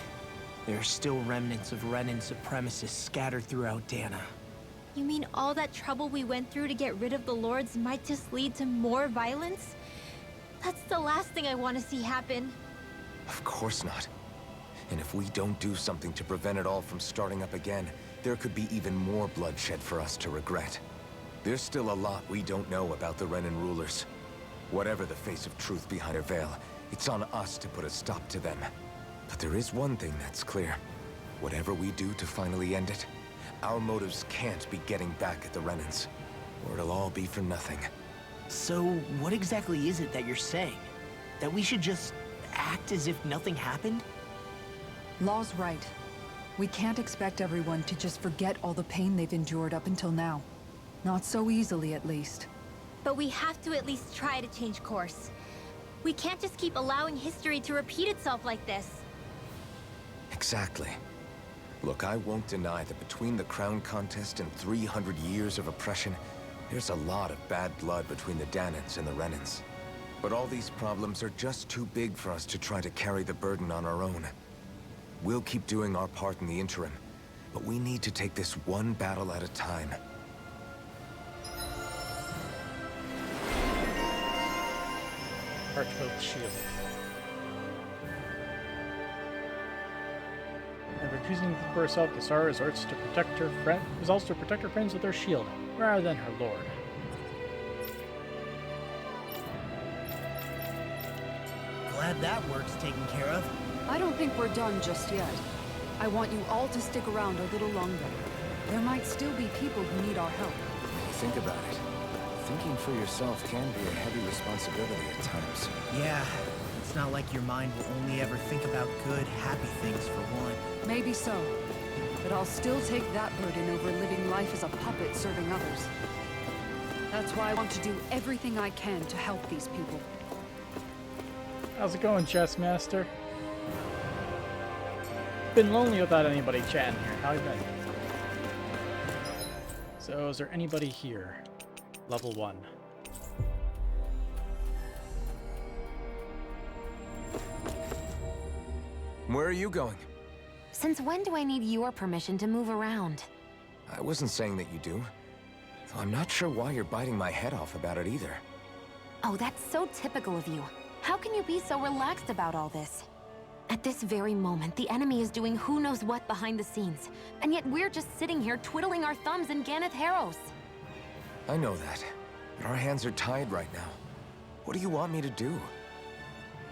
there are still remnants of Renan supremacists scattered throughout Dahna. You mean all that trouble we went through to get rid of the Lords might just lead to more violence? That's the last thing I want to see happen. Of course not. And if we don't do something to prevent it all from starting up again, there could be even more bloodshed for us to regret. There's still a lot we don't know about the Renan rulers. Whatever the face of truth behind their veil, it's on us to put a stop to them. But there is one thing that's clear. Whatever we do to finally end it, our motives can't be getting back at the Renans, or it'll all be for nothing. So, what exactly is it that you're saying? That we should just act as if nothing happened? Law's right. We can't expect everyone to just forget all the pain they've endured up until now. Not so easily, at least. But we have to at least try to change course. We can't just keep allowing history to repeat itself like this. Exactly. Look, I won't deny that between the crown contest and 300 years of oppression, there's a lot of bad blood between the Dahnans and the Renans. But all these problems are just too big for us to try to carry the burden on our own. We'll keep doing our part in the interim, but we need to take this one battle at a time. Archville's shield. And refusing for herself, Kisara resorts to protect her friend, resolves to protect her friends with her shield, rather than her lord. Glad that work's taken care of. I don't think we're done just yet. I want you all to stick around a little longer. There might still be people who need our help. Think about it. Thinking for yourself can be a heavy responsibility at times. Yeah, it's not like your mind will only ever think about good, happy things for one. Maybe so. But I'll still take that burden over living life as a puppet serving others. That's why I want to do everything I can to help these people. How's it going, Chess Master? Been lonely without anybody chatting here. How you been? So, is there anybody here? Level 1. Where are you going? Since when do I need your permission to move around? I wasn't saying that you do. Though I'm not sure why you're biting my head off about it either. Oh, that's so typical of you. How can you be so relaxed about all this? At this very moment, the enemy is doing who knows what behind the scenes, and yet we're just sitting here twiddling our thumbs in Ganeth Harros. I know that, but our hands are tied right now. What do you want me to do?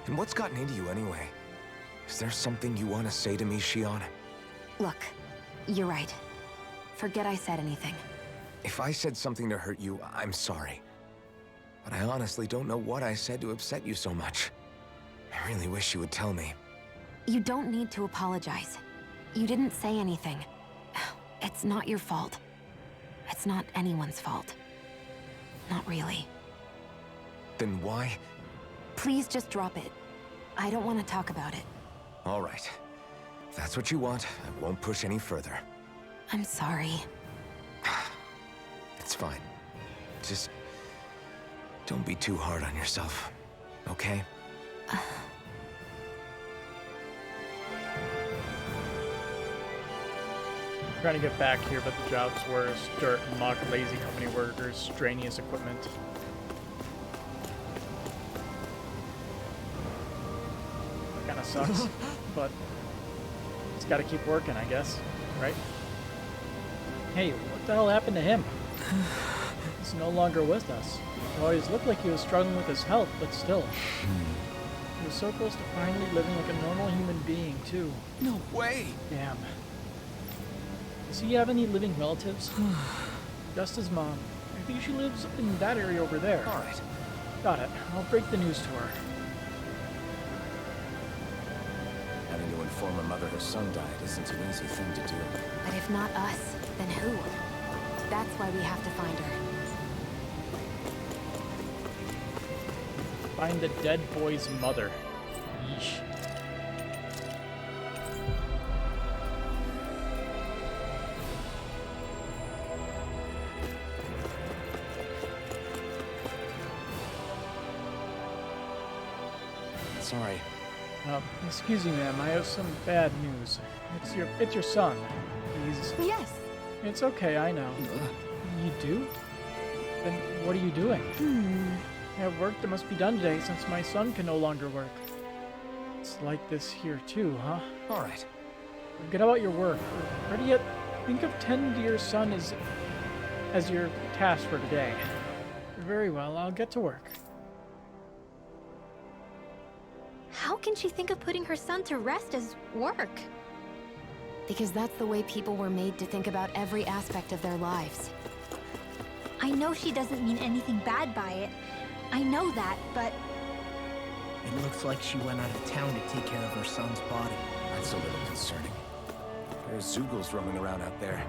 And what's gotten into you anyway? Is there something you want to say to me, Shion? Look, you're right. Forget I said anything. If I said something to hurt you, I'm sorry. But I honestly don't know what I said to upset you so much. I really wish you would tell me. You don't need to apologize. You didn't say anything. It's not your fault. It's not anyone's fault. Not really. Then why? Please just drop it. I don't want to talk about it. All right. If that's what you want, I won't push any further. I'm sorry. It's fine. Just don't be too hard on yourself, okay? Trying to get back here, but the job's worse. Dirt, muck, lazy company workers, strenuous equipment. Kinda sucks, but it's gotta keep working, I guess, right? Hey, what the hell happened to him? He's no longer with us. It always looked like he was struggling with his health, but still. He was so close to finally living like a normal human being, too. No way! Damn. Does he have any living relatives? Just his mom. I think she lives in that area over there. Alright. Got it. I'll break the news to her. Having to inform a mother her son died isn't an easy thing to do. But if not us, then who? That's why we have to find her. Find the dead boy's mother. Yeesh. Sorry. Excuse me, ma'am. I have some bad news. It's your son. He's... Yes. It's okay, I know. You do? Then what are you doing? I have work that must be done today since my son can no longer work. It's like this here too, huh? Alright. Forget about your work. Ready yet? Think of tending to your son as your task for today. Very well, I'll get to work. How can she think of putting her son to rest as work? Because that's the way people were made to think about every aspect of their lives. I know she doesn't mean anything bad by it. I know that, but... It looks like she went out of town to take care of her son's body. That's a little concerning. There's Zoogles roaming around out there.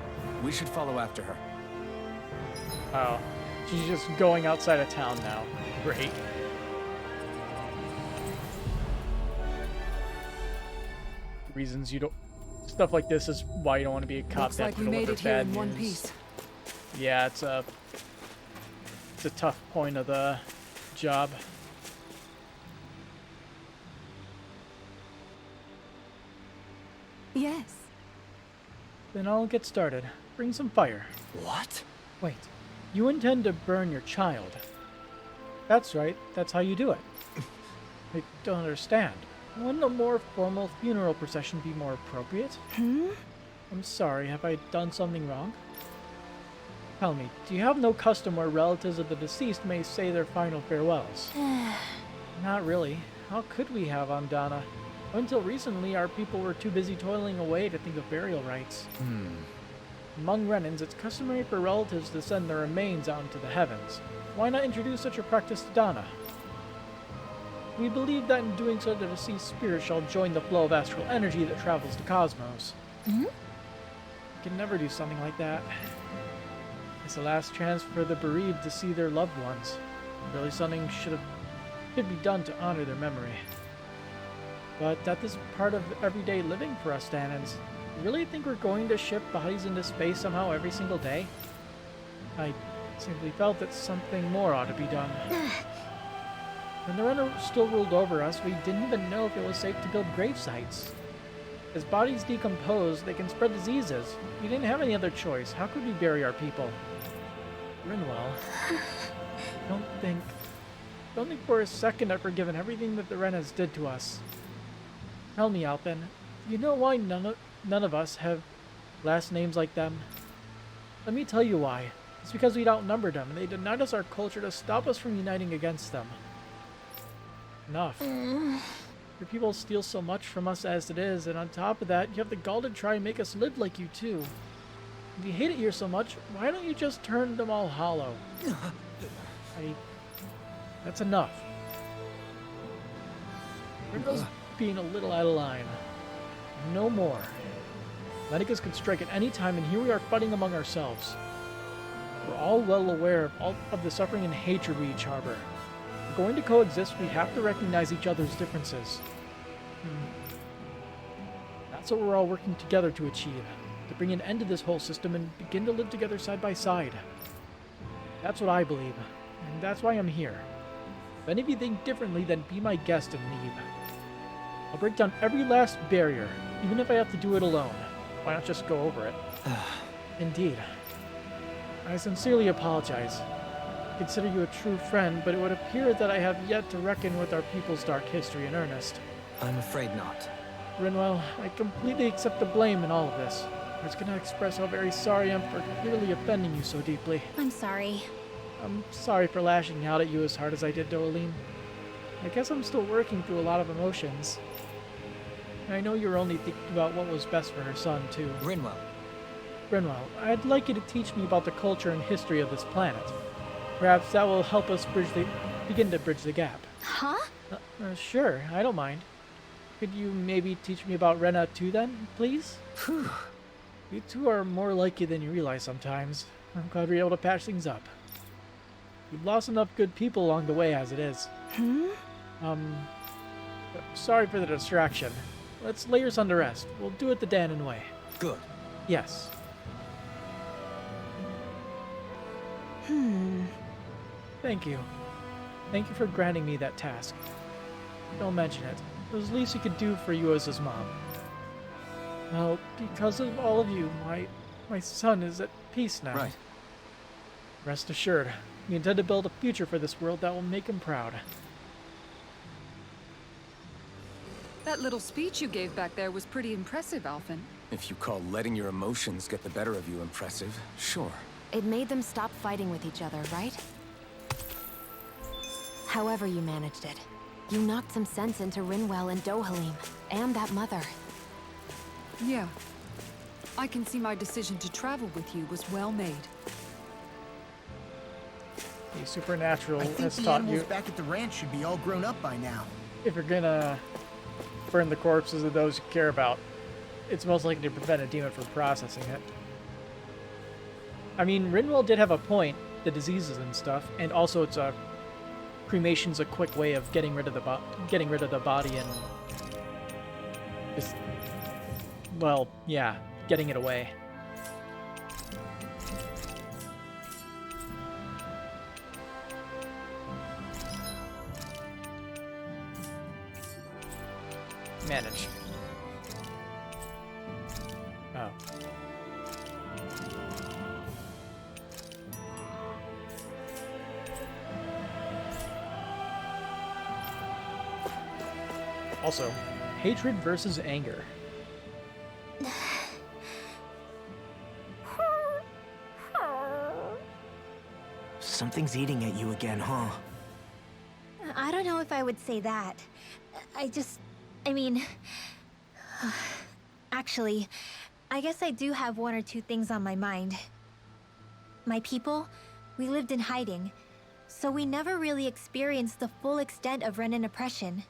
We should follow after her. Oh, she's just going outside of town now. Great. Reasons you don't... Stuff like this is why you don't want to be a cop. Looks like we made it here in one piece. Yeah, it's a tough point of the job. Yes. Then I'll get started. Bring some fire. What? Wait, you intend to burn your child? That's right, that's how you do it. I don't understand. Wouldn't a more formal funeral procession be more appropriate? I'm sorry, have I done something wrong? Tell me, do you have no custom where relatives of the deceased may say their final farewells? Not really. How could we have on Dahna? Until recently, our people were too busy toiling away to think of burial rites. Among Renans, it's customary for relatives to send their remains out into the heavens. Why not introduce such a practice to Dahna? We believe that in doing so, the deceased spirit shall join the flow of astral energy that travels the cosmos. We can never do something like that. It's the last chance for the bereaved to see their loved ones. Really, something should be done to honor their memory. But that is part of everyday living for us Dahnans. You really think we're going to ship bodies into space somehow every single day? I simply felt that something more ought to be done. When the Renner still ruled over us, we didn't even know if it was safe to build grave sites. As bodies decompose, they can spread diseases. We didn't have any other choice. How could we bury our people? Rinwell, don't think for a second I've forgiven everything that the Rennas did to us. Tell me, Alpin, you know why none of us have last names like them? Let me tell you why. It's because we'd outnumbered them, and they denied us our culture to stop us from uniting against them. Enough. Your people steal so much from us as it is, and on top of that, you have the gall to try and make us live like you too. If you hate it here so much, why don't you just turn them all hollow? That's enough. Ringo's being a little out of line. No more. Lenicus can strike at any time, and here we are fighting among ourselves. We're all well aware of all of the suffering and hatred we each harbor. If we're going to coexist, we have to recognize each other's differences. That's what we're all working together to achieve. To bring an end to this whole system and begin to live together side by side. That's what I believe, and that's why I'm here. If any of you think differently, then be my guest and leave. I'll break down every last barrier, even if I have to do it alone. Why not just go over it? Indeed. I sincerely apologize. I consider you a true friend, but it would appear that I have yet to reckon with our people's dark history in earnest. I'm afraid not. Rinwell, I completely accept the blame in all of this. I was gonna express how very sorry I am for clearly offending you so deeply. I'm sorry. I'm sorry for lashing out at you as hard as I did, Dohalim. I guess I'm still working through a lot of emotions. And I know you're only thinking about what was best for her son, too. Rinwell. Rinwell, I'd like you to teach me about the culture and history of this planet. Perhaps that will help us begin to bridge the gap. Huh? Sure, I don't mind. Could you maybe teach me about Rena too then, please? Phew. You two are more like you than you realize sometimes. I'm glad we're able to patch things up. We've lost enough good people along the way as it is. Sorry for the distraction. Let's lay your son to rest. We'll do it the Dahnan way. Good. Yes. Thank you. Thank you for granting me that task. Don't mention it. It was the least he could do for you as his mom. Well, because of all of you, my son is at peace now. Right. Rest assured, we intend to build a future for this world that will make him proud. That little speech you gave back there was pretty impressive, Alphin. If you call letting your emotions get the better of you impressive, sure. It made them stop fighting with each other, right? However you managed it, you knocked some sense into Rinwell and Dohalim, and that mother. Yeah. I can see my decision to travel with you was well made. The supernatural I think has the taught animals you back at the ranch should be all grown up by now. if you're gonna burn the corpses of those you care about, it's most likely to prevent a demon from processing it. I mean, Rinwell did have a point, the diseases and stuff, and also cremation's a quick way of getting rid of the body and just, well, yeah, getting it away. Manage. Oh. Also, hatred versus anger. Something's eating at you again, huh? I don't know if I would say that. I mean... Actually, I guess I do have one or two things on my mind. My people, we lived in hiding, so we never really experienced the full extent of Renan oppression.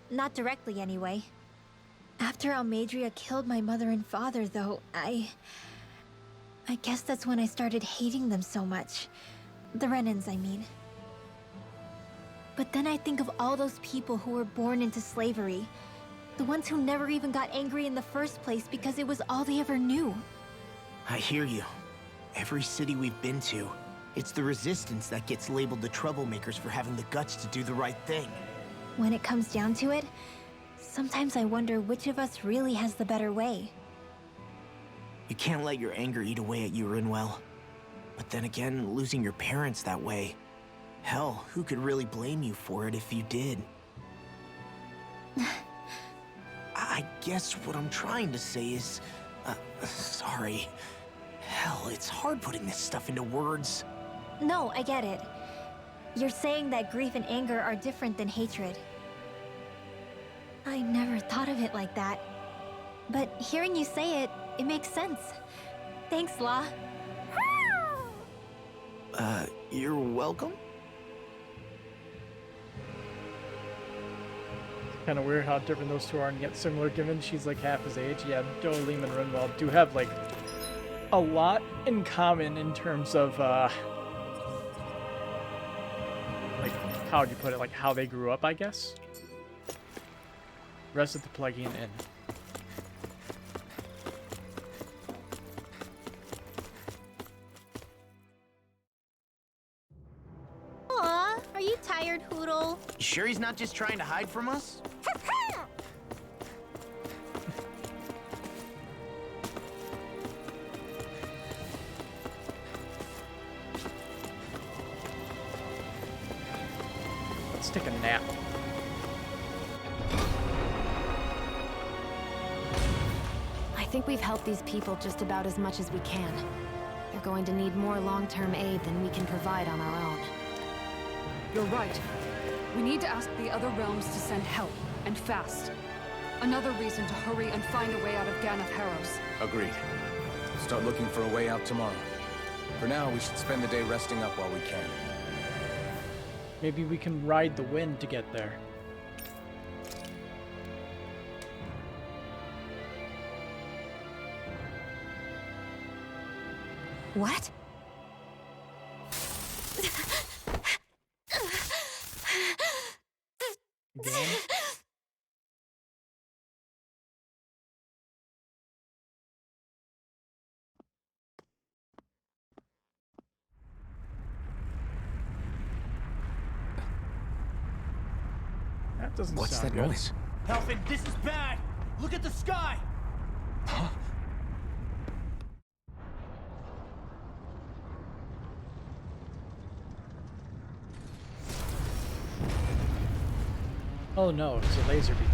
Not directly, anyway. After Almadria killed my mother and father, though, I guess that's when I started hating them so much. The Renans, I mean. But then I think of all those people who were born into slavery. The ones who never even got angry in the first place because it was all they ever knew. I hear you. Every city we've been to, it's the resistance that gets labeled the troublemakers for having the guts to do the right thing. When it comes down to it, sometimes I wonder which of us really has the better way. You can't let your anger eat away at you, Rinwell. But then again, losing your parents that way... Hell, who could really blame you for it if you did? I guess what I'm trying to say is... sorry. Hell, it's hard putting this stuff into words. No, I get it. You're saying that grief and anger are different than hatred. I never thought of it like that. But hearing you say it, it makes sense. Thanks, La. You're welcome? Kind of weird how different those two are, and yet similar given she's like half his age. Yeah, Dohalim and Rinwell do have like a lot in common in terms of like, how would you put it, like how they grew up, I guess. Rest of the Plaguean Inn. Aw, are you tired, Hoodle? Sure he's not just trying to hide from us? Let's take a nap. I think we've helped these people just about as much as we can. They're going to need more long-term aid than we can provide on our own. You're right. We need to ask the other realms to send help, and fast. Another reason to hurry and find a way out of Ganath Harrows. Agreed. Start looking for a way out tomorrow. For now, we should spend the day resting up while we can. Maybe we can ride the wind to get there. What? Again? That doesn't What's sound that good. noise? Helfin, this is bad! Look at the sky! Huh? Oh no, it's a laser beam.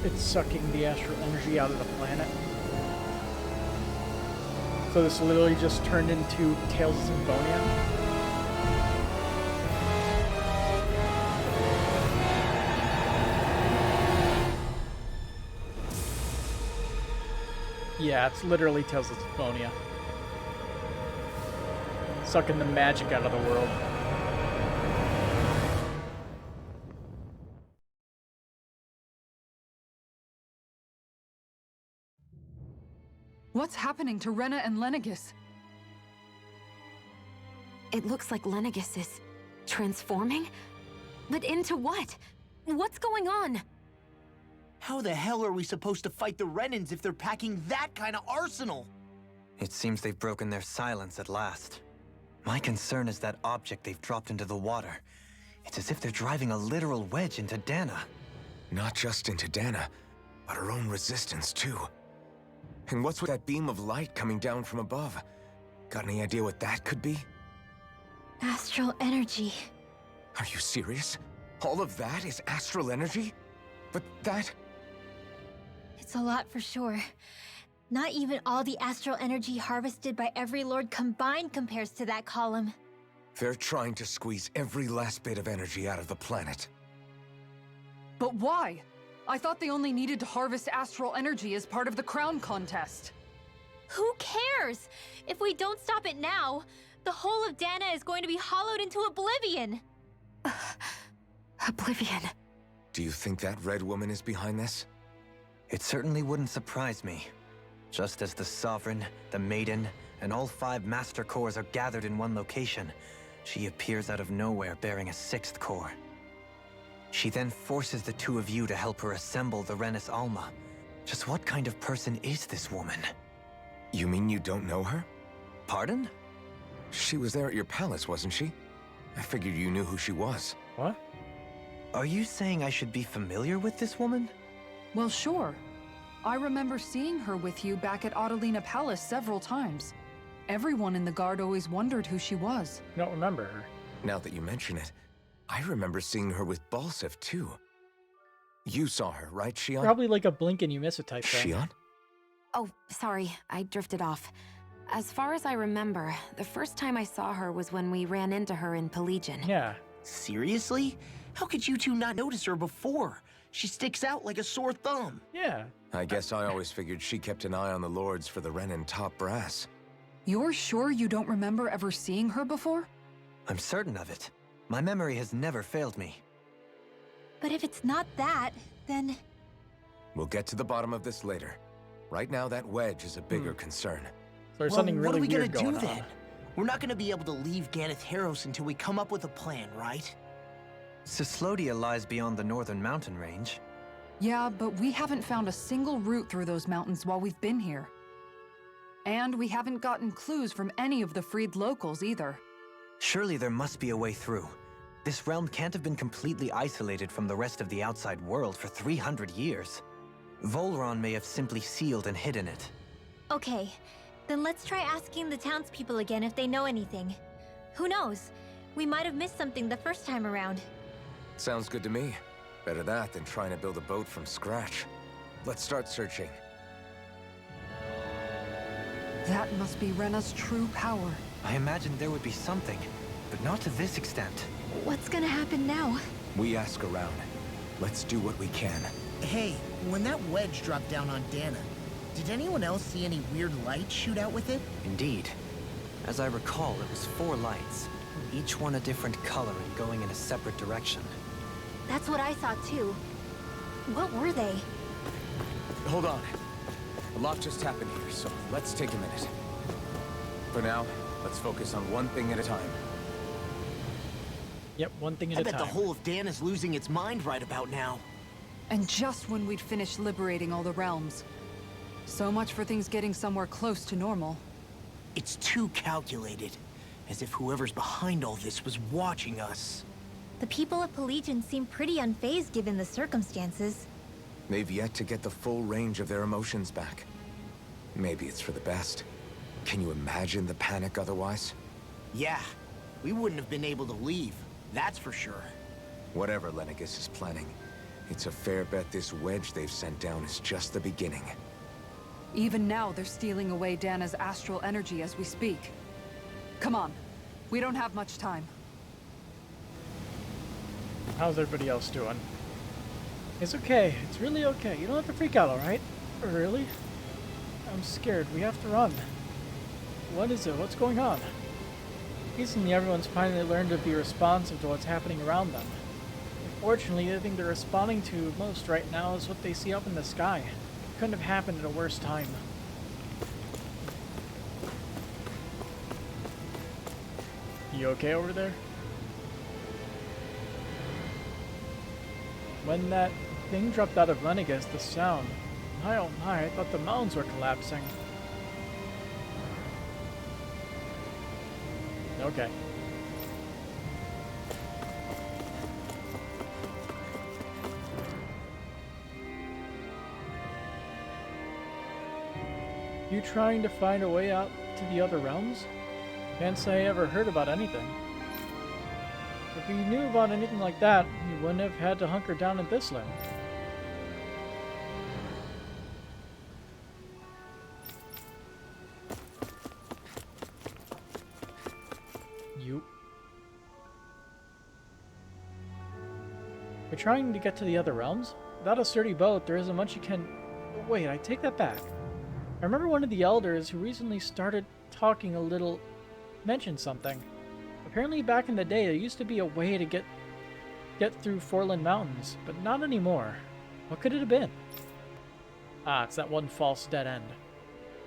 It's sucking the astral energy out of the planet. So this literally just turned into Tales of Symphonia. Yeah, it's literally Tales of Symphonia. Sucking the magic out of the world. What's happening to Rena and Lenegis? It looks like Lenegis is transforming? But into what? What's going on? How the hell are we supposed to fight the Renans if they're packing that kind of arsenal? It seems they've broken their silence at last. My concern is that object they've dropped into the water. It's as if they're driving a literal wedge into Dahna. Not just into Dahna, but her own resistance, too. And what's with that beam of light coming down from above? Got any idea what that could be? Astral energy. Are you serious? All of that is astral energy? But that... It's a lot for sure. Not even all the astral energy harvested by every lord combined compares to that column. They're trying to squeeze every last bit of energy out of the planet. But why? I thought they only needed to harvest astral energy as part of the crown contest. Who cares? If we don't stop it now, the whole of Dahna is going to be hollowed into oblivion. Oblivion. Do you think that red woman is behind this? It certainly wouldn't surprise me. Just as the Sovereign, the Maiden, and all 5 Master Cores are gathered in one location, she appears out of nowhere bearing a 6th core. She then forces the 2 of you to help her assemble the Renis Alma. Just what kind of person is this woman? You mean you don't know her? Pardon? She was there at your palace, wasn't she? I figured you knew who she was. What? Are you saying I should be familiar with this woman? Well, sure. I remember seeing her with you back at Adelina Palace several times. Everyone in the guard always wondered who she was. I don't remember her. Now that you mention it, I remember seeing her with Balsef, too. You saw her, right, Shion? Probably like a blink and you miss it type thing. Shion? Oh, sorry, I drifted off. As far as I remember, the first time I saw her was when we ran into her in Pelagian. Yeah. Seriously? How could you two not notice her before? She sticks out like a sore thumb. Yeah. I guess I always figured she kept an eye on the lords for the Renin top brass. You're sure you don't remember ever seeing her before? I'm certain of it. My memory has never failed me. But if it's not that, then... We'll get to the bottom of this later. Right now, that wedge is a bigger concern. There's something what really are we weird gonna going do on. then? We're not gonna be able to leave Ganeth Heros until we come up with a plan, right? Cyslodia lies beyond the northern mountain range. Yeah, but we haven't found a single route through those mountains while we've been here. And we haven't gotten clues from any of the freed locals either. Surely there must be a way through. This realm can't have been completely isolated from the rest of the outside world for 300 years. Volron may have simply sealed and hidden it. Okay, then let's try asking the townspeople again if they know anything. Who knows? We might have missed something the first time around. Sounds good to me. Better that than trying to build a boat from scratch. Let's start searching. That must be Rena's true power. I imagined there would be something, but not to this extent. What's gonna happen now? We ask around. Let's do what we can. Hey, when that wedge dropped down on Dahna, did anyone else see any weird lights shoot out with it? Indeed. As I recall, it was 4 lights, each one a different color and going in a separate direction. That's what I saw too. What were they? Hold on. A lot just happened here, so let's take a minute. For now, let's focus on one thing at a time. Yep, one thing at I a bet time. the whole of Dahna's losing its mind right about now. And just when we'd finished liberating all the realms. So much for things getting somewhere close to normal. It's too calculated. As if whoever's behind all this was watching us. The people of Pelagian seem pretty unfazed given the circumstances. They've yet to get the full range of their emotions back. Maybe it's for the best. Can you imagine the panic otherwise? Yeah, we wouldn't have been able to leave, that's for sure. Whatever Lenegis is planning, It's a fair bet this wedge they've sent down is just the beginning. Even now, they're stealing away Dahna's astral energy as we speak. Come on. We don't have much time. How's everybody else doing? It's okay. It's really okay. You don't have to freak out, alright? Really? I'm scared. We have to run. What is it? What's going on? Recently, everyone's finally learned to be responsive to what's happening around them. Unfortunately, the thing they're responding to most right now is what they see up in the sky. It couldn't have happened at a worse time. You okay over there? When that thing dropped out of Lennigus, the sound. My oh my, I thought the mountains were collapsing. Okay. You trying to find a way out to the other realms? Can't say I ever heard about anything. If we knew about anything like that, we wouldn't have had to hunker down in this land. We're trying to get to the other realms. Without a sturdy boat, there isn't much you can... Wait, I take that back. I remember one of the elders who recently started talking a little... mentioned something. Apparently back in the day, there used to be a way to get through Forland Mountains, but not anymore. What could it have been? Ah, it's that one false dead end.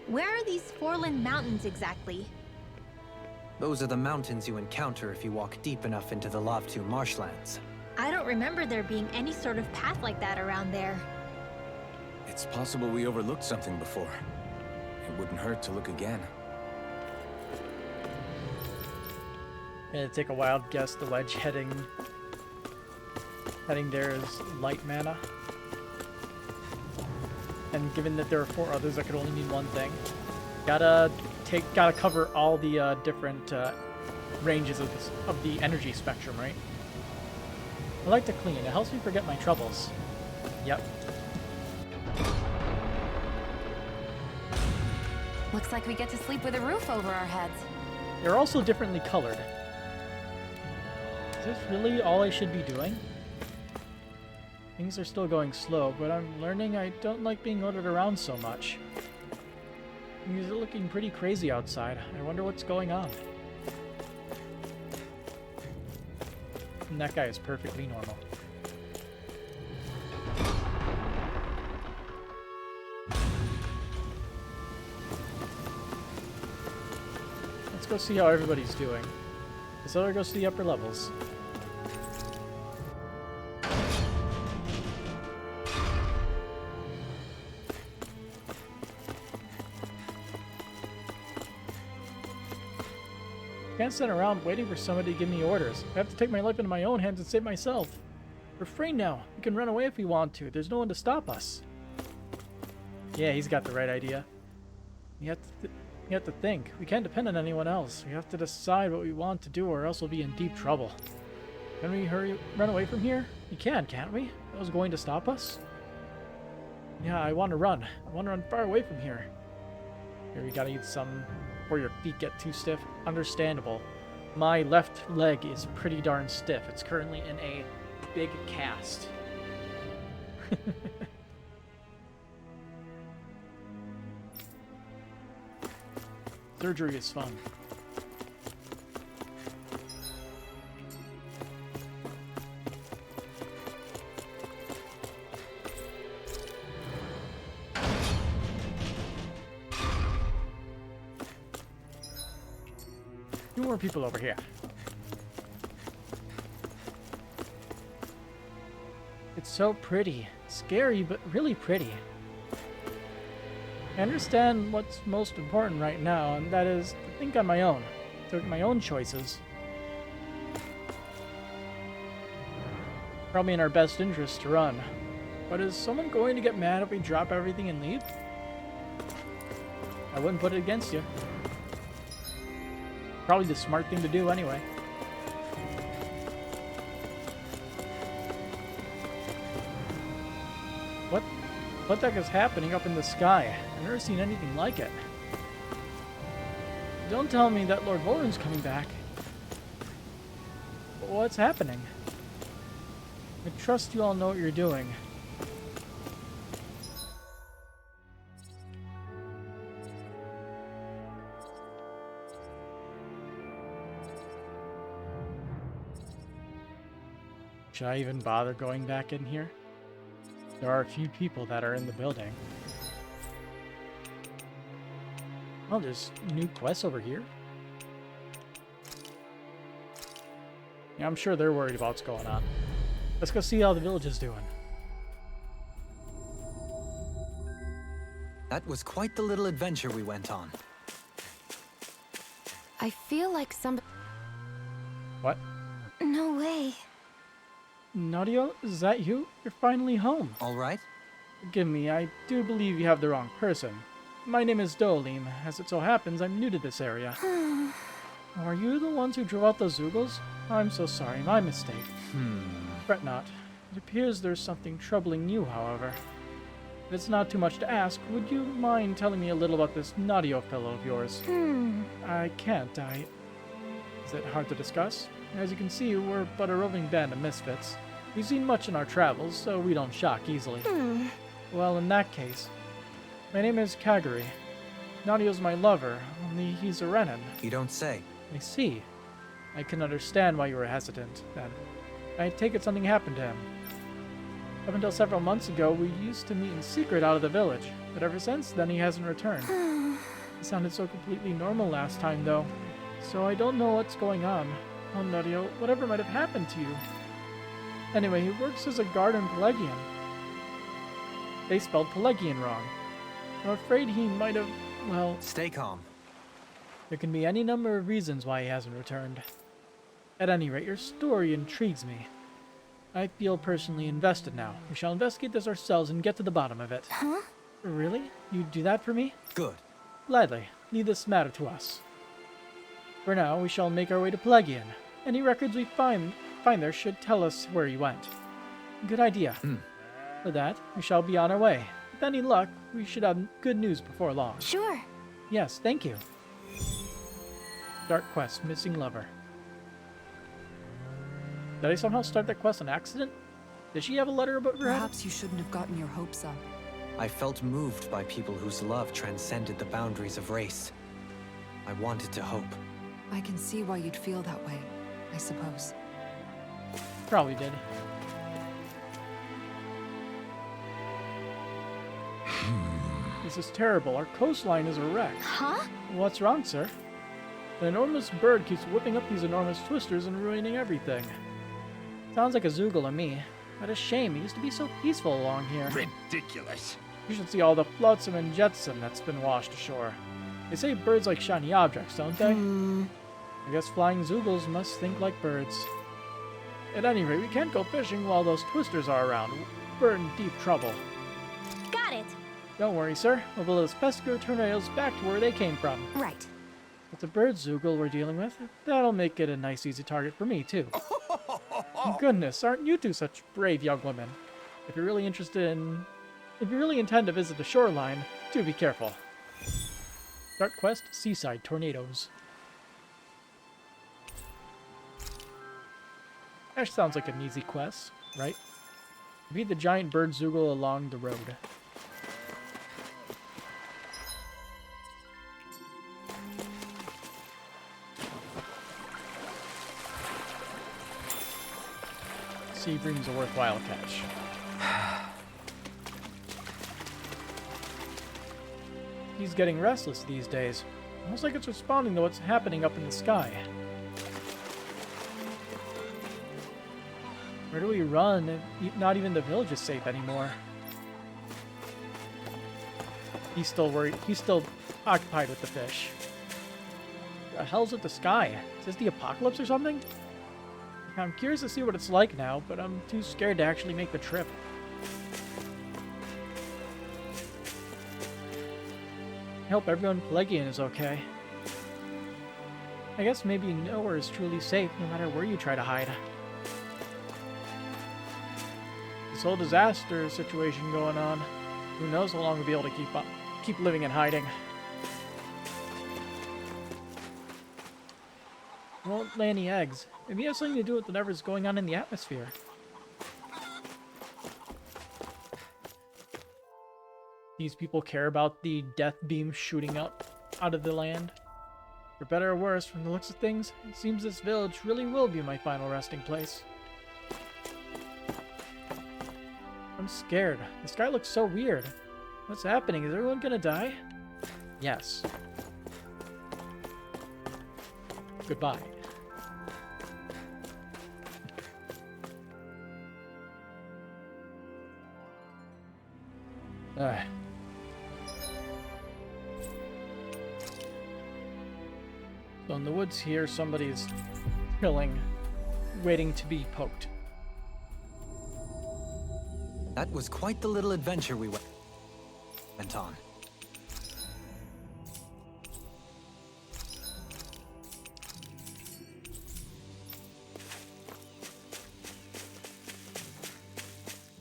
Where are these Forland Mountains exactly? Those are the mountains you encounter if you walk deep enough into the Lavtu marshlands. I don't remember there being any sort of path like that around there. It's possible we overlooked something before. It wouldn't hurt to look again. Gonna take a wild guess. The ledge heading there is light mana. And given that there are 4 others, that could only mean one thing. Gotta cover all the different ranges of the energy spectrum, right? I like to clean. It helps me forget my troubles. Yep. Looks like we get to sleep with a roof over our heads. They're also differently colored. Is this really all I should be doing? Things are still going slow, but I'm learning I don't like being ordered around so much. Things are looking pretty crazy outside. I wonder what's going on. And that guy is perfectly normal. Let's go see how everybody's doing. Let's go to the upper levels. I can't sit around waiting for somebody to give me orders. I have to take my life into my own hands and save myself. We're free now. We can run away if we want to. There's no one to stop us. Yeah, he's got the right idea. You have to think. We can't depend on anyone else. We have to decide what we want to do or else we'll be in deep trouble. Can we run away from here? We can, can't we? That was going to stop us? Yeah, I want to run. I want to run far away from here. Here, we gotta eat some before your feet get too stiff. Understandable. My left leg is pretty darn stiff. It's currently in a big cast. Surgery is fun. Two more people over here. It's so pretty. Scary, but really pretty. I understand what's most important right now, and that is to think on my own. To make my own choices. Probably in our best interest to run. But is someone going to get mad if we drop everything and leave? I wouldn't put it against you. Probably the smart thing to do anyway. What the heck is happening up in the sky? I've never seen anything like it. Don't tell me that Lord Volan's coming back. What's happening? I trust you all know what you're doing. Should I even bother going back in here? There are a few people that are in the building. Oh, there's new quests over here. Yeah, I'm sure they're worried about what's going on. Let's go see how the village is doing. That was quite the little adventure we went on. I feel like some... What? No way. Nadia, is that you? You're finally home. All right? Forgive me, I do believe you have the wrong person. My name is Dohalim. As it so happens, I'm new to this area. Are you the ones who drove out those Zoogles? I'm so sorry, my mistake. Fret not. It appears there's something troubling you, however. If it's not too much to ask, would you mind telling me a little about this Nadia fellow of yours? I can't, Is it hard to discuss? As you can see, we're but a roving band of misfits. We've seen much in our travels, so we don't shock easily. Well, in that case, my name is Kaguri. Nadia's my lover, only he's a Renin. You don't say. I see. I can understand why you were hesitant, then. I take it something happened to him. Up until several months ago, we used to meet in secret out of the village, but ever since then he hasn't returned. He sounded so completely normal last time, though, so I don't know what's going on. Oh, Nadia, whatever might have happened to you. Anyway, he works as a guard in Pelagian. They spelled Pelagian wrong. I'm afraid he might have, well... Stay calm. There can be any number of reasons why he hasn't returned. At any rate, your story intrigues me. I feel personally invested now. We shall investigate this ourselves and get to the bottom of it. Huh? Really? You'd do that for me? Good. Gladly. Leave this matter to us. For now, we shall make our way to Pelagian. Any records we find there should tell us where he went. Good idea. For that, we shall be on our way. With any luck, we should have good news before long. Sure. Yes, thank you. Dark quest, missing lover. Did I somehow start that quest on accident? Did she have a letter about her head? Perhaps you shouldn't have gotten your hopes up. I felt moved by people whose love transcended the boundaries of race. I wanted to hope. I can see why you'd feel that way, I suppose. Probably did. This is terrible. Our coastline is a wreck. Huh? What's wrong, sir? An enormous bird keeps whipping up these enormous twisters and ruining everything. Sounds like a Zoogle to me. What a shame. It used to be so peaceful along here. Ridiculous. You should see all the flotsam and jetsam that's been washed ashore. They say birds like shiny objects, don't they? I guess flying Zoogles must think like birds. At any rate, we can't go fishing while those twisters are around. We're in deep trouble. Got it. Don't worry, sir. We'll build those pesco tornadoes back to where they came from. Right. With the bird Zoogle we're dealing with, that'll make it a nice, easy target for me, too. Goodness, aren't you two such brave young women? If you really intend to visit the shoreline, do be careful. Start quest, Seaside Tornadoes. That sounds like an easy quest, right? Beat the giant bird Zoogle along the road. Sea Bream's a worthwhile catch. He's getting restless these days. Almost like it's responding to what's happening up in the sky. Where do we run? Not even the village is safe anymore. He's still worried. He's still occupied with the fish. What the hell's with the sky? Is this the apocalypse or something? I'm curious to see what it's like now, but I'm too scared to actually make the trip. I hope everyone in Pelagian is okay. I guess maybe nowhere is truly safe, no matter where you try to hide. This whole disaster situation going on. Who knows how long we'll be able to keep living and hiding. Won't lay any eggs. Maybe it has something to do with whatever's going on in the atmosphere. These people care about the death beam shooting up out of the land. For better or worse, from the looks of things, it seems this village really will be my final resting place. I'm scared. The sky looks so weird. What's happening? Is everyone gonna die? Yes. Goodbye. So in the woods here, somebody's chilling, waiting to be poked. That was quite the little adventure we went on.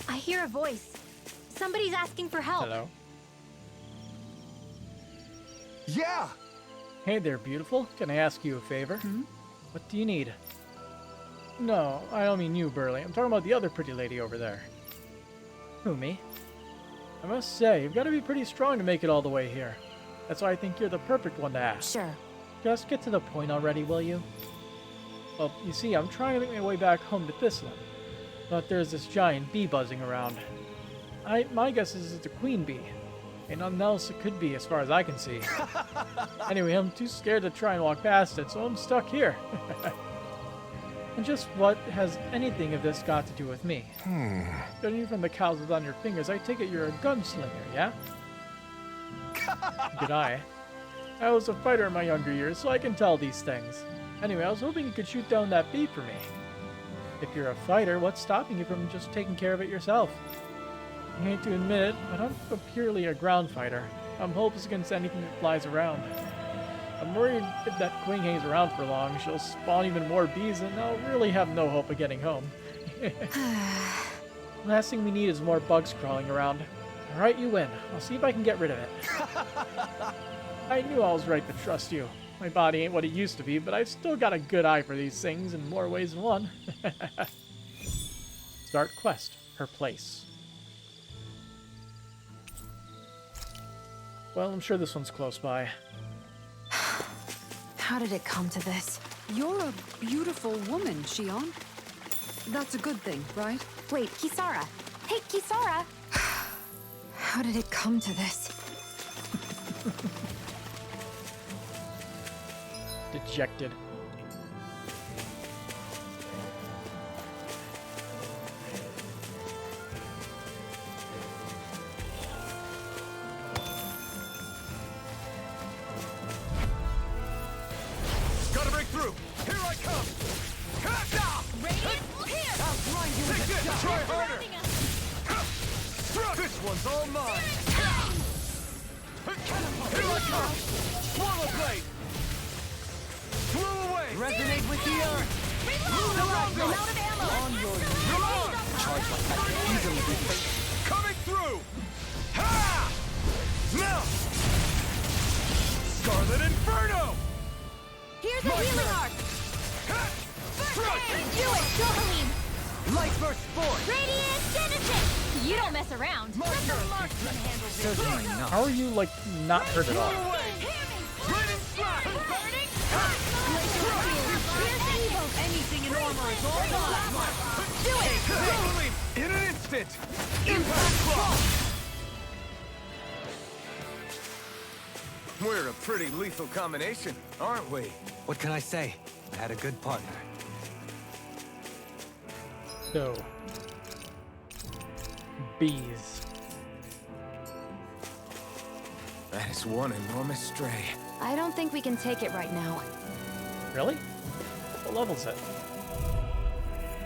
I hear a voice. Somebody's asking for help. Hello. Yeah! Hey there, beautiful. Can I ask you a favor? What do you need? No, I don't mean you, Burley. I'm talking about the other pretty lady over there. Who, me? I must say, you've got to be pretty strong to make it all the way here. That's why I think you're the perfect one to ask. Sure. Just get to the point already, will you? Well, you see, I'm trying to make my way back home to Thislan, but there's this giant bee buzzing around. My guess is it's a queen bee. Ain't nothing else it could be as far as I can see. Anyway, I'm too scared to try and walk past it, so I'm stuck here. And just what has anything of this got to do with me? Judging from the calluses on your fingers, I take it you're a gunslinger, yeah? Good eye. I was a fighter in my younger years, so I can tell these things. Anyway, I was hoping you could shoot down that bee for me. If you're a fighter, what's stopping you from just taking care of it yourself? I hate to admit it, but I'm purely a ground fighter. I'm hopeless against anything that flies around. I'm worried if that queen hangs around for long, she'll spawn even more bees and I'll really have no hope of getting home. Last thing we need is more bugs crawling around. Alright, you win. I'll see if I can get rid of it. I knew I was right to trust you. My body ain't what it used to be, but I've still got a good eye for these things in more ways than one. Start quest. Her place. Well, I'm sure this one's close by. How did it come to this? You're a beautiful woman, Shion. That's a good thing, right? Wait, Kisara. Hey, Kisara! How did it come to this? Dejected. Gotta break through! Here I come! I'll grind you with a shot! Try harder! This one's all mine! Here I come! Swallow blade! Flew away! Resonate with the earth! I'm out of ammo! On your knees! Charge like that can easily be faced. Coming through! Ha! Now! Scarlet Inferno! Here's a healing arc! Do it, Dohalim! Light burst force! Radiant Genesis! You don't mess around. Let the marksman handle this! Certainly not. How are you, like, not hurt at all? Lightning slash! Anything in armor is all mine! Do it! In an instant! Impact block! We're a pretty lethal combination, aren't we? What can I say? I had a good partner. So. Bees. That is one enormous stray. I don't think we can take it right now. Really? What level's it?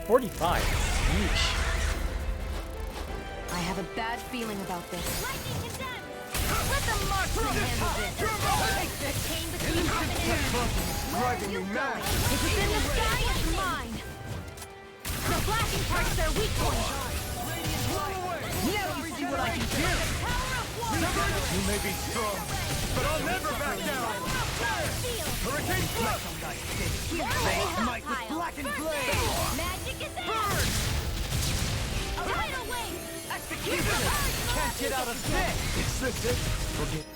45. Yeesh. I have a bad feeling about this. Lightning condemned! Let the marksman handle this! Take the pain between us and Driving me mad! If it's in the sky, it's mine! The flashing part's their weak point! Blow away! see what I can do! You may be strong, but I'll never back down! Hurricane Flip! Might with blackened blade! Magic is out! Burn! Tidal wave! Execution! Can't get out of this! It's the dip. Forget.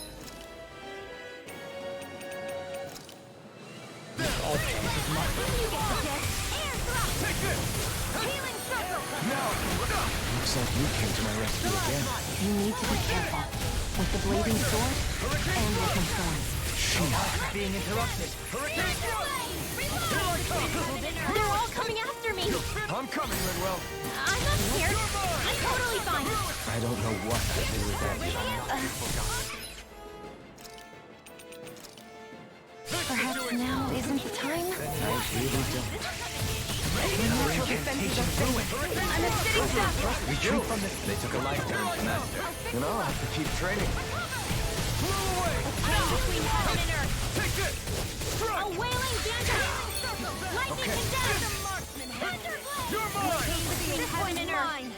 You get the gift! Air drop! Take this! Healing circle! Now, Looks like you came to my rescue again. You need to be careful. With the blazing sword and with my thorns. being interrupted. Hurricane They're all coming after me. I'm coming, Rinwell. I'm not scared. I'm totally fine. I don't know what to do with that. Perhaps now isn't the time? I really don't. Incantation ruined. I'm a sitting duck! Retreat from this. They took a life turn from that. And I'll have to keep training. Blow away. Between heaven and earth. Take this. Strike. A wailing danger. Lightning condemned. You're mine. Between heaven and earth.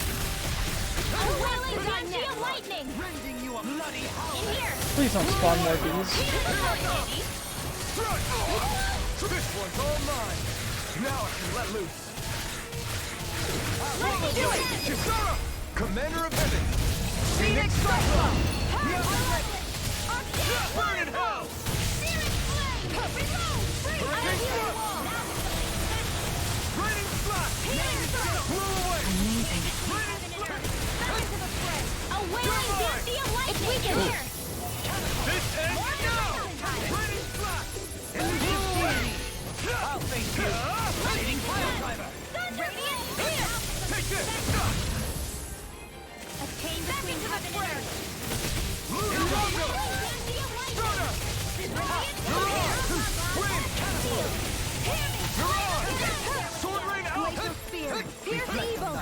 A wailing danger of lightning. Rending you a bloody howl. In here. Please don't spawn more bees. Strike. This one's all mine. Now I can let loose. Let me do it. Kisara, Commander of Heaven. Phoenix Cyclone. Burn in hell. Hurricane Thrust. Raining Slash. Blow away. Amazing. Raining Slash. A wailing danger of lightning. It's weak in here. This ends now. Raining Slash. I'll face you. Raining Pile Driver. Radiant spear. Take this. A chain between heaven and earth. Lunago. Stunner. Wind. You're on. Sword Rain Alpha. Here's evil!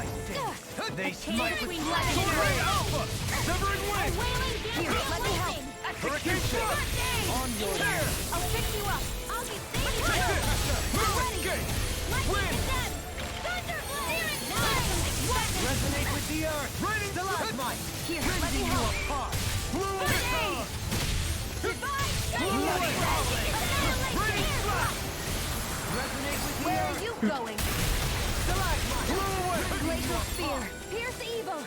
They smite with Between Sword heaven and Rain earth. Alpha. Severing Wind. Wailing danger of let me help. lightning. Hurricane Thrust. On your Tear. I'll fix you up. I'll be safe. Take this. Move escape. Wind. Resonate with the earth! Raining Stalagmite. Here, let me help! Blue Wizard. Blue Wizard. Raining Slash. Resonate with Where are you going? Stalagmite! Blue Wizard. Glacial spear! Pierce evil!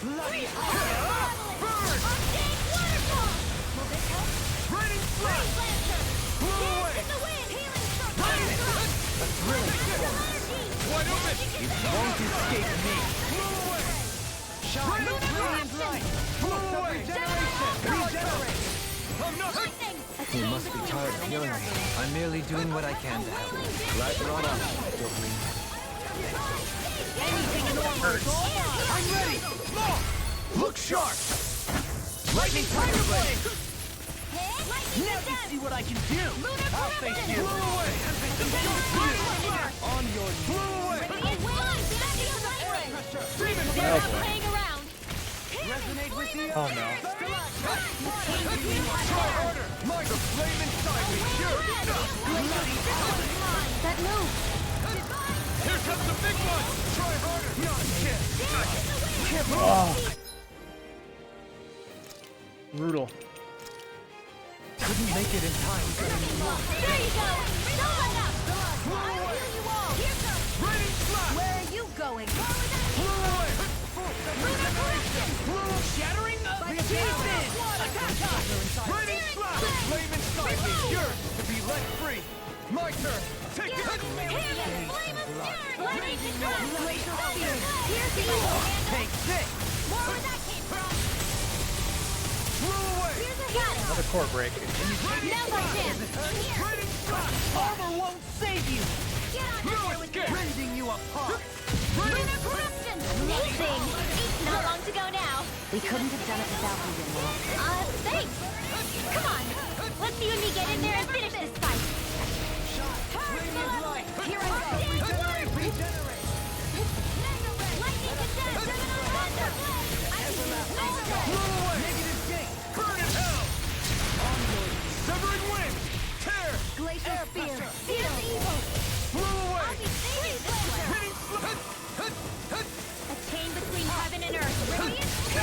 Bloody hell. Burn. Arcane waterfall. Will this help? Raining Slash. Lantern. Blew Dance away. in the wind. Healing circle. Raining. That's really Wide open. You Won't escape me. Blew away. Shine. Brilliant light. Blew away. Regenerate. I'm not. You must be tired of healing me. I'm merely doing what I can to help. Right on up. Anything in the world. I'm ready. Look sharp. Lightning Tiger Blade. Now you see what I can do. I'll face you. Blew away. On your blew away. Demon Oh boy. Playing around. resonate with the Oh no. Try harder. Mind the flame inside me. Here. That move. Here comes the big one. Try harder. Not yet. Oh. Brutal. Couldn't make it in time. There you go. Don't let up. I'll heal you all. Here goes. Raining Slash. Where are you going? Blew away. Lunar correction. Shattering of the pieces. Raining Slash. The flame inside me. Yours to be let free. My turn. Take it. Lightning control. Glacial spear! Here's evil. Take this. More where that came from. Blew away. Here's a gun. Another core break. Now's our chance. Here. Raining Slash. Armor won't save you. Get out of here with this. Rending you apart. Lunar corruption. Amazing. Not long to go now. We couldn't have done it without you, Rinwell. Thanks. Come on. Let's you and me get in there and finish this fight. Radiant light. Here I go. Regenerate. Lightning condemned. Thunder. Blow away. Negative gate. Burn in hell. Onward. Severing wind. Tear. Glacial spear! Pierce evil! Blew away. Radiant lantern. Hitting A chain between heaven and earth. Radiant.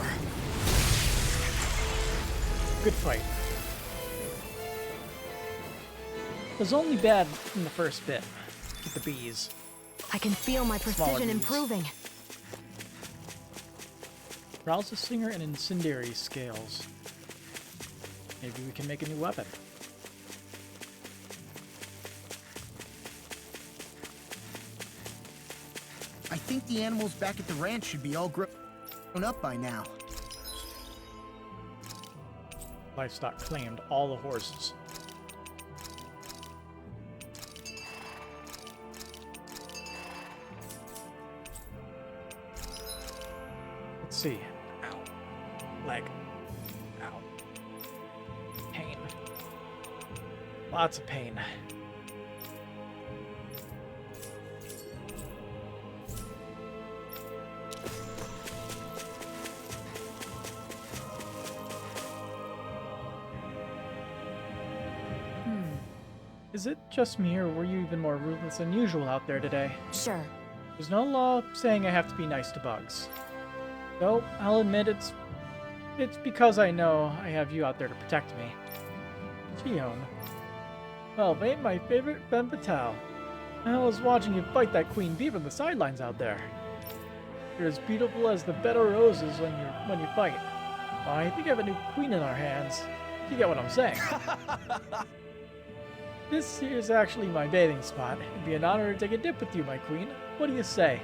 are. Good fight. It was only bad in the first bit with the bees. I can feel my Smaller precision bees. improving. Rouse the Singer and Incendiary scales. Maybe we can make a new weapon. I think the animals back at the ranch should be all grown up by now. Livestock claimed all the horses. Let's see. Ow. Leg. Ow. Pain. Lots of pain. Is it just me, or were you even more ruthless than usual out there today? Sure. There's no law saying I have to be nice to bugs. Though, I'll admit it's because I know I have you out there to protect me. Shion. Well, ain't my favorite femme fatale. I was watching you fight that queen bee from the sidelines out there. You're as beautiful as the bed of roses when you fight. Well, I think I have a new queen in our hands. You get what I'm saying. This here's actually my bathing spot. It'd be an honor to take a dip with you, my queen. What do you say?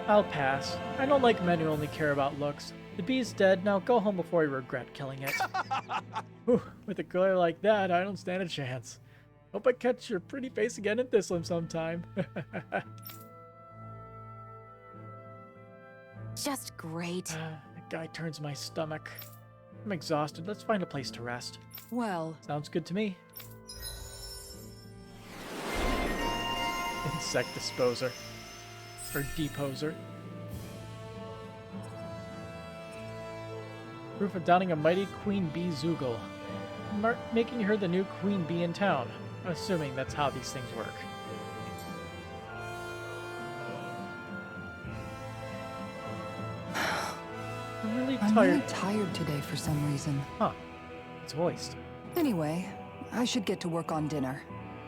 I'll pass. I don't like men who only care about looks. The bee's dead, now go home before you regret killing it. Whew, with a girl like that, I don't stand a chance. Hope I catch your pretty face again at Thislim sometime. Just great. That guy turns my stomach. I'm exhausted. Let's find a place to rest. Well, Sounds good to me. Insect disposer. Or deposer. Proof of downing a mighty queen bee Zoogle. Making her the new queen bee in town. I'm assuming that's how these things work. I'm really I'm tired. really tired today for some reason. Huh. It's voiced. Anyway, I should get to work on dinner.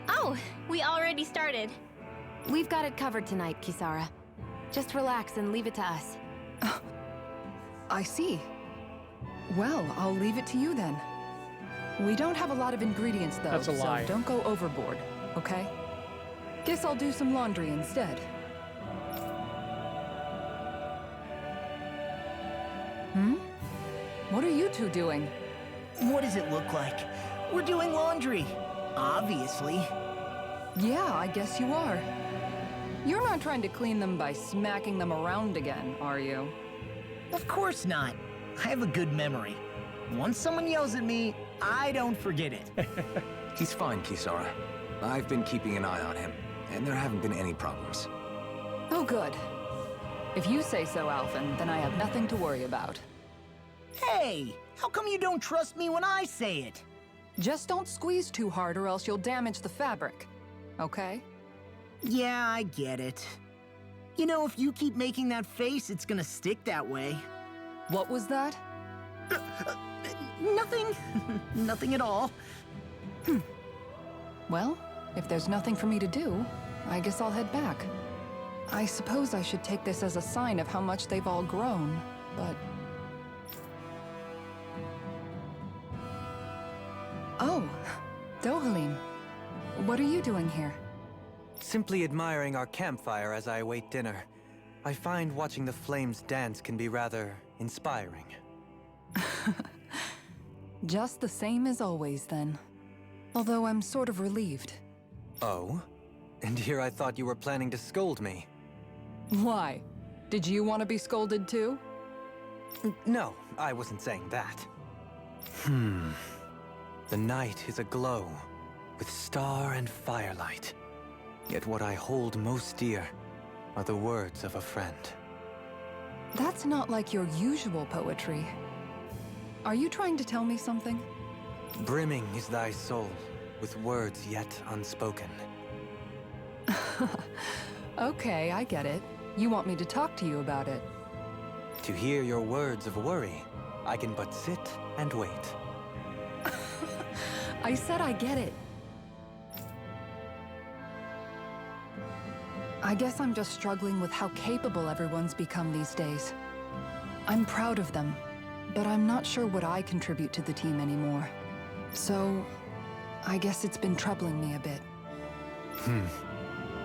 Oh, we already started. We've got it covered tonight, Kisara. Just relax and leave it to us. I see. Well, I'll leave it to you then. We don't have a lot of ingredients though, That's a lie. so don't go overboard, okay? Guess I'll do some laundry instead. What are you two doing? What does it look like? We're doing laundry. Obviously. Yeah, I guess you are. You're not trying to clean them by smacking them around again, are you? Of course not. I have a good memory. Once someone yells at me, I don't forget it. He's fine, Kisara. I've been keeping an eye on him, and there haven't been any problems. Oh, good. If you say so, Alphen, then I have nothing to worry about. Hey, how come you don't trust me when I say it? Just don't squeeze too hard or else you'll damage the fabric, okay? Yeah, I get it. You know, if you keep making that face, it's gonna stick that way. What was that? Nothing. Nothing at all. Well, if there's nothing for me to do, I guess I'll head back. I suppose I should take this as a sign of how much they've all grown, but... Oh, Dohalim. What are you doing here? Simply admiring our campfire as I await dinner. I find watching the flames dance can be rather inspiring. Just the same as always, then. Although I'm sort of relieved. Oh? And here I thought you were planning to scold me. Why? Did you want to be scolded too? No, I wasn't saying that. The night is aglow with star and firelight. Yet what I hold most dear are the words of a friend. That's not like your usual poetry. Are you trying to tell me something? Brimming is thy soul with words yet unspoken. Okay, I get it. You want me to talk to you about it. To hear your words of worry, I can but sit and wait. I said I get it. I guess I'm just struggling with how capable everyone's become these days. I'm proud of them, but I'm not sure what I contribute to the team anymore. So, I guess it's been troubling me a bit.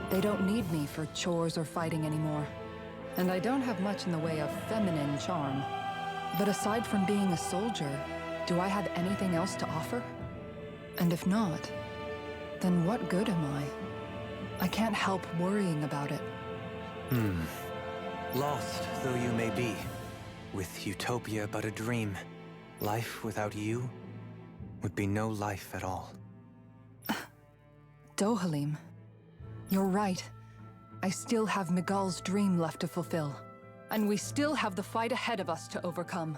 They don't need me for chores or fighting anymore. And I don't have much in the way of feminine charm. But aside from being a soldier, do I have anything else to offer? And if not, then what good am I? I can't help worrying about it. Lost though you may be, with utopia but a dream, life without you would be no life at all. Dohalim, you're right. I still have Miguel's dream left to fulfill. And we still have the fight ahead of us to overcome.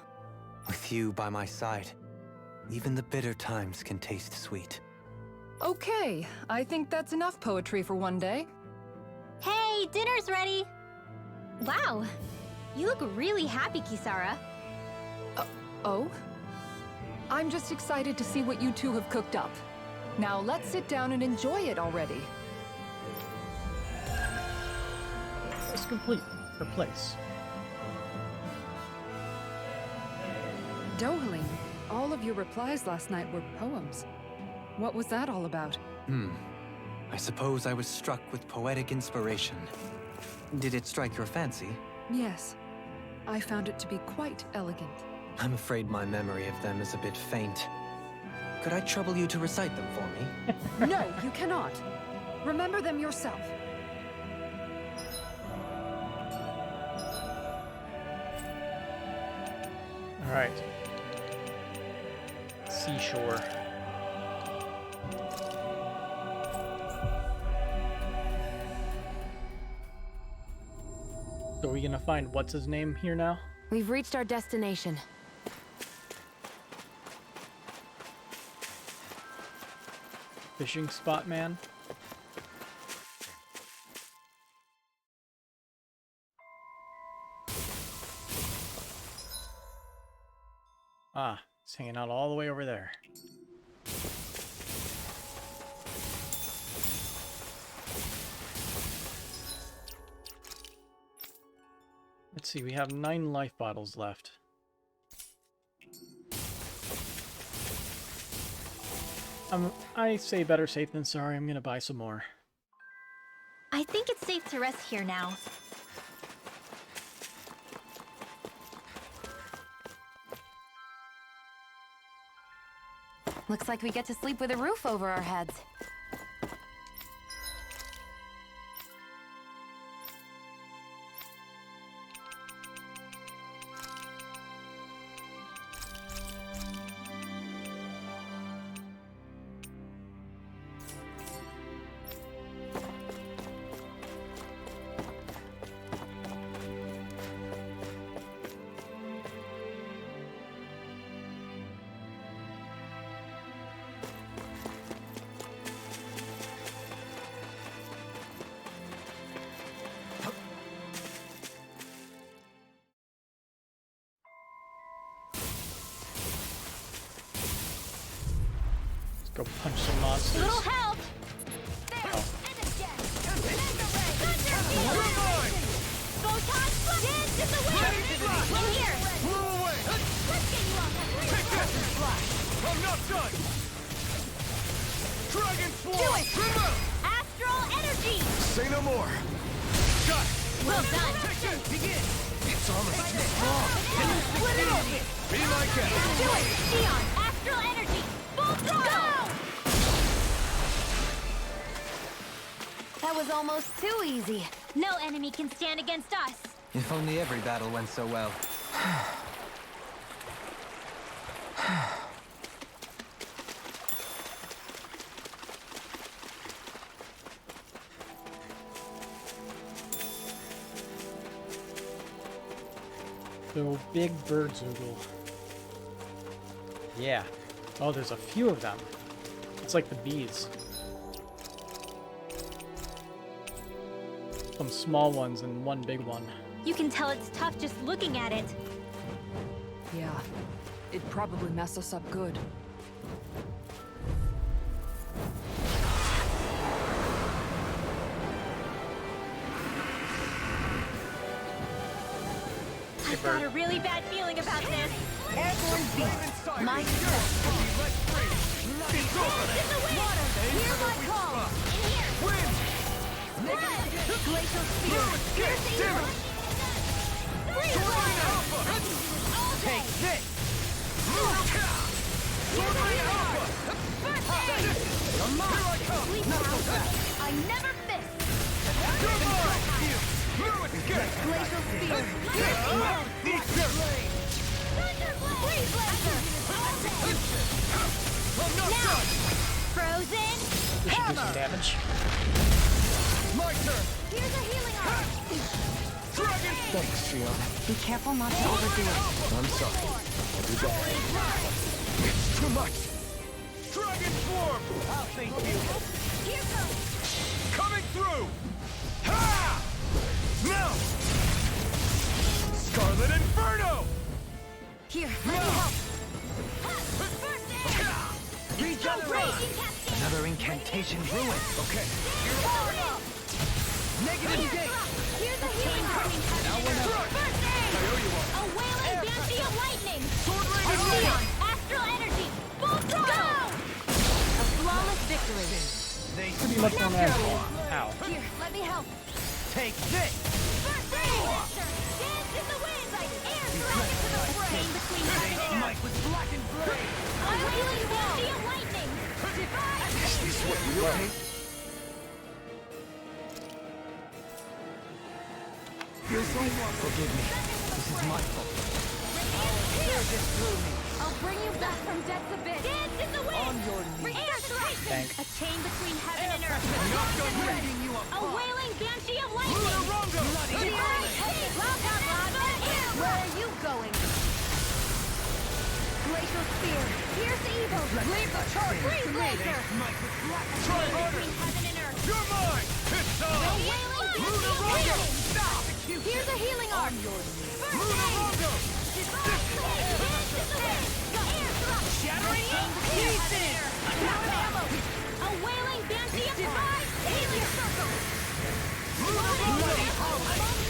With you by my side, even the bitter times can taste sweet. Okay, I think that's enough poetry for one day. Hey, dinner's ready! Wow, you look really happy, Kisara. Oh? I'm just excited to see what you two have cooked up. Now let's sit down and enjoy it already. It's complete. Her place. Dohalim, all of your replies last night were poems. What was that all about? I suppose I was struck with poetic inspiration. Did it strike your fancy? Yes. I found it to be quite elegant. I'm afraid my memory of them is a bit faint. Could I trouble you to recite them for me? No, you cannot. Remember them yourself. All right. Seashore. So are we gonna find what's his name here now? We've reached our destination. Fishing spot man. Ah, it's hanging out all the way over there. Let's see, we have 9 life bottles left. I say better safe than sorry. I'm gonna buy some more. I think it's safe to rest here now. Looks like we get to sleep with a roof over our heads. Go punch some monsters. Little help! Oh. Photon dance in the wind! In here! Move away! Let's get you off that Take this! I'm not done! Dragon Swarm! Do it! Remove! Astral energy! Say no more! Got it! Well done! Protection! Begin! It's almost too strong! Split it open! Be like that! Do it! Neon! Astral energy! Full throttle! Go! That was almost too easy. No enemy can stand against us! If only every battle went so well. So big birds oogle. Yeah. Oh, there's a few of them. It's like the bees. Some small ones and one big one. You can tell it's tough just looking at it. Yeah, it'd probably mess us up good. I've got a really bad feeling about this. Airborne beam. My Dance in the wind! Water, hear my call. In here! Glacial spear. Pierce evil. Freeze blast! All day! Take this! Here's a healer! First aid! Here I come! Sleep now. I never miss. You're mine! You escape! Glacial spear. Pierce evil. Eat dirt! Freeze blaster! I'm not done! Frozen! This should do some damage. My turn! Here's a healing arm! Dragon! Thanks, Fiona. Be careful not to overdo it. I'm sorry. I'll do better. It's too much! Dragon Swarm! I'll thank you! Here goes! Coming through! Ha! Now! Scarlet Inferno! Here, let me help. First aid! Regenerate! Another incantation ruined. Okay. Negative gate! Here's a healing arm! Now we're not. First aid! I owe you one. A wailing banshee of lightning! Sword Rain and Neon! Neon! Astral energy! Full throttle! A flawless victory. They Pretty much known as ow. Here, let me help. take this! First aid! Dance in the wind! Like air thrown into the fray! Between heaven and earth! Mike with black and gray! A wailing banshee of lightning! Divine! Is this what you want? Forgive me. This is my fault. I'll bring you back from death's abyss. Dance in the wind! Air thrust! Thank. A chain between heaven and earth! Not done rending you A apart! wailing banshee of lightning! Lunarongo! Where are you going? Glacial spear. Pierce evil. Leave the charge. Freeze laser! Mike with black and try harder! Between heaven and earth! You're mine! It's A on! wailing banshee of Lunarongo! lightning! Stop! Here's a healing arm. Lunarongo! Shattering pieces! A wailing banshee of fire! Healing circle!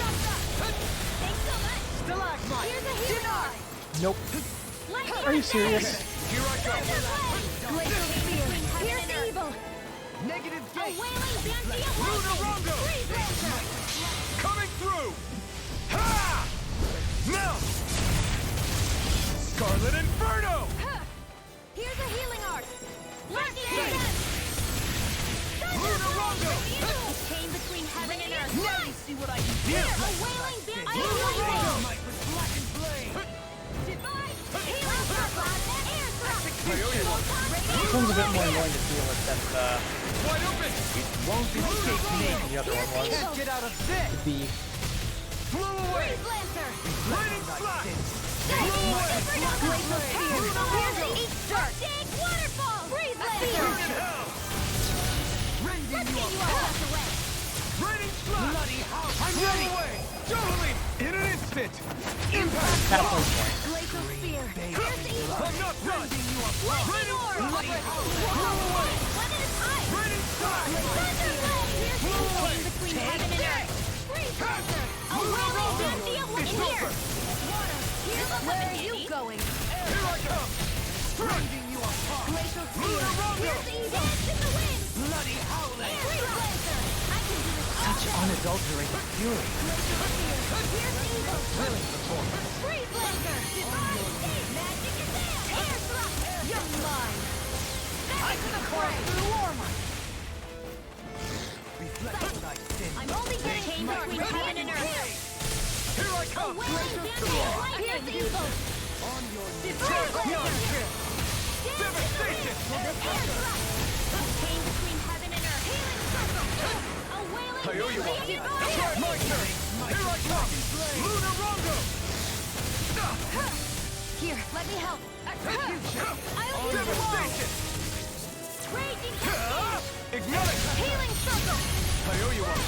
Thanks so much! Stalagmite! Here's a healing arm! Nope. Lightning Are you attack! serious? Here I go! Glacial spear. Pierce evil. Negative A gate! wailing banshee of lightning! Lunarongo! Freeze laser! Coming through! Ha! Now! Scarlet Inferno! Here's a healing arc. Lightning attack! Lunarongo! Chain between heaven and earth! Let me see what I can do! A wailing banshee of Lunarongo! lightning! Mike with black and blade! Divine! Healing circle! Air thrust! I owe you one. This one's a bit more annoying to deal with than Wide open! It won't escape me! the other one was. Can't get out of this! The Flew away! Freeze lancer! Lightning slash! Glacial spear. Pierce each dirt. Dig waterfall! Freeze lancer! Burn in hell! Rending Let's you get you apart! all out the way! Raining slash! Bloody house! I'm ready! Away! Totally! In an instant! Impact! catapult point. Glacial spear. Pierce evil. I'm not done! Lightning orb! Bloody house! One at a time! Raining slash! Thunder blade! Chain between heaven and earth! Freeze lancer! A wailing banshee of lightning! Here! Water! Here's a Where weapon are you handy! going? Here I come! Rending you apart! Glacial spear. Lunarongo! Pierce evil. Dance in the wind! Bloody howling! Freeze lancer! I can do this all Such day! unadulterated fury. Pierce evil! Freeze lancer! Divine state! Magic is there! Air thrust! You're mine. Back to the fray! Reflect thy sin! I'm only getting chain between heaven and earth! Here I A come! wailing banshee of lightning! Evil! On your knees! Freeze Beyond lancer! kill! Devastation! Air thrust! A chain between heaven and earth! Healing circle! A wailing I owe you one. banshee of My fire! turn! Here I come! Lunarongo! Here, let me help. Execution! I'll use the wall! Devastation! Raging cascade! Ignite! Healing circle! I owe you one!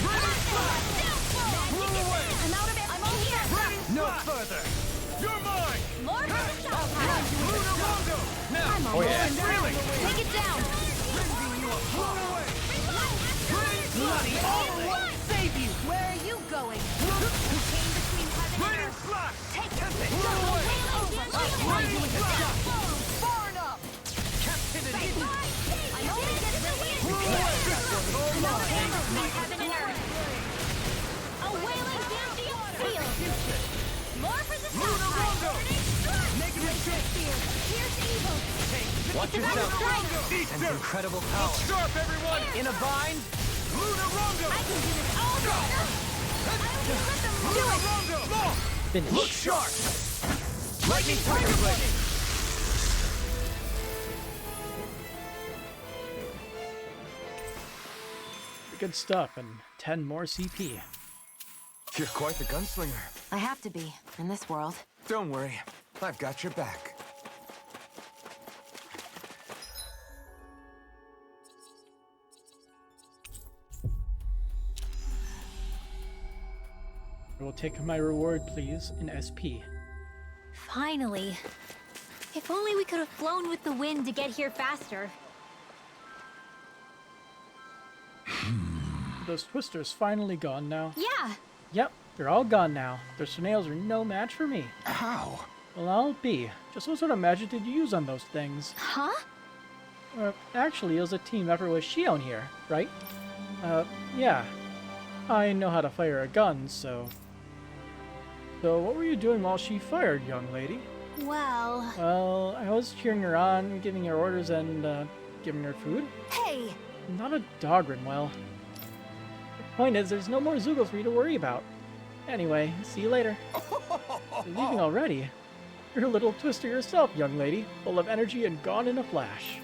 Raining slash! I'm out of it. I'm all here. No further. You're mine. More for the shot. Lunar Rondo. Now. I'm almost yeah. Really? Take it down. Bringing you up. Blown away. Bloody all will save you. Where are you going? Came between heaven and Lightning earth. slash. Take it. Blown away. Lightning slash. Far enough. Captivity. I only get released. Between heaven and earth. A wailing damnation field. More for the Lunar Rondo. Negative shift. Here's evil. Watch yourself. And incredible power. Sharp, everyone. In a bind? Lunar Rondo. I can do this all day. I will just let them do Lunar it. Rondo. More. Finish. Look sharp. Lightning Tiger Blade! Good stuff, and 10 more CP. You're quite the gunslinger. I have to be, in this world. Don't worry, I've got your back. I will take my reward, please, in SP. Finally. If only we could have flown with the wind to get here faster. Those twisters finally gone now. Yeah. Yep, they're all gone now. Their snails are no match for me. How? Well, I'll be. Just what sort of magic did you use on those things? Huh? Actually, it was a team effort with Shion here, right? Yeah. I know how to fire a gun, so... So, what were you doing while she fired, young lady? Well... Well, I was cheering her on, giving her orders, and, giving her food. Hey! Not a dog, Rinwell. The point is, there's no more Zoogles for you to worry about. Anyway, see you later. You're leaving already? You're a little twister yourself, young lady, full of energy and gone in a flash.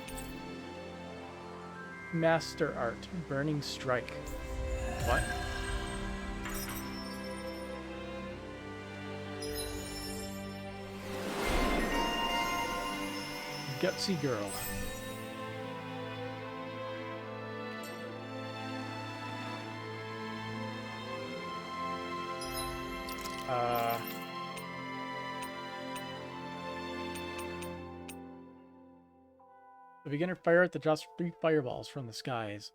Master Art, Burning Strike. What? Gutsy girl. The beginner fire at the drops 3 fireballs from the skies.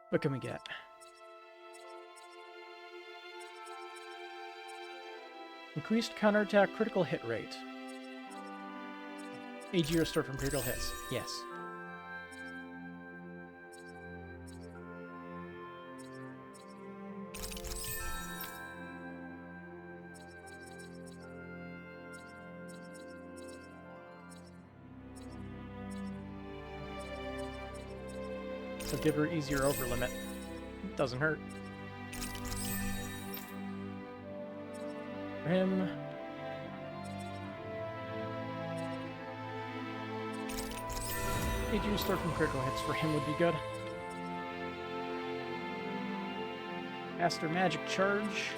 What can we get? Increased counterattack critical hit rate. AG restored from critical hits. Yes. So give her easier over limit. Doesn't hurt. For him. AG restore from critical hits for him would be good. Master Magic Charge.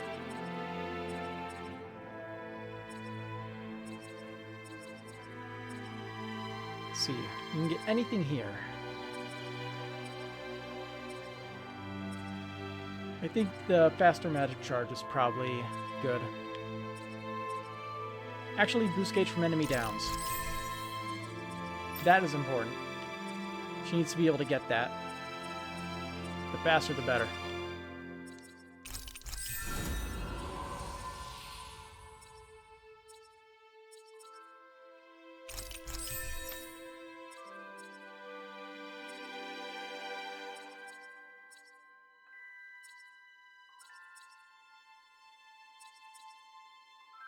Let's see, you can get anything here. I think the faster magic charge is probably good. Actually, boost gauge from enemy downs. That is important. She needs to be able to get that. The faster, the better.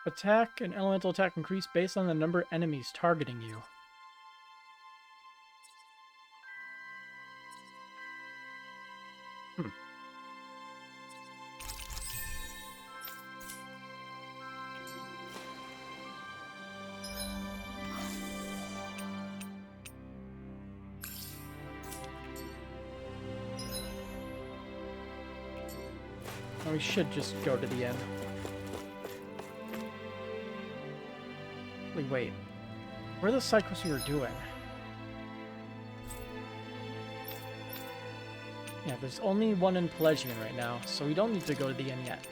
Attack and elemental attack increase based on the number of enemies targeting you. Well, we should just go to the end. Wait. What are the cycles you're doing? Yeah, there's only one in Pelagian right now, so we don't need to go to the end yet.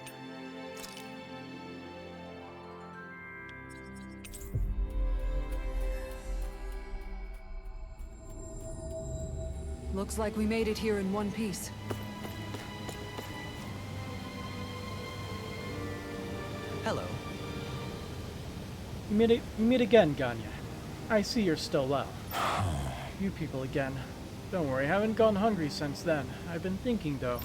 Looks like we made it here in one piece. Hello. We meet again, Ganya. I see you're still well. You people again. Don't worry, I haven't gone hungry since then. I've been thinking, though,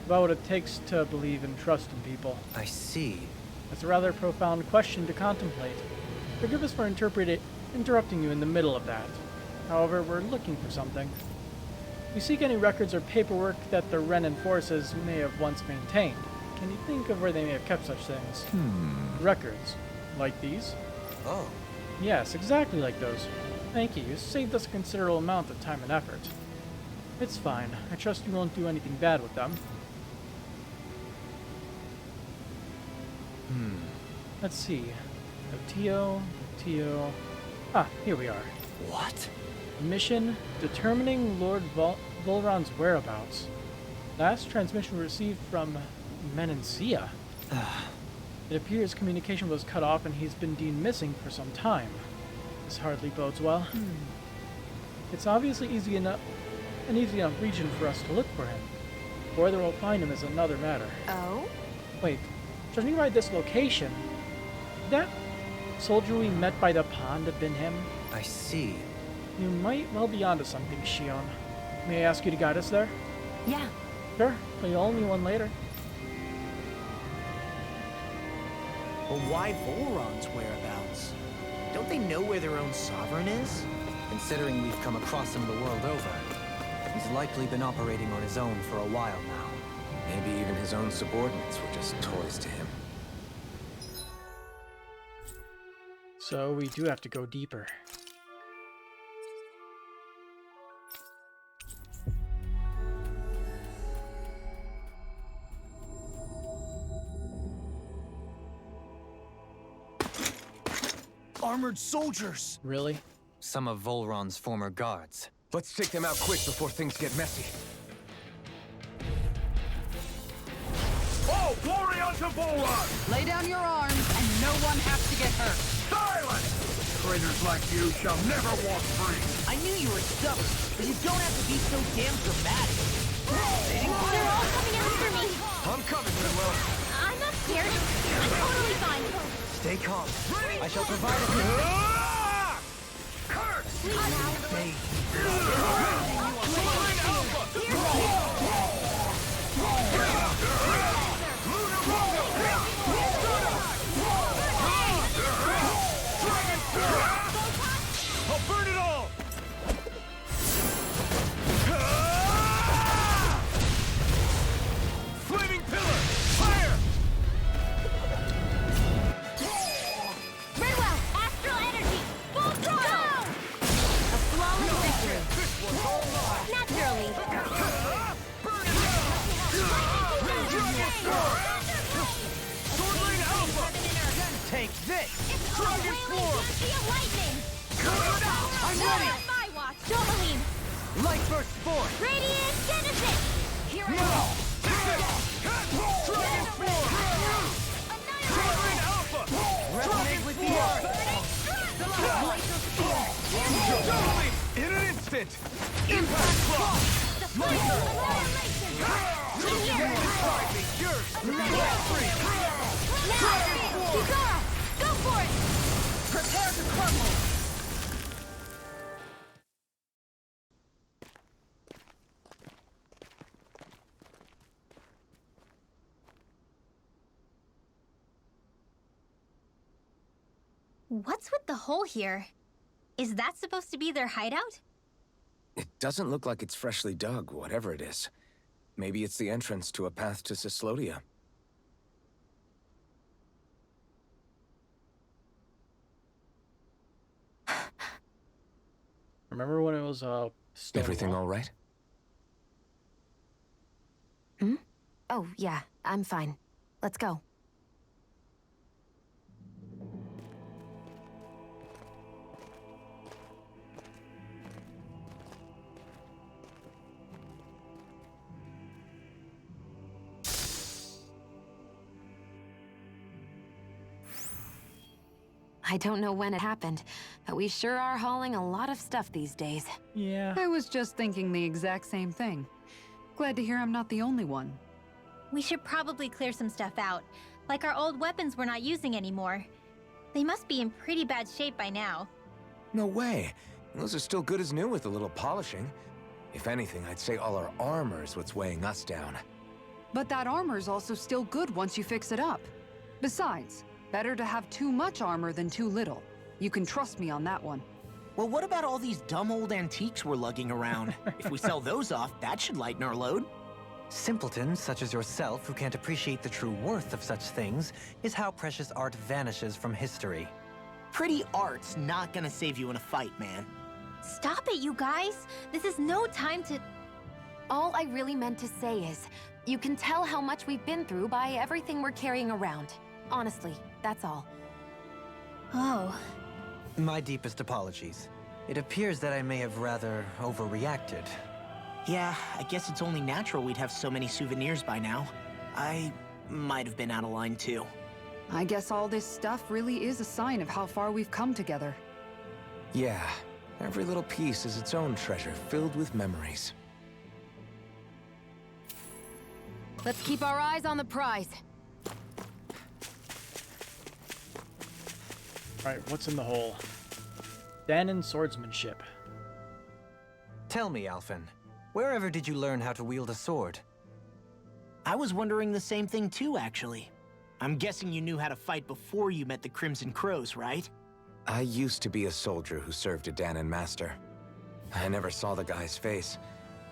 about what it takes to believe and trust in people. I see. It's a rather profound question to contemplate. Forgive us for interrupting you in the middle of that. However, we're looking for something. We seek any records or paperwork that the Renin forces may have once maintained. Can you think of where they may have kept such things? Records. Like these? Oh. Yes, exactly like those. Thank you. You saved us a considerable amount of time and effort. It's fine. I trust you won't do anything bad with them. Let's see. Tio. Ah, here we are. What? Mission: determining Lord Volron's whereabouts. Last transmission received from Menencia. It appears communication was cut off and he's been deemed missing for some time. This hardly bodes well. It's obviously an easy enough region for us to look for him. Whether we'll find him is another matter. Oh? Wait, judging by this location, could that soldier we met by the pond have been him? I see. You might well be onto something, Shion. May I ask you to guide us there? Yeah. Sure, but you'll owe me one later. But why Volron's whereabouts? Don't they know where their own sovereign is? Considering we've come across him the world over, he's likely been operating on his own for a while now. Maybe even his own subordinates were just toys to him. So we do have to go deeper. Armored soldiers! Really? Some of Volron's former guards. Let's take them out quick before things get messy. Oh, glory unto Volron! Lay down your arms, and no one has to get hurt. Silence! Traitors like you shall never walk free! I knew you were stubborn, but you don't have to be so damn dramatic. They're all coming after me. I'm coming, Manuel. I'm not scared. I'm totally fine. Stay calm. I shall provide a... Curse! I'll burn it all! Flaming pillar! Fire! Redwell, astral energy, full throttle! A flawless victory. This one's all mine! Naturally. Burn it down! Dragon Sword! Sword Lane Alpha! Take this! It's all Dragon wailing Form! energy of lightning. I'm ready! Not my watch. Dohalim, Light Burst Force! Radiant Genesis. Here I Now! go. Dragon Sword! Sword Lane Alpha! Resonate with the earth! Doubling! In an instant! Impact Block! Slicer. Annihilation. In here. Inside me! Yours! Free! Now. Kizara, go for it. Prepare to crumble. What's with the hole here? Is that supposed to be their hideout? It doesn't look like it's freshly dug, whatever it is. Maybe it's the entrance to a path to Cyslodia. Remember when it was stone Everything wall? all right? Oh, yeah, I'm fine. Let's go. I don't know when it happened, but we sure are hauling a lot of stuff these days. Yeah. I was just thinking the exact same thing. Glad to hear I'm not the only one. We should probably clear some stuff out, like our old weapons we're not using anymore. They must be in pretty bad shape by now. No way. Those are still good as new with a little polishing. If anything, I'd say all our armor is what's weighing us down. But that armor's also still good once you fix it up. Besides, better to have too much armor than too little. You can trust me on that one. Well, what about all these dumb old antiques we're lugging around? If we sell those off, that should lighten our load. Simpletons such as yourself who can't appreciate the true worth of such things is how precious art vanishes from history. Pretty art's not gonna save you in a fight, man. Stop it, you guys! This is no time to... All I really meant to say is, you can tell how much we've been through by everything we're carrying around. Honestly, that's all. Oh. My deepest apologies. It appears that I may have rather overreacted. Yeah, I guess it's only natural we'd have so many souvenirs by now. I might have been out of line too. I guess all this stuff really is a sign of how far we've come together. Yeah, every little piece is its own treasure filled with memories. Let's keep our eyes on the prize. Alright, what's in the hole? Dahnan swordsmanship. Tell me, Alphen, wherever did you learn how to wield a sword? I was wondering the same thing too, actually. I'm guessing you knew how to fight before you met the Crimson Crows, right? I used to be a soldier who served a Dahnan master. I never saw the guy's face,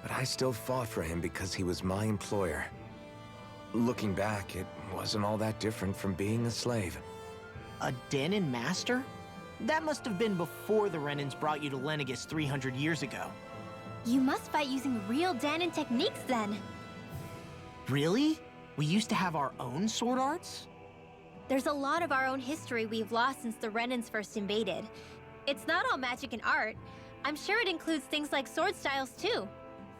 but I still fought for him because he was my employer. Looking back, it wasn't all that different from being a slave. A Dahnan master? That must have been before the Renans brought you to Lenegis 300 years ago. You must fight using real Dahnan techniques then. Really? We used to have our own sword arts? There's a lot of our own history we've lost since the Renans first invaded. It's not all magic and art. I'm sure it includes things like sword styles too.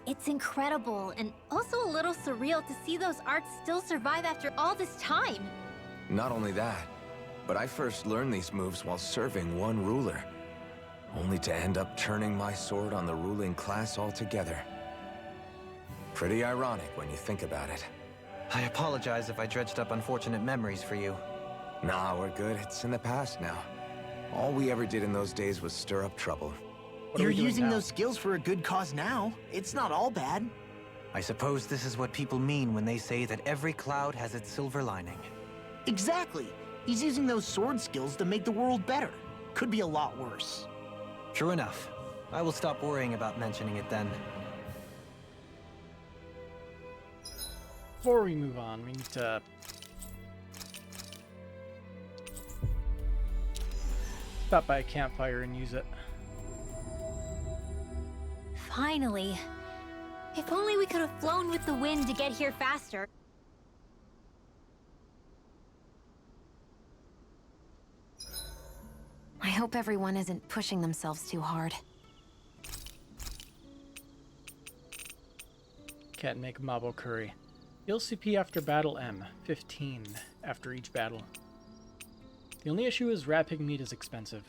It's incredible and also a little surreal to see those arts still survive after all this time. Not only that, but I first learned these moves while serving one ruler, only to end up turning my sword on the ruling class altogether. Pretty ironic when you think about it. I apologize if I dredged up unfortunate memories for you. Nah, we're good. It's in the past now. All we ever did in those days was stir up trouble. What are You're we doing using now? those skills for a good cause now. It's not all bad. I suppose this is what people mean when they say that every cloud has its silver lining. Exactly. He's using those sword skills to make the world better. Could be a lot worse. True enough. I will stop worrying about mentioning it then. Before we move on, we need to stop by a campfire and use it. Finally. If only we could have flown with the wind to get here faster. I hope everyone isn't pushing themselves too hard. Can't make mabo curry. Heal CP after battle M, 15 after each battle. The only issue is rat pig meat is expensive.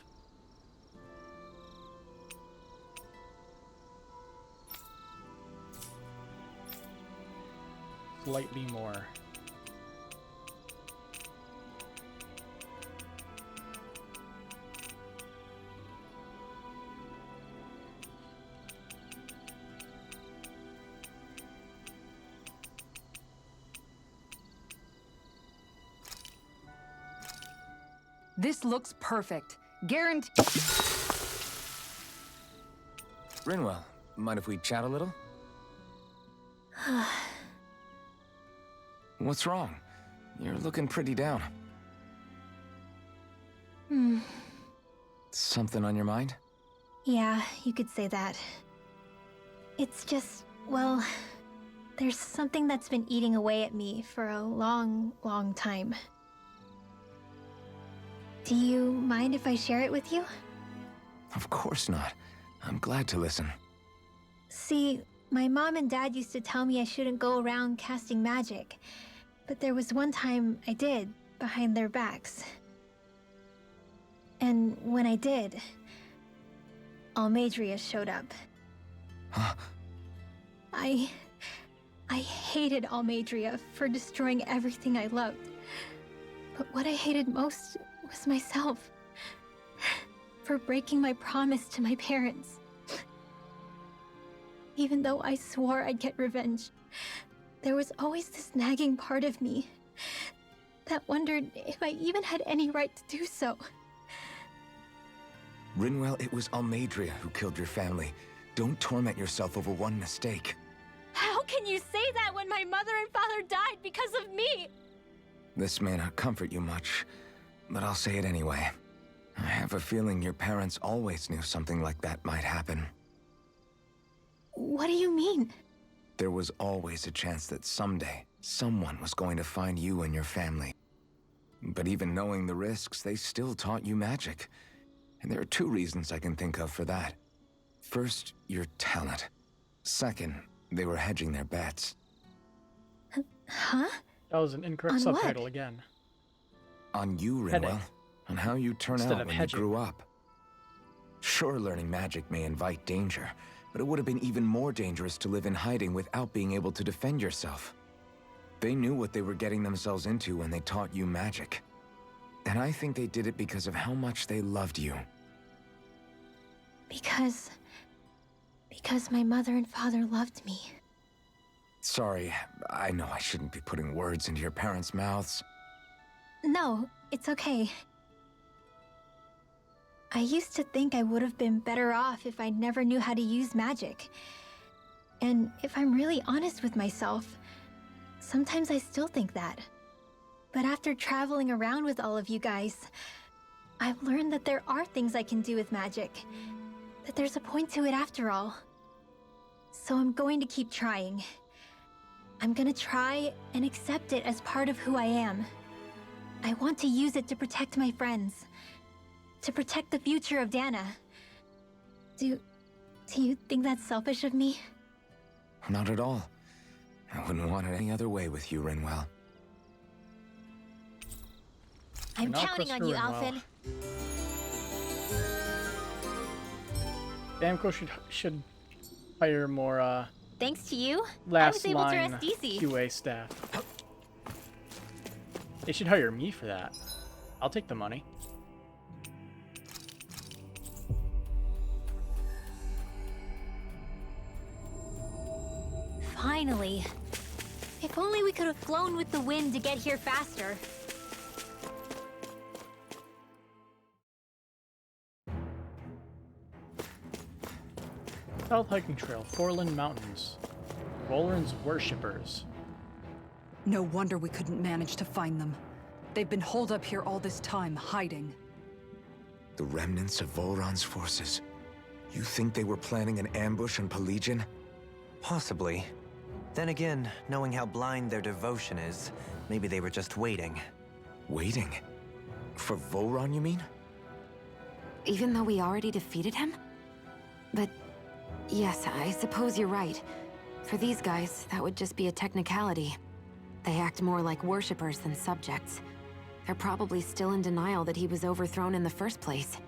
Slightly more. This looks perfect. Guaranteed. Rinwell, mind if we chat a little? What's wrong? You're looking pretty down. Something on your mind? Yeah, you could say that. It's just, well, there's something that's been eating away at me for a long, long time. Do you mind if I share it with you? Of course not. I'm glad to listen. See, my mom and dad used to tell me I shouldn't go around casting magic. But there was one time I did, behind their backs. And when I did, Almadria showed up. Huh? I hated Almadria for destroying everything I loved. But what I hated most was myself. For breaking my promise to my parents. Even though I swore I'd get revenge, there was always this nagging part of me that wondered if I even had any right to do so. Rinwell, it was Almadria who killed your family. Don't torment yourself over one mistake. How can you say that when my mother and father died because of me? This may not comfort you much, but I'll say it anyway. I have a feeling your parents always knew something like that might happen. What do you mean? There was always a chance that someday, someone was going to find you and your family. But even knowing the risks, they still taught you magic. And there are two reasons I can think of for that. First, your talent. Second, they were hedging their bets. Huh? That was an incorrect On subtitle what? again. On you, Heading. Rinwell. On how you turn Instead out of when hedging. you grew up. Sure, learning magic may invite danger, but it would have been even more dangerous to live in hiding without being able to defend yourself. They knew what they were getting themselves into when they taught you magic. And I think they did it because of how much they loved you. Because my mother and father loved me. Sorry, I know I shouldn't be putting words into your parents' mouths. No, it's okay. I used to think I would have been better off if I never knew how to use magic. And if I'm really honest with myself, sometimes I still think that. But after traveling around with all of you guys, I've learned that there are things I can do with magic. That there's a point to it after all. So I'm going to keep trying. I'm gonna try and accept it as part of who I am. I want to use it to protect my friends. To protect the future of Dahna. Do you think that's selfish of me? Not at all. I wouldn't want it any other way with you, Rinwell. I'm Not counting on Christopher you, Rinwell. Alphen. Damco should hire more Thanks to you, I last was able to line rest easy. QA staff. They should hire me for that. I'll take the money. Finally. If only we could have flown with the wind to get here faster. South Hiking Trail, Forland Mountains. Volran's worshippers. No wonder we couldn't manage to find them. They've been holed up here all this time, hiding. The remnants of Volran's forces. You think they were planning an ambush on Pelegion? Possibly. Then again, knowing how blind their devotion is, maybe they were just waiting. Waiting? For Volran, you mean? Even though we already defeated him? But yes, I suppose you're right. For these guys, that would just be a technicality. They act more like worshippers than subjects. They're probably still in denial that he was overthrown in the first place.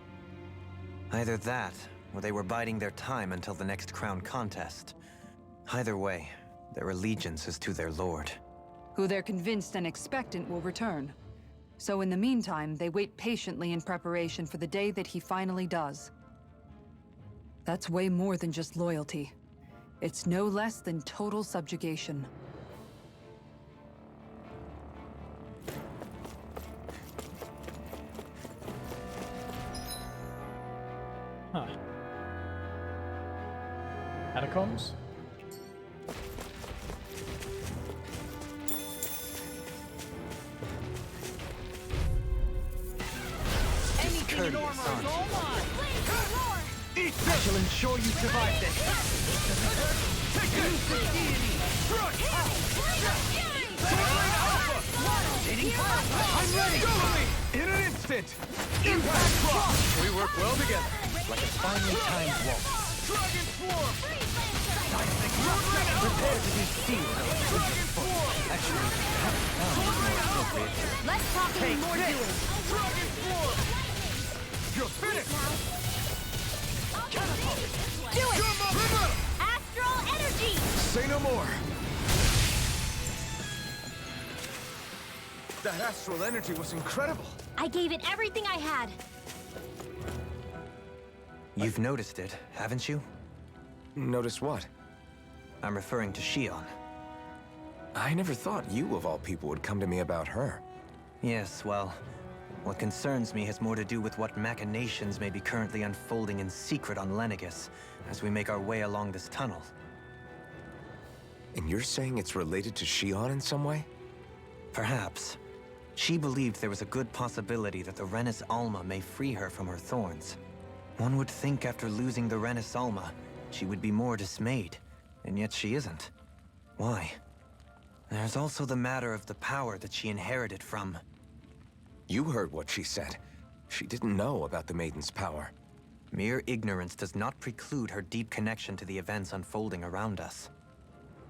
Either that, or they were biding their time until the next crown contest. Either way, their allegiance is to their lord. Who they're convinced and expectant will return. So in the meantime, they wait patiently in preparation for the day that he finally does. That's way more than just loyalty. It's no less than total subjugation. Huh. Catacombs? Anything in armor is all mine! Eat this! I shall ensure you survive this! Take this! Crush! Sword Alpha! I'm ready! Go! In an instant! Impact Rock! We work well together. Like a finely timed waltz. Dragon Swarm! Prepare to be sealed. Dragon Swarm! Actually, that sounds more appropriate. Less talking and more doing. Dragon Swarm! You're finished! Do it! Come on! Bring up! Astral energy! Say no more! That astral energy was incredible! I gave it everything I had. You've noticed it, haven't you? Notice what? I'm referring to Shion. I never thought you, of all people, would come to me about her. Yes, well, what concerns me has more to do with what machinations may be currently unfolding in secret on Lenegis as we make our way along this tunnel. And you're saying it's related to Shion in some way? Perhaps. She believed there was a good possibility that the Renis Alma may free her from her thorns. One would think after losing the Renis Alma, she would be more dismayed, and yet she isn't. Why? There's also the matter of the power that she inherited from... You heard what she said. She didn't know about the Maiden's power. Mere ignorance does not preclude her deep connection to the events unfolding around us.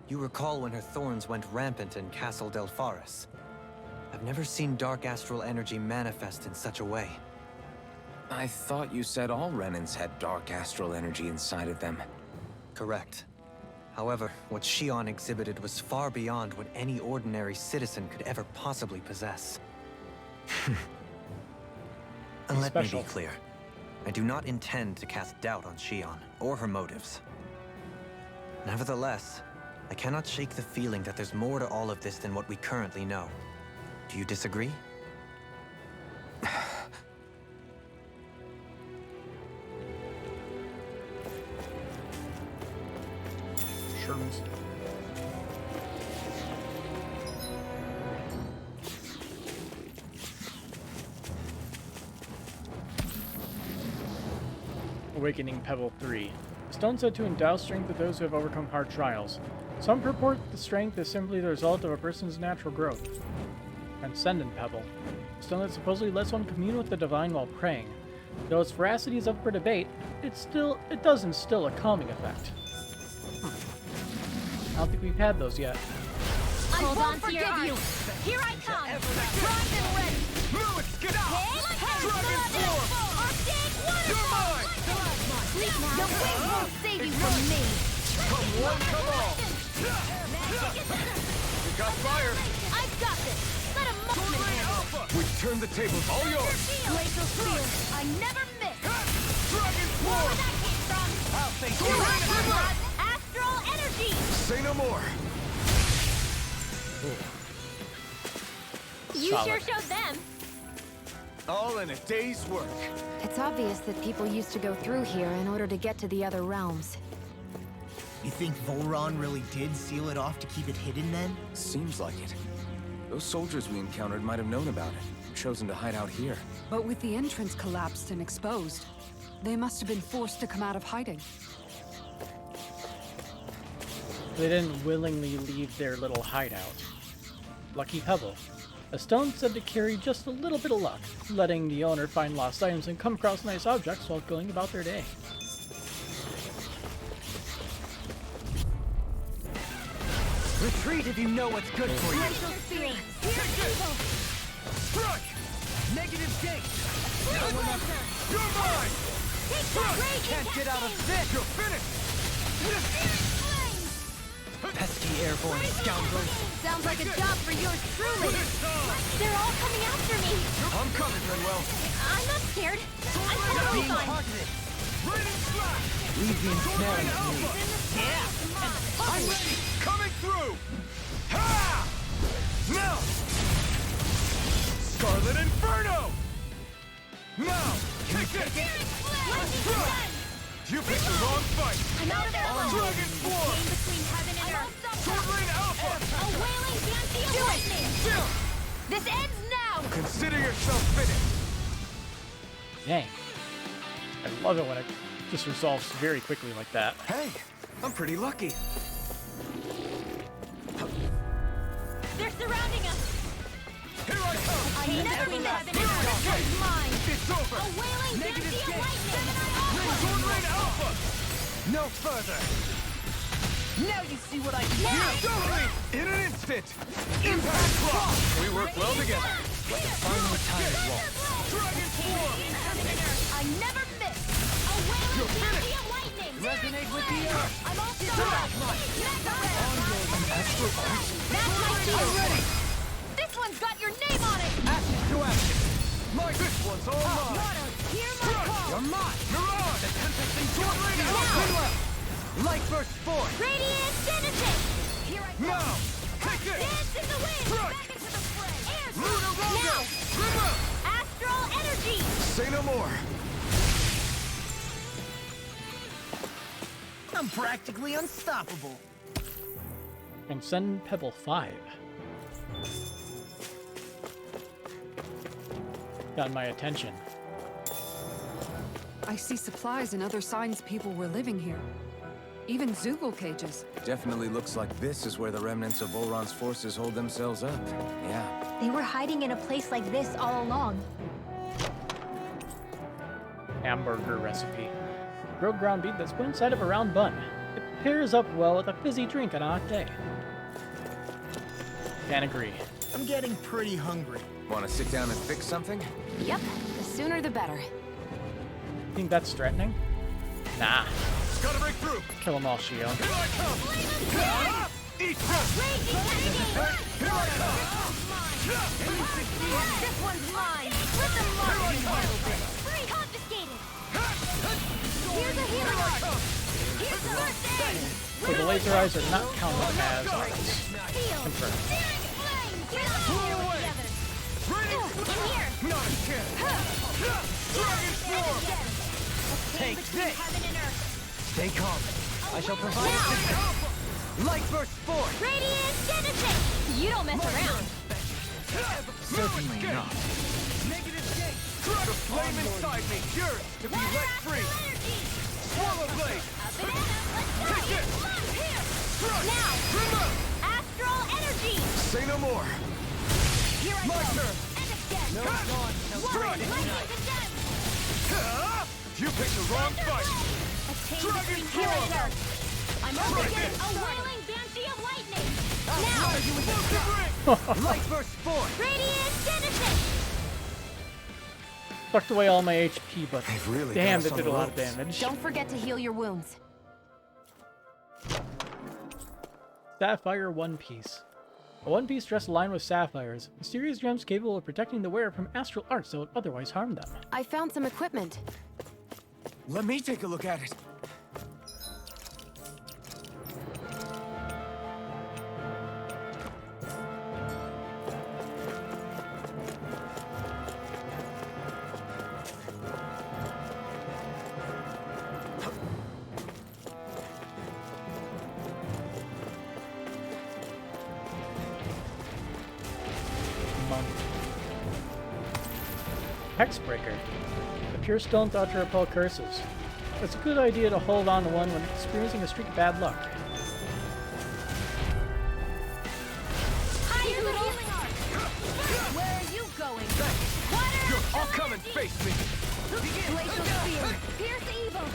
You recall when her thorns went rampant in Castle Delpharis. I've never seen dark astral energy manifest in such a way. I thought you said all Renins had dark astral energy inside of them. Correct. However, what Shion exhibited was far beyond what any ordinary citizen could ever possibly possess. And let me be clear. I do not intend to cast doubt on Shion, or her motives. Nevertheless, I cannot shake the feeling that there's more to all of this than what we currently know. Do you disagree? Sherms. Awakening Pebble 3. The stone said to endow strength to those who have overcome hard trials. Some purport the strength is simply the result of a person's natural growth. Transcendent Pebble. A stone that supposedly lets one commune with the divine while praying. Though its veracity is up for debate, it does instill a calming effect. I don't think we've had those yet. I won't forgive you! Here I come! Primed and ready! Lewis, get out! Dragon form! Arctic waterfall! Sleep now! The wind won't save you from me! Come one, come all! You got fire! I've got this! Let him mock me! Alpha! We've turned the tables, all yours! Glacial spear! I never miss! Dragon Where form! that came from! I'll face You have astral energy! Say no more! You Solid. sure showed them. All in a day's work. It's obvious that people used to go through here in order to get to the other realms. You think Volron really did seal it off to keep it hidden then? Seems like it. Those soldiers we encountered might have known about it, chosen to hide out here. But with the entrance collapsed and exposed, they must have been forced to come out of hiding. They didn't willingly leave their little hideout. Lucky Pebble. A stone said to carry just a little bit of luck, letting the owner find lost items and come across nice objects while going about their day. Retreat if you know what's good for you. Glacial spear! Here's evil! Strike! Negative gate. You're mine! Take that rage! Can't get out of this. You're finished! Pesky airborne scoundrels! Sounds like a job for yours truly! They're all coming after me! I'm coming, Manuel. I'm not scared. I'm totally Being fine. targeted. Raining slash! Leave the ensnaring to me. I'm ready! Coming through! Ha! Now! Scarlet Inferno! Now! Take this! Strike! You picked the wrong fight! I'm out of ammo! Dragon Form! Between heaven and earth! Sword Rain Alpha! A wailing fancy of lightning! This ends now! Consider yourself finished! Dang. I love it when it just resolves very quickly like that. Hey, I'm pretty lucky. They're surrounding us! Here I come! I never miss! Heaven and earth is mine! It's over! A wailing fancy of lightning! Sword Rain Alpha! No further. Now you see what I can do. Totally! In an instant! Impact block! We work well together. like a finely timed waltz. Dragon Form! I never miss! A wailing fancy of lightning! Resonate with the earth. I'm all started! Mega Red! Astral Arts. That's my shield! Ready! This one's got your name on it! Action to action. Like this one's all mine! Waters, hear my call! You're mine. Mirage! The tempesting sword rain Now. Rinwell. Light burst forth. Radiant Genesis! Here I go! Now! Take this! Dance in the wind! Strike. Back into the fray! Air Lunar Now! Roger! Trigger! Astral Energy! Say no more! I'm practically unstoppable. And send Pebble 5. Got my attention. I see supplies and other signs people were living here. Even Zoogle cages. Definitely looks like this is where the remnants of Volron's forces hold themselves up. Yeah. They were hiding in a place like this all along. Hamburger recipe. Grilled ground beef that's put inside of a round bun. It pairs up well with a fizzy drink on a hot day. Can't agree. I'm getting pretty hungry. Want to sit down and fix something? Yep, the sooner the better. Think that's threatening? Nah. Gotta break through! Kill them all, Shio. Here I come! Eat this! Raging Cascade! Here I come! This one's mine! Let them march! Free confiscated! Here's a healing art! Here's the first aid! So the laser eyes are not counted as arts. Steel! Confirmed. Searing flame! Get out here together! In here! Not a chance! Dragon Form! Take this. Heaven and earth! Stay calm. I shall provide Now. assistance. Light burst forth. Radiant Genesis! You don't mess around! Certainly not. Negative gate! The flame inside me yearns to be let free! Swallow blade! Take this! Now! Trigger! Astral Energy! Say no more! Here I My go! turn! And again! No dawn shall Warrior, break this lightning night. condemned! You picked the wrong fight! A chain Dragon between here and Form! earth! I'm only Strike getting it. a wailing banshee of lightning! Explosive ring! Light burst forth. Radiant Genesis! Sucked away all my HP, but They've really damn, got us it on did the a lot of ropes. damage. Don't forget to heal your wounds. Sapphire One Piece. A one piece dress lined with sapphires. Mysterious gems capable of protecting the wearer from astral arts that would otherwise harm them. I found some equipment. Let me take a look at it. Hexbreaker. The pure stone thought to repel curses. It's a good idea to hold on to one when experiencing a streak of bad luck. Hi, Doodle! Where are you going? Water! You're all come and face me! Glacial Spear! Pierce evil!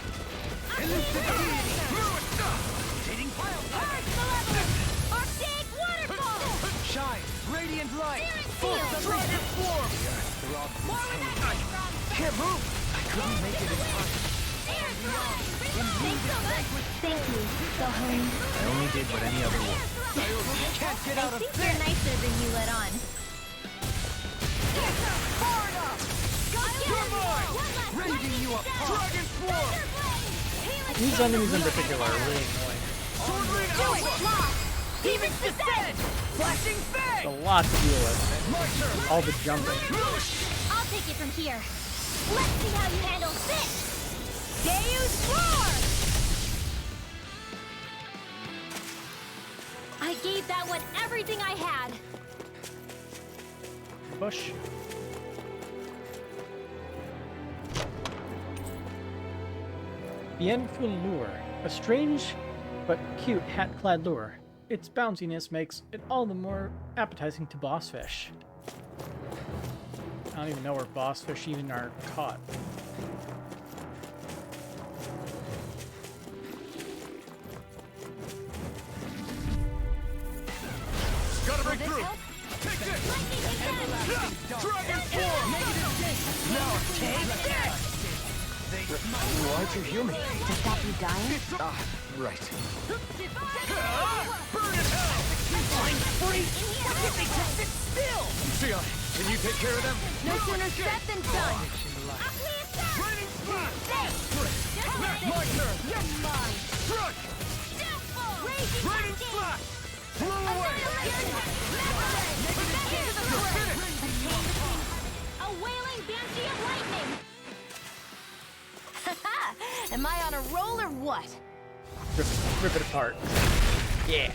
Hitting pile. Purge malevolence! Arctic waterfall! Shine. Radiant light. Searing field! Dragon Form! More without Can't move. I couldn't make it in time. Air thrust! Thanks so much! Thank you, Dahna. I only did what any other would. Can't get out I of think this. you're nicer than you let on. Forward up! Rending you apart. Dragon Form! These enemies in particular are really annoying. Sword Rain Do it! Alpha! Lock! Demons descend! Flashing It's a Fang! lot to deal with. My turn! All the jumping. I'll take it from here. Let's see how you handle this! Deus Roar! I gave that one everything I had. Push. Bien Fun Lure. A strange but cute hat-clad lure. Its bounciness makes it all the more appetizing to boss fish. I don't even know where boss fish even are caught. Gotta break This through! help? Take this! Dragon form! Now take this! Why'd you heal me? To stop you dying? Ah, right. Burn in hell! I'm free! Why can't they just sit still? Sion, can you take care of them? No sooner said than done. Raining splash! My turn! Struck! Raining splash! Blow away! You're finished! A wailing banshee of lightning! Am I on a roll or what? Rip it apart. Yeah.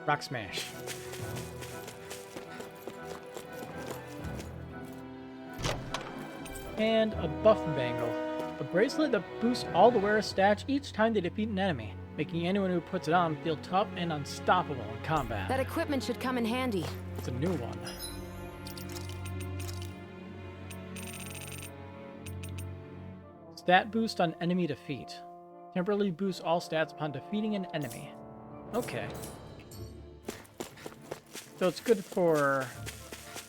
Rock smash. And a buff bangle. A bracelet that boosts all the wearer's stats each time they defeat an enemy, making anyone who puts it on feel tough and unstoppable in combat. That equipment should come in handy. It's a new one. Stat boost on enemy defeat. Temporarily boosts all stats upon defeating an enemy. Okay. So it's good for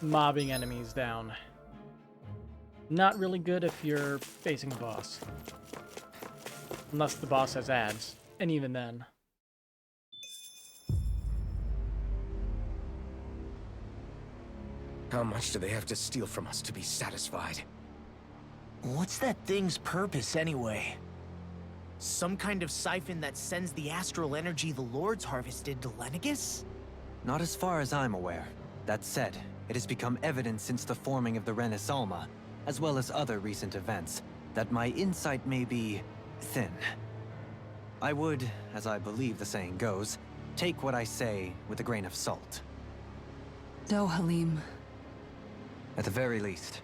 mobbing enemies down. Not really good if you're facing a boss. Unless the boss has ads. And even then. How much do they have to steal from us to be satisfied? What's that thing's purpose, anyway? Some kind of siphon that sends the astral energy the Lords harvested to Lenegis? Not as far as I'm aware. That said, it has become evident since the forming of the Renis Alma, as well as other recent events, that my insight may be thin. I would, as I believe the saying goes, take what I say with a grain of salt. Dohalim. At the very least,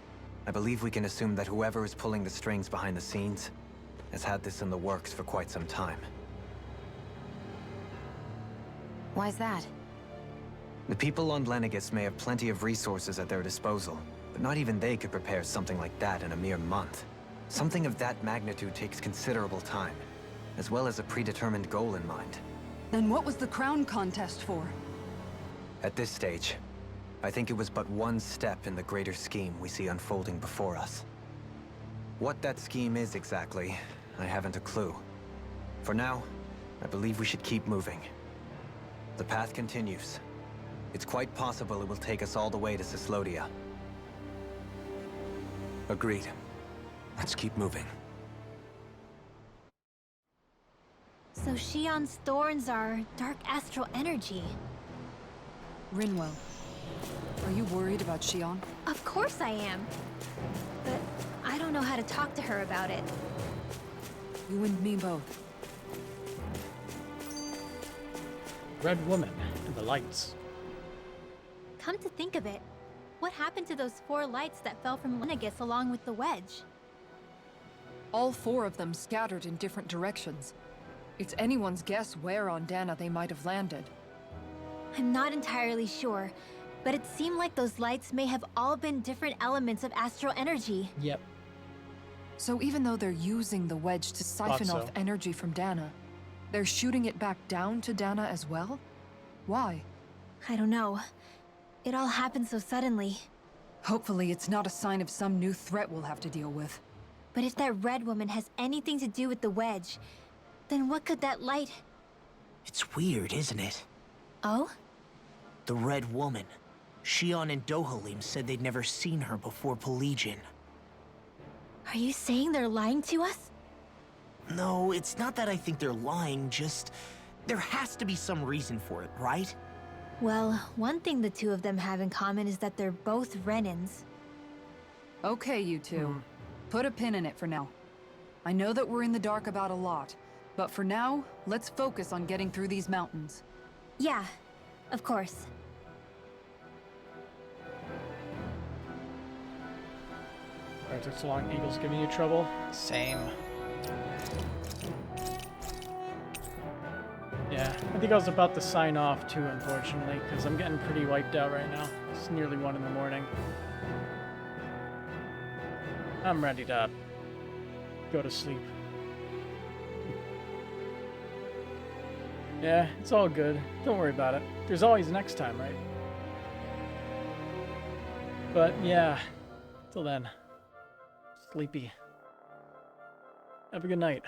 I believe we can assume that whoever is pulling the strings behind the scenes has had this in the works for quite some time. Why's that? The people on Lenegis may have plenty of resources at their disposal, but not even they could prepare something like that in a mere month. Something of that magnitude takes considerable time, as well as a predetermined goal in mind. Then what was the crown contest for? At this stage, I think it was but one step in the greater scheme we see unfolding before us. What that scheme is exactly, I haven't a clue. For now, I believe we should keep moving. The path continues. It's quite possible it will take us all the way to Cyslodia. Agreed. Let's keep moving. So Shion's thorns are dark astral energy. Rinwell. Are you worried about Shion? Of course I am. But I don't know how to talk to her about it. You and me both. Red woman and the lights. Come to think of it, what happened to those 4 lights that fell from Lenegis along with the wedge? All 4 of them scattered in different directions. It's anyone's guess where on Dahna they might have landed. I'm not entirely sure, but it seemed like those lights may have all been different elements of astral energy. Yep. So even though they're using the wedge to siphon off energy from Dahna, they're shooting it back down to Dahna as well? Why? I don't know. It all happened so suddenly. Hopefully it's not a sign of some new threat we'll have to deal with. But if that red woman has anything to do with the wedge, then what could that light... It's weird, isn't it? Oh? The Red Woman. Shion and Dohalim said they'd never seen her before Pelegion. Are you saying they're lying to us? No, it's not that I think they're lying, just... there has to be some reason for it, right? Well, one thing the 2 of them have in common is that they're both Renins. Okay, you 2. Put a pin in it for now. I know that we're in the dark about a lot, but for now, let's focus on getting through these mountains. Yeah, of course. Alright, took so long. Eagle's giving you trouble? Same. Yeah, I think I was about to sign off too, unfortunately, because I'm getting pretty wiped out right now. It's nearly 1 in the morning. I'm ready to go to sleep. Yeah, it's all good. Don't worry about it. There's always next time, right? But yeah, till then, sleepy. Have a good night.